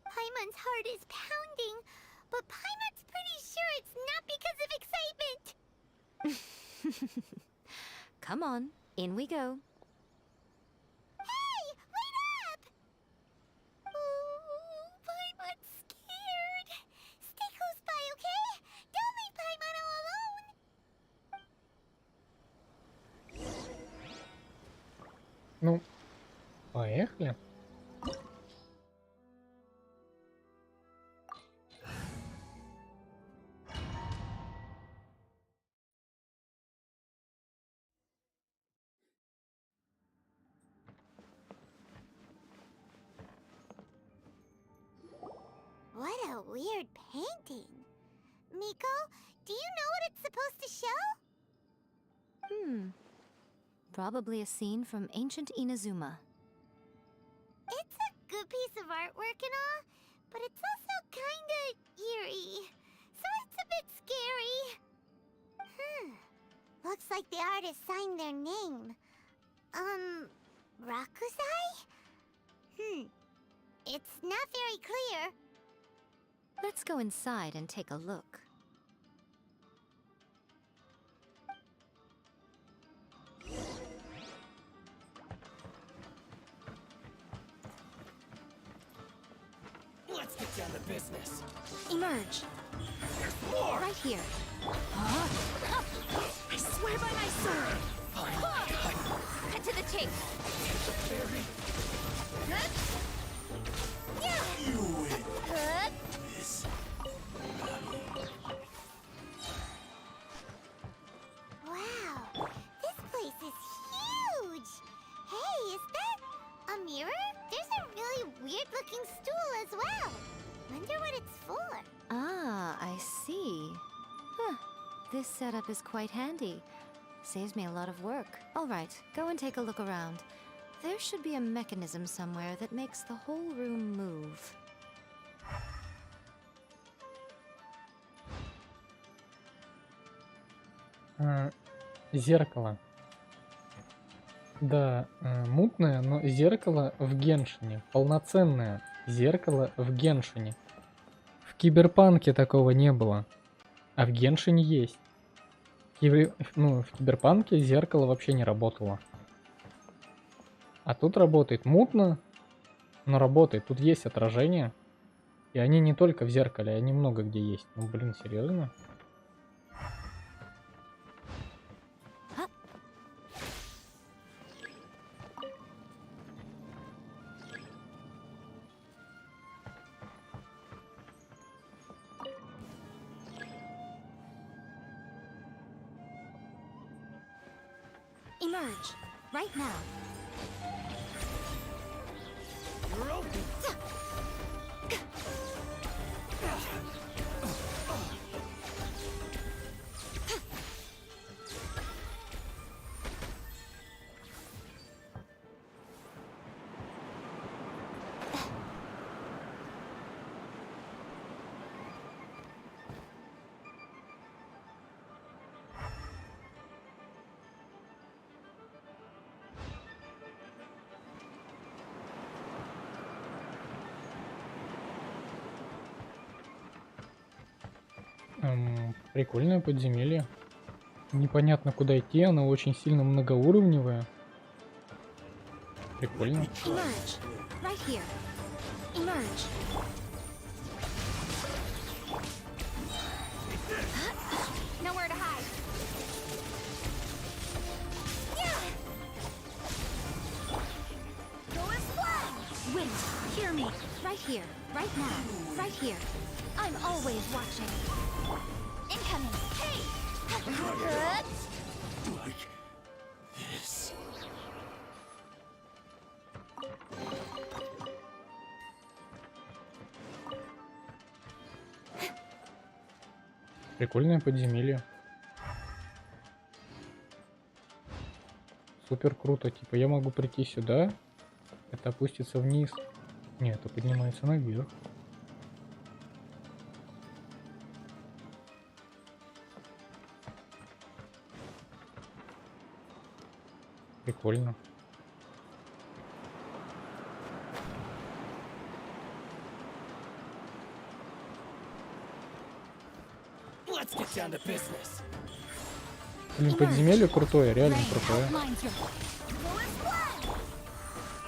Paimon's heart is pounding, but Paimon's pretty sure it's not because of excitement. Come on, in we go. Hey, wait up! Oh, Paimon's scared. Stay close by, okay? Don't leave Paimon all alone. Ну, поехали. What a weird painting. Miko, do you know what it's supposed to show? Probably a scene from ancient Inazuma. It's a good piece of artwork and all, but it's also kinda eerie. So it's a bit scary. Looks like the artist signed their name. Rakuzai? It's not very clear. Let's go inside and take a look. Let's get down to business. Emerge. There's more! Right here. I swear by my sword! Cut to the chase! You win. This. Wow, this place is huge! Hey, is that a mirror? There's a really weird-looking stool as well. Wonder what it's for. Ah, I see. Huh. This setup is quite handy. Saves me a lot of work. All right, go and take a look around. There should be a mechanism somewhere that makes the whole room move. Зеркало. Да, мутное, но зеркало в Геншине. Полноценное зеркало в Геншине. В Киберпанке такого не было. А в Геншине есть. В Киберпанке зеркало вообще не работало. А тут работает мутно, но работает. Тут есть отражение. И они не только в зеркале, они много где есть. Ну, блин, серьезно? Emerge. Right now. You're open. Прикольное подземелье. Непонятно куда идти, оно очень сильно многоуровневое. Прикольно. Emerge. Right here. Emerge. Nowhere to hide. Go and fly! Wait, hear me. Right here. Right now. Right here. I'm always watching. Incoming. Hey! Like this. Прикольное подземелье. Супер круто. Типа я могу прийти сюда, это опустится вниз. Нет, это поднимается наверх. Прикольно. Блин, подземелье крутое, реально крутое.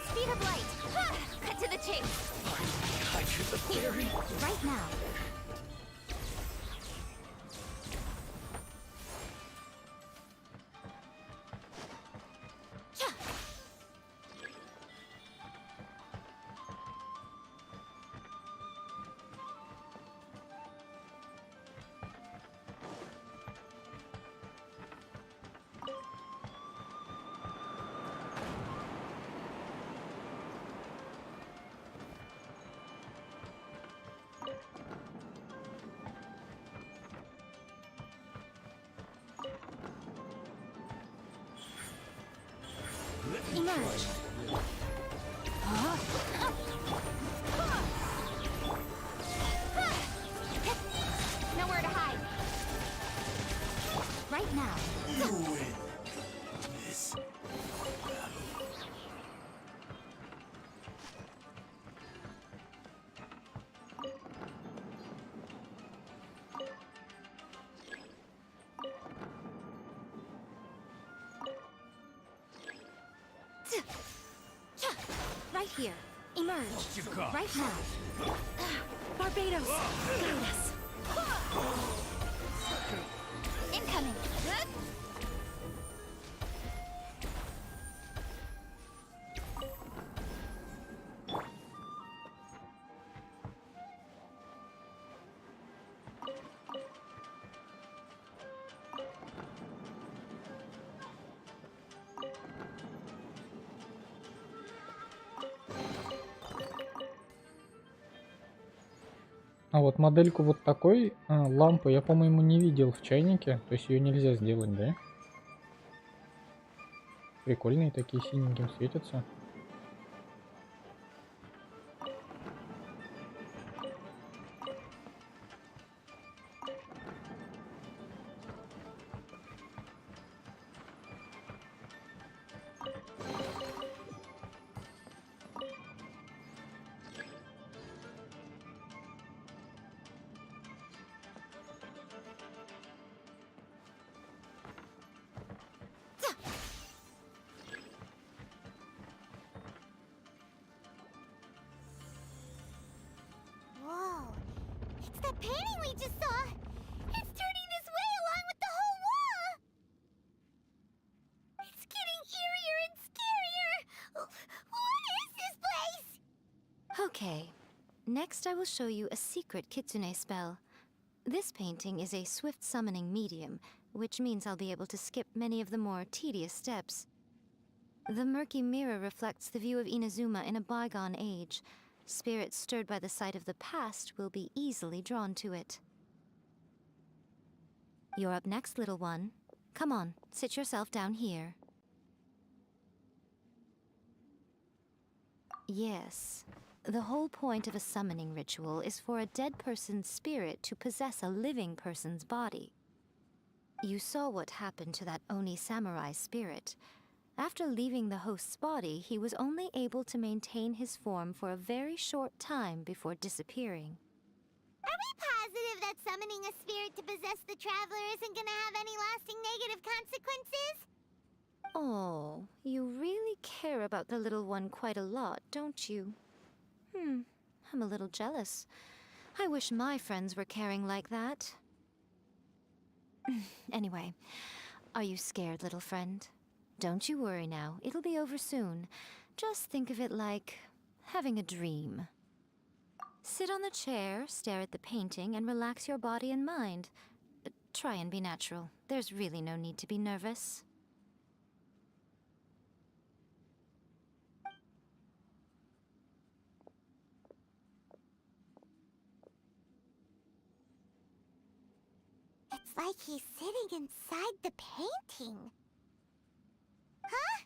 Speed of light. Cut to the chase. Right now. Emerge. Nowhere to hide. Right now. You win this battle. Right here. Emerge. Right now. Barbados. Guide us. Incoming. А вот модельку вот такой лампы я, по-моему, не видел в чайнике. То есть ее нельзя сделать, да? Прикольные такие, синеньким светятся. Whoa. It's that painting we just saw. It's turning this way along with the whole wall. It's getting eerier and scarier. What is this place? Okay. Next I will show you a secret kitsune spell. This painting is a swift summoning medium, which means I'll be able to skip many of the more tedious steps. The murky mirror reflects the view of Inazuma in a bygone age. Spirits stirred by the sight of the past will be easily drawn to it. You're up next, little one. Come on, sit yourself down here. Yes. The whole point of a summoning ritual is for a dead person's spirit to possess a living person's body. You saw what happened to that Oni samurai spirit. After leaving the host's body, he was only able to maintain his form for a very short time before disappearing. Are we positive that summoning a spirit to possess the traveler isn't gonna have any lasting negative consequences? Oh, you really care about the little one quite a lot, don't you? I'm a little jealous. I wish my friends were caring like that. Anyway, are you scared, little friend? Don't you worry now, it'll be over soon. Just think of it like having a dream. Sit on the chair, stare at the painting, and relax your body and mind. Try and be natural. There's really no need to be nervous. It's like he's sitting inside the painting. Huh?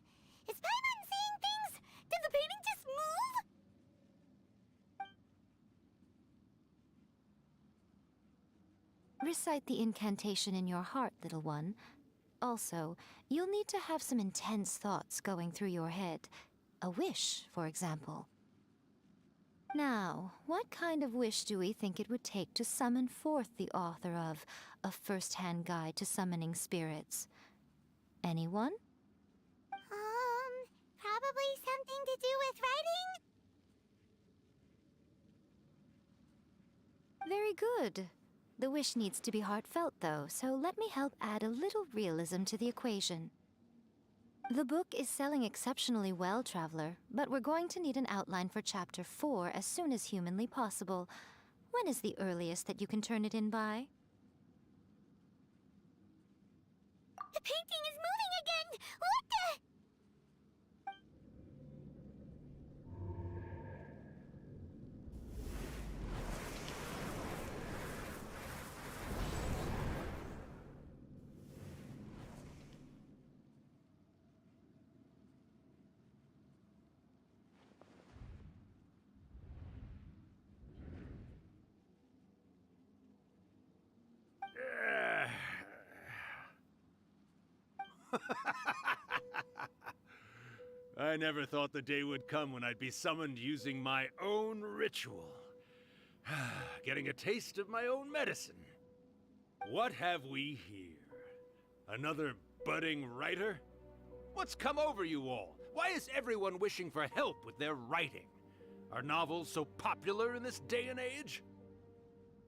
Recite the incantation in your heart, little one. Also, you'll need to have some intense thoughts going through your head. A wish, for example. Now, what kind of wish do we think it would take to summon forth the author of A First-Hand Guide to Summoning Spirits? Anyone? Probably something to do with writing? Very good. The wish needs to be heartfelt, though, so let me help add a little realism to the equation. The book is selling exceptionally well, Traveler, but we're going to need an outline for Chapter 4 as soon as humanly possible. When is the earliest that you can turn it in by? The painting is moving again! What the? I never thought the day would come when I'd be summoned using my own ritual. Getting a taste of my own medicine. What have we here? Another budding writer? What's come over you all? Why is everyone wishing for help with their writing? Are novels so popular in this day and age?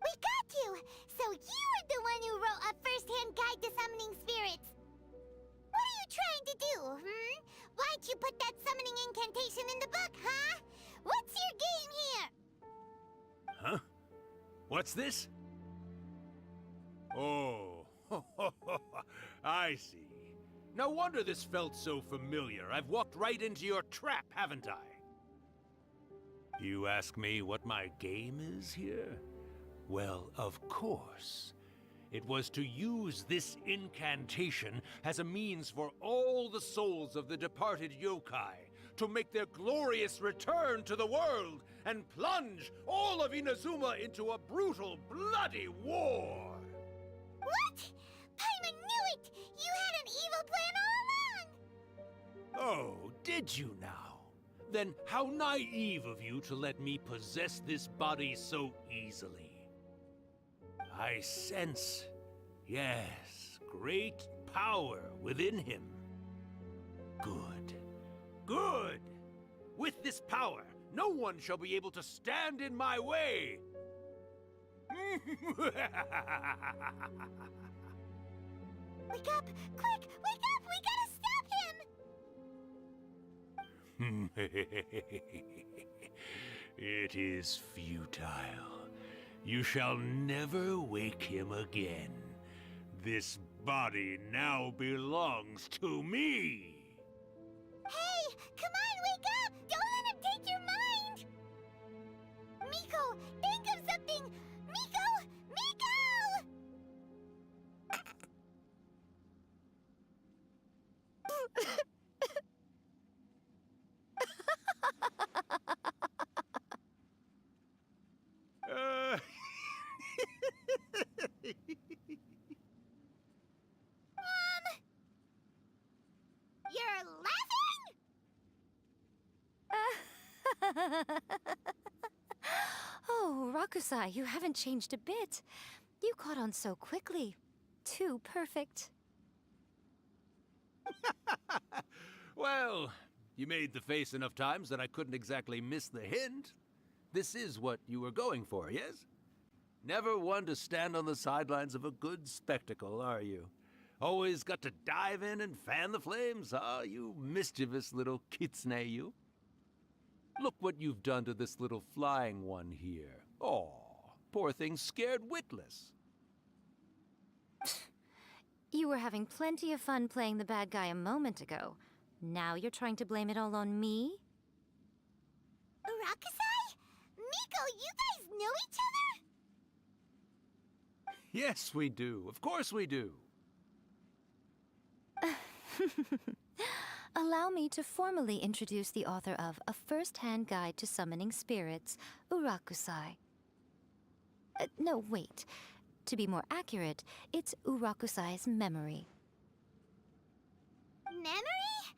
We got you! So you're the one who wrote A First-Hand Guide to Summoning Spirits! What are you trying to do, Why'd you put that summoning incantation in the book, huh? What's your game here? Huh? What's this? Oh, I see. No wonder this felt so familiar. I've walked right into your trap, haven't I? You ask me what my game is here? Well, of course. It was to use this incantation as a means for all the souls of the departed yokai to make their glorious return to the world and plunge all of Inazuma into a brutal, bloody war! What? Paimon knew it! You had an evil plan all along! Oh, did you now? Then how naive of you to let me possess this body so easily. I sense, yes, great power within him. Good. Good! With this power, no one shall be able to stand in my way! Wake up! Quick! Wake up! We gotta stop him! It is futile. You shall never wake him again. This body now belongs to me! Hey! Come on, wake up! Don't let him take your mind! Miko, think of something! Miko! Miko! You're laughing? Oh, Rakusai, you haven't changed a bit. You caught on so quickly. Too perfect. Well, you made the face enough times that I couldn't exactly miss the hint. This is what you were going for, yes? Never one to stand on the sidelines of a good spectacle, are you? Always got to dive in and fan the flames, huh? You mischievous little kitsune, you. Look what you've done to this little flying one here. Aw, poor thing scared witless. You were having plenty of fun playing the bad guy a moment ago. Now you're trying to blame it all on me? Rakusai? Miko, you guys know each other? Yes, we do. Of course we do. Allow me to formally introduce the author of A First-Hand Guide to Summoning Spirits, Urakusai. No, wait. To be more accurate, it's Urakusai's memory. Memory?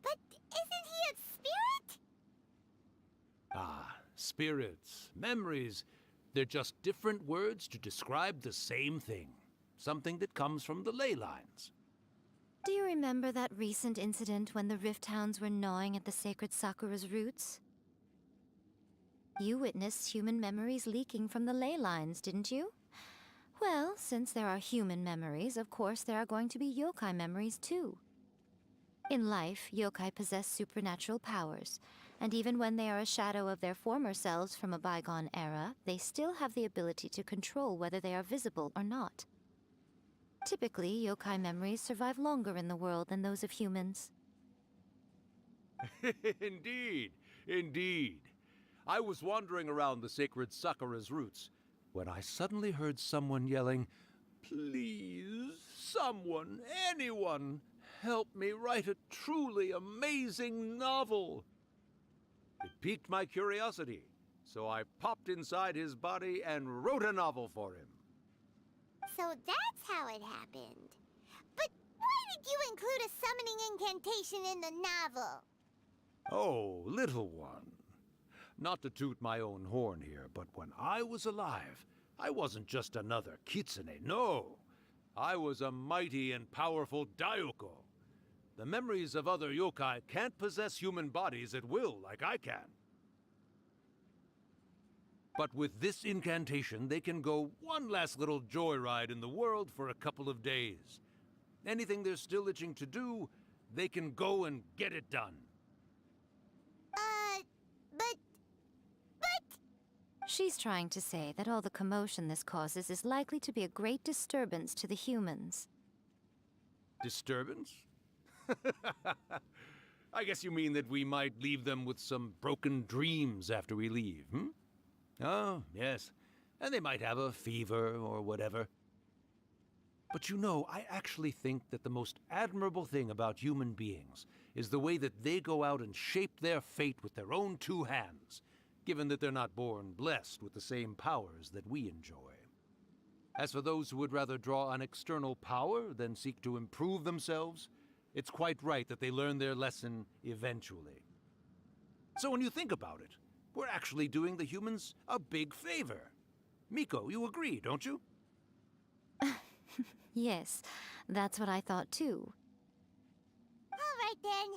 But isn't he a spirit? Ah, spirits, memories. They're just different words to describe the same thing. Something that comes from the ley lines. Do you remember that recent incident when the Rift Hounds were gnawing at the sacred Sakura's roots? You witnessed human memories leaking from the ley lines, didn't you? Well, since there are human memories, of course there are going to be yokai memories too. In life, yokai possess supernatural powers, and even when they are a shadow of their former selves from a bygone era, they still have the ability to control whether they are visible or not. Typically, yokai memories survive longer in the world than those of humans. Indeed, indeed. I was wandering around the sacred Sakura's roots when I suddenly heard someone yelling, "Please, someone, anyone, help me write a truly amazing novel." It piqued my curiosity, so I popped inside his body and wrote a novel for him. So that's how it happened. But why did you include a summoning incantation in the novel? Oh, little one. Not to toot my own horn here, but when I was alive, I wasn't just another kitsune, no. I was a mighty and powerful Daioko. The memories of other yokai can't possess human bodies at will like I can. But with this incantation, they can go one last little joyride in the world for a couple of days. Anything they're still itching to do, they can go and get it done. But... She's trying to say that all the commotion this causes is likely to be a great disturbance to the humans. Disturbance? I guess you mean that we might leave them with some broken dreams after we leave, hmm? Oh, yes. And they might have a fever or whatever. But you know, I actually think that the most admirable thing about human beings is the way that they go out and shape their fate with their own two hands, given that they're not born blessed with the same powers that we enjoy. As for those who would rather draw on external power than seek to improve themselves, it's quite right that they learn their lesson eventually. So when you think about it, we're actually doing the humans a big favor. Miko, you agree, don't you? Yes, that's what I thought too. All right then.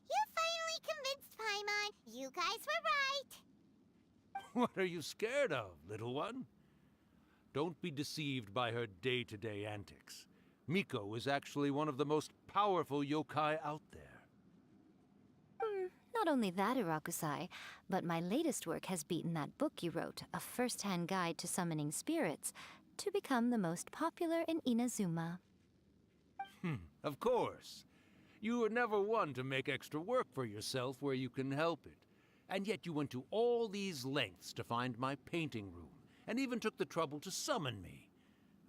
You finally convinced Paimon. You guys were right. What are you scared of, little one? Don't be deceived by her day-to-day antics. Miko is actually one of the most powerful yokai out there. Not only that, Urakusai, but my latest work has beaten that book you wrote, A First-Hand Guide to Summoning Spirits, to become the most popular in Inazuma. Of course. You were never one to make extra work for yourself where you can help it. And yet you went to all these lengths to find my painting room, and even took the trouble to summon me.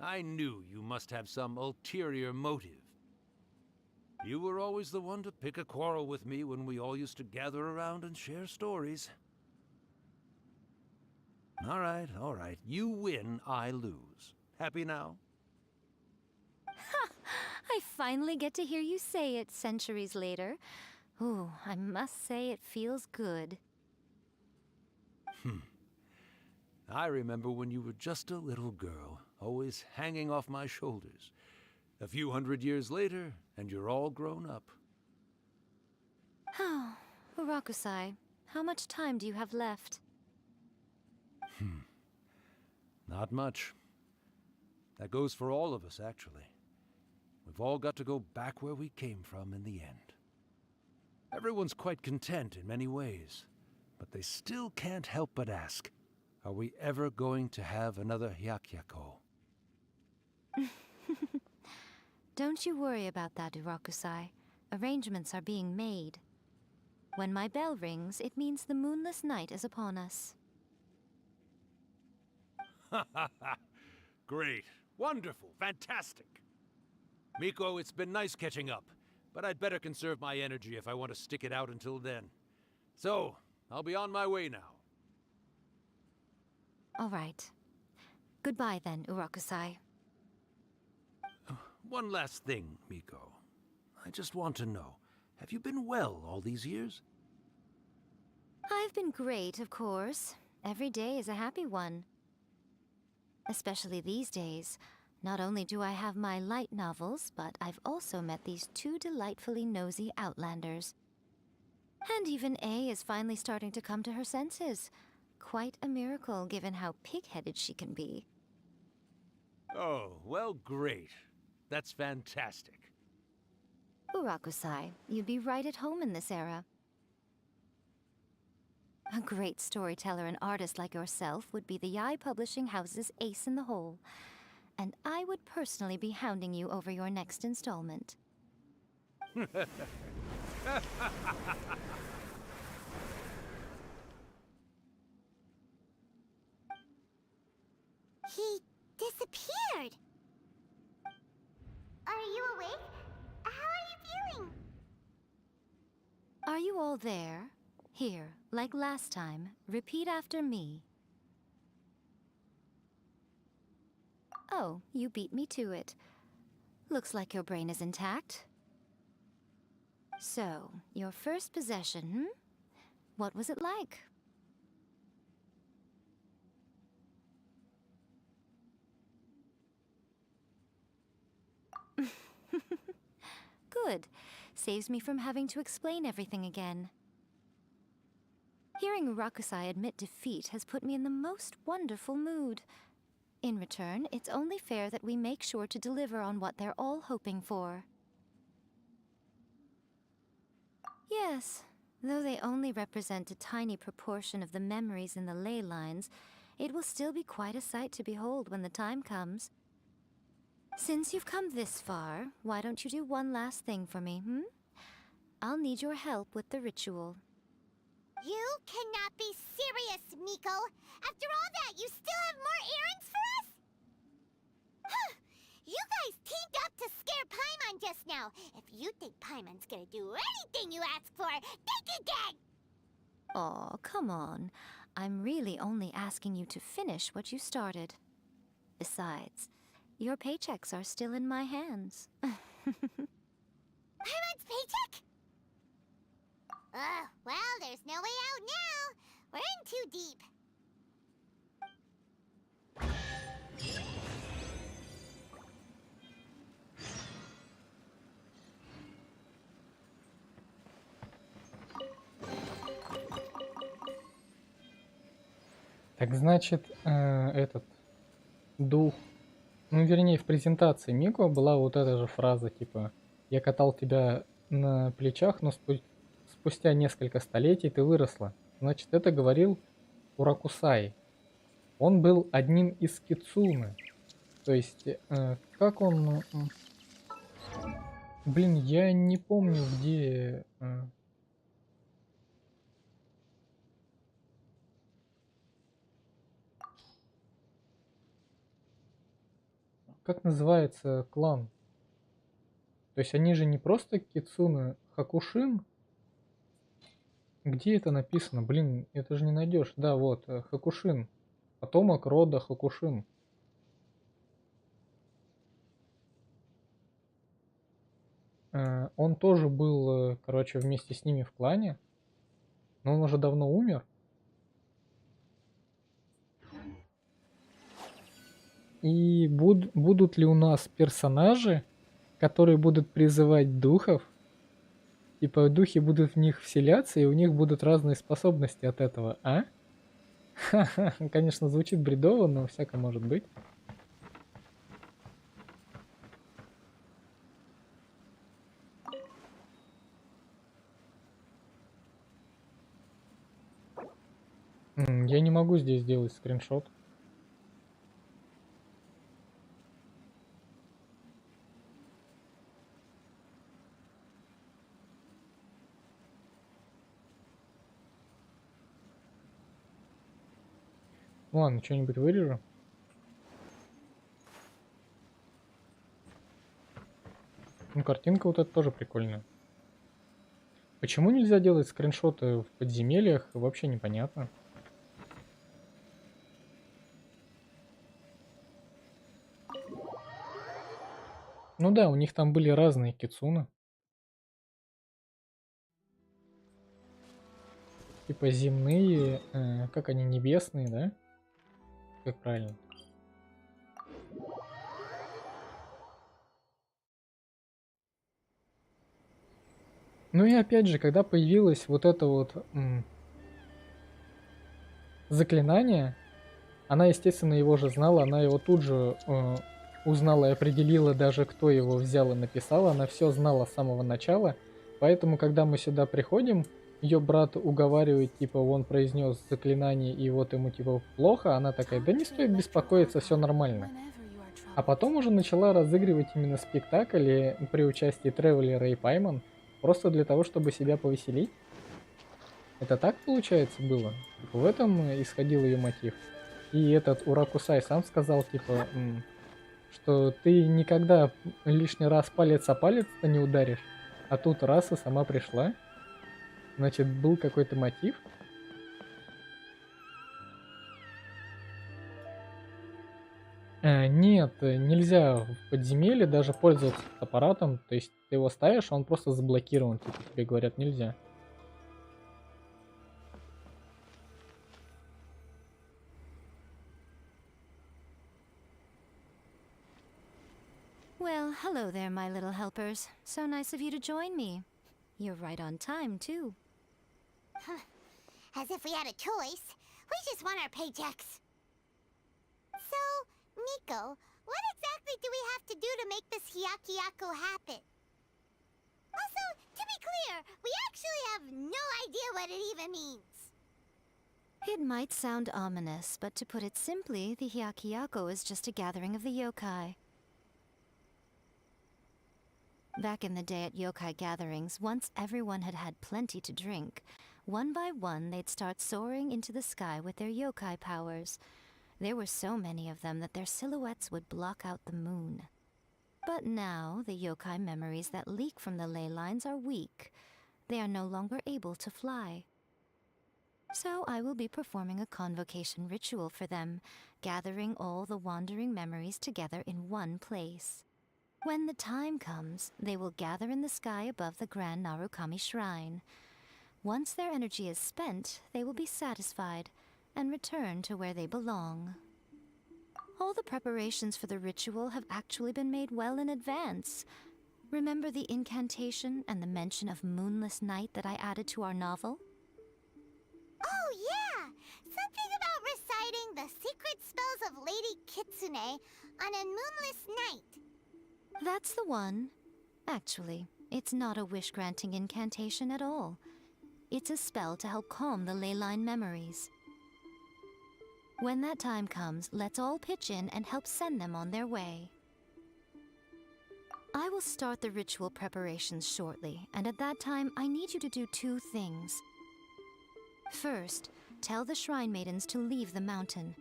I knew you must have some ulterior motive. You were always the one to pick a quarrel with me when we all used to gather around and share stories. All right. You win, I lose. Happy now? Ha! I finally get to hear you say it centuries later. Ooh, I must say it feels good. I remember when you were just a little girl, always hanging off my shoulders. A few hundred years later, and you're all grown up. Oh, Urakusai, how much time do you have left? Not much. That goes for all of us, actually. We've all got to go back where we came from in the end. Everyone's quite content in many ways, but they still can't help but ask, are we ever going to have another Hyakyako? Don't you worry about that, Urakusai. Arrangements are being made. When my bell rings, it means the moonless night is upon us. Great. Wonderful. Fantastic. Miko, it's been nice catching up, but I'd better conserve my energy if I want to stick it out until then. So, I'll be on my way now. All right. Goodbye then, Urakusai. One last thing, Miko. I just want to know, have you been well all these years? I've been great, of course. Every day is a happy one. Especially these days. Not only do I have my light novels, but I've also met these two delightfully nosy outlanders. And even A is finally starting to come to her senses. Quite a miracle, given how pig-headed she can be. Oh, well, great. That's fantastic. Urakusai, you'd be right at home in this era. A great storyteller and artist like yourself would be the Yae Publishing House's ace in the hole. And I would personally be hounding you over your next installment. He disappeared. Are you awake? How are you feeling? Are you all there? Here, like last time, repeat after me. Oh, you beat me to it. Looks like your brain is intact. So, your first possession, What was it like? Good. Saves me from having to explain everything again. Hearing Urakusai admit defeat has put me in the most wonderful mood. In return, it's only fair that we make sure to deliver on what they're all hoping for. Yes, though they only represent a tiny proportion of the memories in the ley lines, it will still be quite a sight to behold when the time comes. Since you've come this far, why don't you do one last thing for me, I'll need your help with the ritual. You cannot be serious, Miko! After all that, you still have more errands for us? You guys teamed up to scare Paimon just now. If you think Paimon's gonna do anything you ask for, think again! Aw, come on. I'm really only asking you to finish what you started. Besides, your paychecks are still in my hands. Paimon's paycheck? Well, there's no way out now. We're in too deep. Так значит, этот дух, ну вернее в презентации Мико была вот эта же фраза, типа «Я катал тебя на плечах, но спустя несколько столетий ты выросла». Значит, это говорил Уракусай. Он был одним из кицуне. То есть, как он... Блин, я не помню, где... Как называется клан? То есть они же не просто кицуне Хакушин. Где это написано? Блин, это же не найдешь. Да, вот, Хакушин. Потомок рода Хакушин. Он тоже был, короче, вместе с ними в клане. Но он уже давно умер. И будут ли у нас персонажи, которые будут призывать духов? Типа духи будут в них вселяться, и у них будут разные способности от этого, а? Ха-ха, конечно, звучит бредово, но всякое может быть. Я не могу здесь сделать скриншот. Ладно, что-нибудь вырежу. Ну, картинка вот эта тоже прикольная. Почему нельзя делать скриншоты в подземельях, вообще непонятно. Ну да, у них там были разные кицуны. Типа земные, как они, небесные, да? Как правильно? Ну и опять же, когда появилось вот это вот заклинание, она, естественно, его же знала, она его тут же узнала и определила даже, кто его взял и написал. Она все знала с самого начала. Поэтому, когда мы сюда приходим, ее брат уговаривает, типа, он произнес заклинание, и вот ему, типа, плохо. Она такая, да не стоит беспокоиться, все нормально. А потом уже начала разыгрывать именно спектакль при участии Тревелера и Пайман, просто для того, чтобы себя повеселить. Это так, получается, было? Типа, в этом исходил ее мотив. И этот Уракусай сам сказал, типа, что ты никогда лишний раз палец о палец-то не ударишь, а тут раз и сама пришла. Значит, был какой-то мотив. Нет, нельзя в подземелье даже пользоваться аппаратом. То есть ты его ставишь, а он просто заблокирован. Типа тебе говорят, нельзя. Well, hello there, my little helpers. So nice of you to join me. You're right on time, too. As if we had a choice. We just want our paychecks. So, Nico, what exactly do we have to do to make this Hyakyako happen? Also, to be clear, we actually have no idea what it even means. It might sound ominous, but to put it simply, the Hyakyako is just a gathering of the yokai. Back in the day at yokai gatherings, once everyone had had plenty to drink, one by one they'd start soaring into the sky with their yokai powers. There were so many of them that their silhouettes would block out the moon. But now, the yokai memories that leak from the ley lines are weak. They are no longer able to fly. So I will be performing a convocation ritual for them, gathering all the wandering memories together in one place. When the time comes, they will gather in the sky above the Grand Narukami Shrine. Once their energy is spent, they will be satisfied and return to where they belong. All the preparations for the ritual have actually been made well in advance. Remember the incantation and the mention of moonless night that I added to our novel? Oh, yeah! Something about reciting the secret spells of Lady Kitsune on a moonless night. That's the one. Actually, it's not a wish-granting incantation at all. It's a spell to help calm the ley line memories. When that time comes, let's all pitch in and help send them on their way. I will start the ritual preparations shortly, and at that time, I need you to do two things. First, tell the Shrine Maidens to leave the mountain.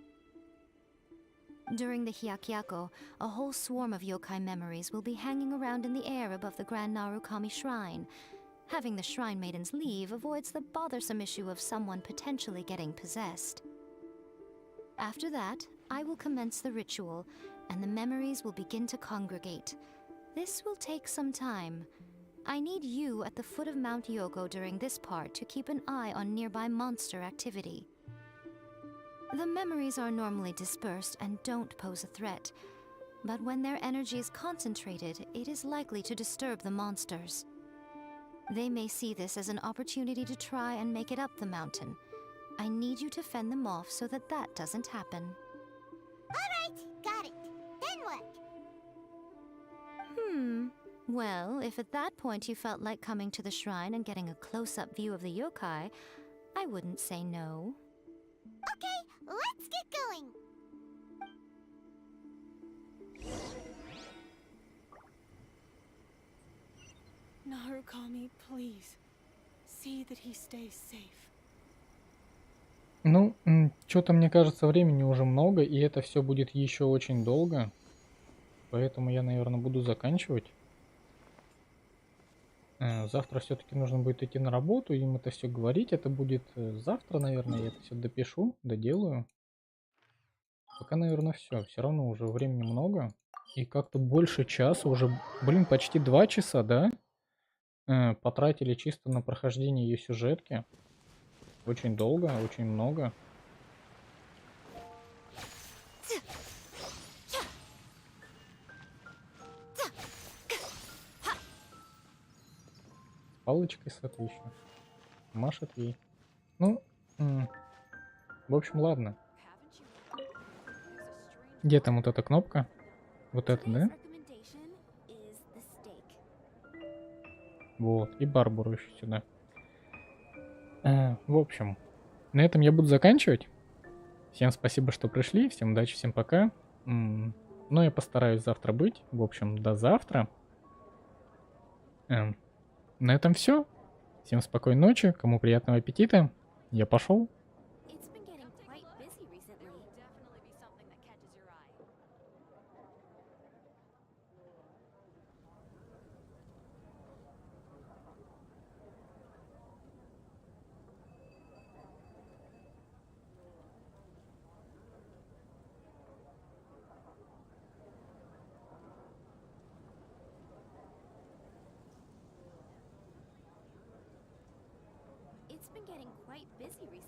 During the Hyakyako, a whole swarm of yokai memories will be hanging around in the air above the Grand Narukami Shrine. Having the Shrine Maidens leave avoids the bothersome issue of someone potentially getting possessed. After that, I will commence the ritual, and the memories will begin to congregate. This will take some time. I need you at the foot of Mount Yogo during this part to keep an eye on nearby monster activity. The memories are normally dispersed and don't pose a threat, but when their energy is concentrated, it is likely to disturb the monsters. They may see this as an opportunity to try and make it up the mountain. I need you to fend them off so that that doesn't happen. Alright, got it. Then what? Well, if at that point you felt like coming to the shrine and getting a close-up view of the yokai, I wouldn't say no. Okay, let's get going. Narukami, please. See that he stays safe. Ну, что-то мне кажется, времени уже много, и это все будет еще очень долго. Поэтому я, наверное, буду заканчивать. Завтра все-таки нужно будет идти на работу, им это все говорить. Это будет завтра, наверное, я это все допишу, доделаю. Пока, наверное, все. Все равно уже времени много. И как-то больше часа, уже, блин, почти 2 часа, да? Потратили чисто на прохождение ее сюжетки. Очень долго, очень много. С палочкой с этой еще. Машет ей. Ну, в общем, ладно. Где там вот эта кнопка? Вот это, да? Вот, и Барбару еще сюда. В общем, на этом я буду заканчивать. Всем спасибо, что пришли. Всем удачи, всем пока. Ну, я постараюсь завтра быть. В общем, до завтра. На этом все. Всем спокойной ночи. Кому приятного аппетита. Я пошел. It's been getting quite busy recently.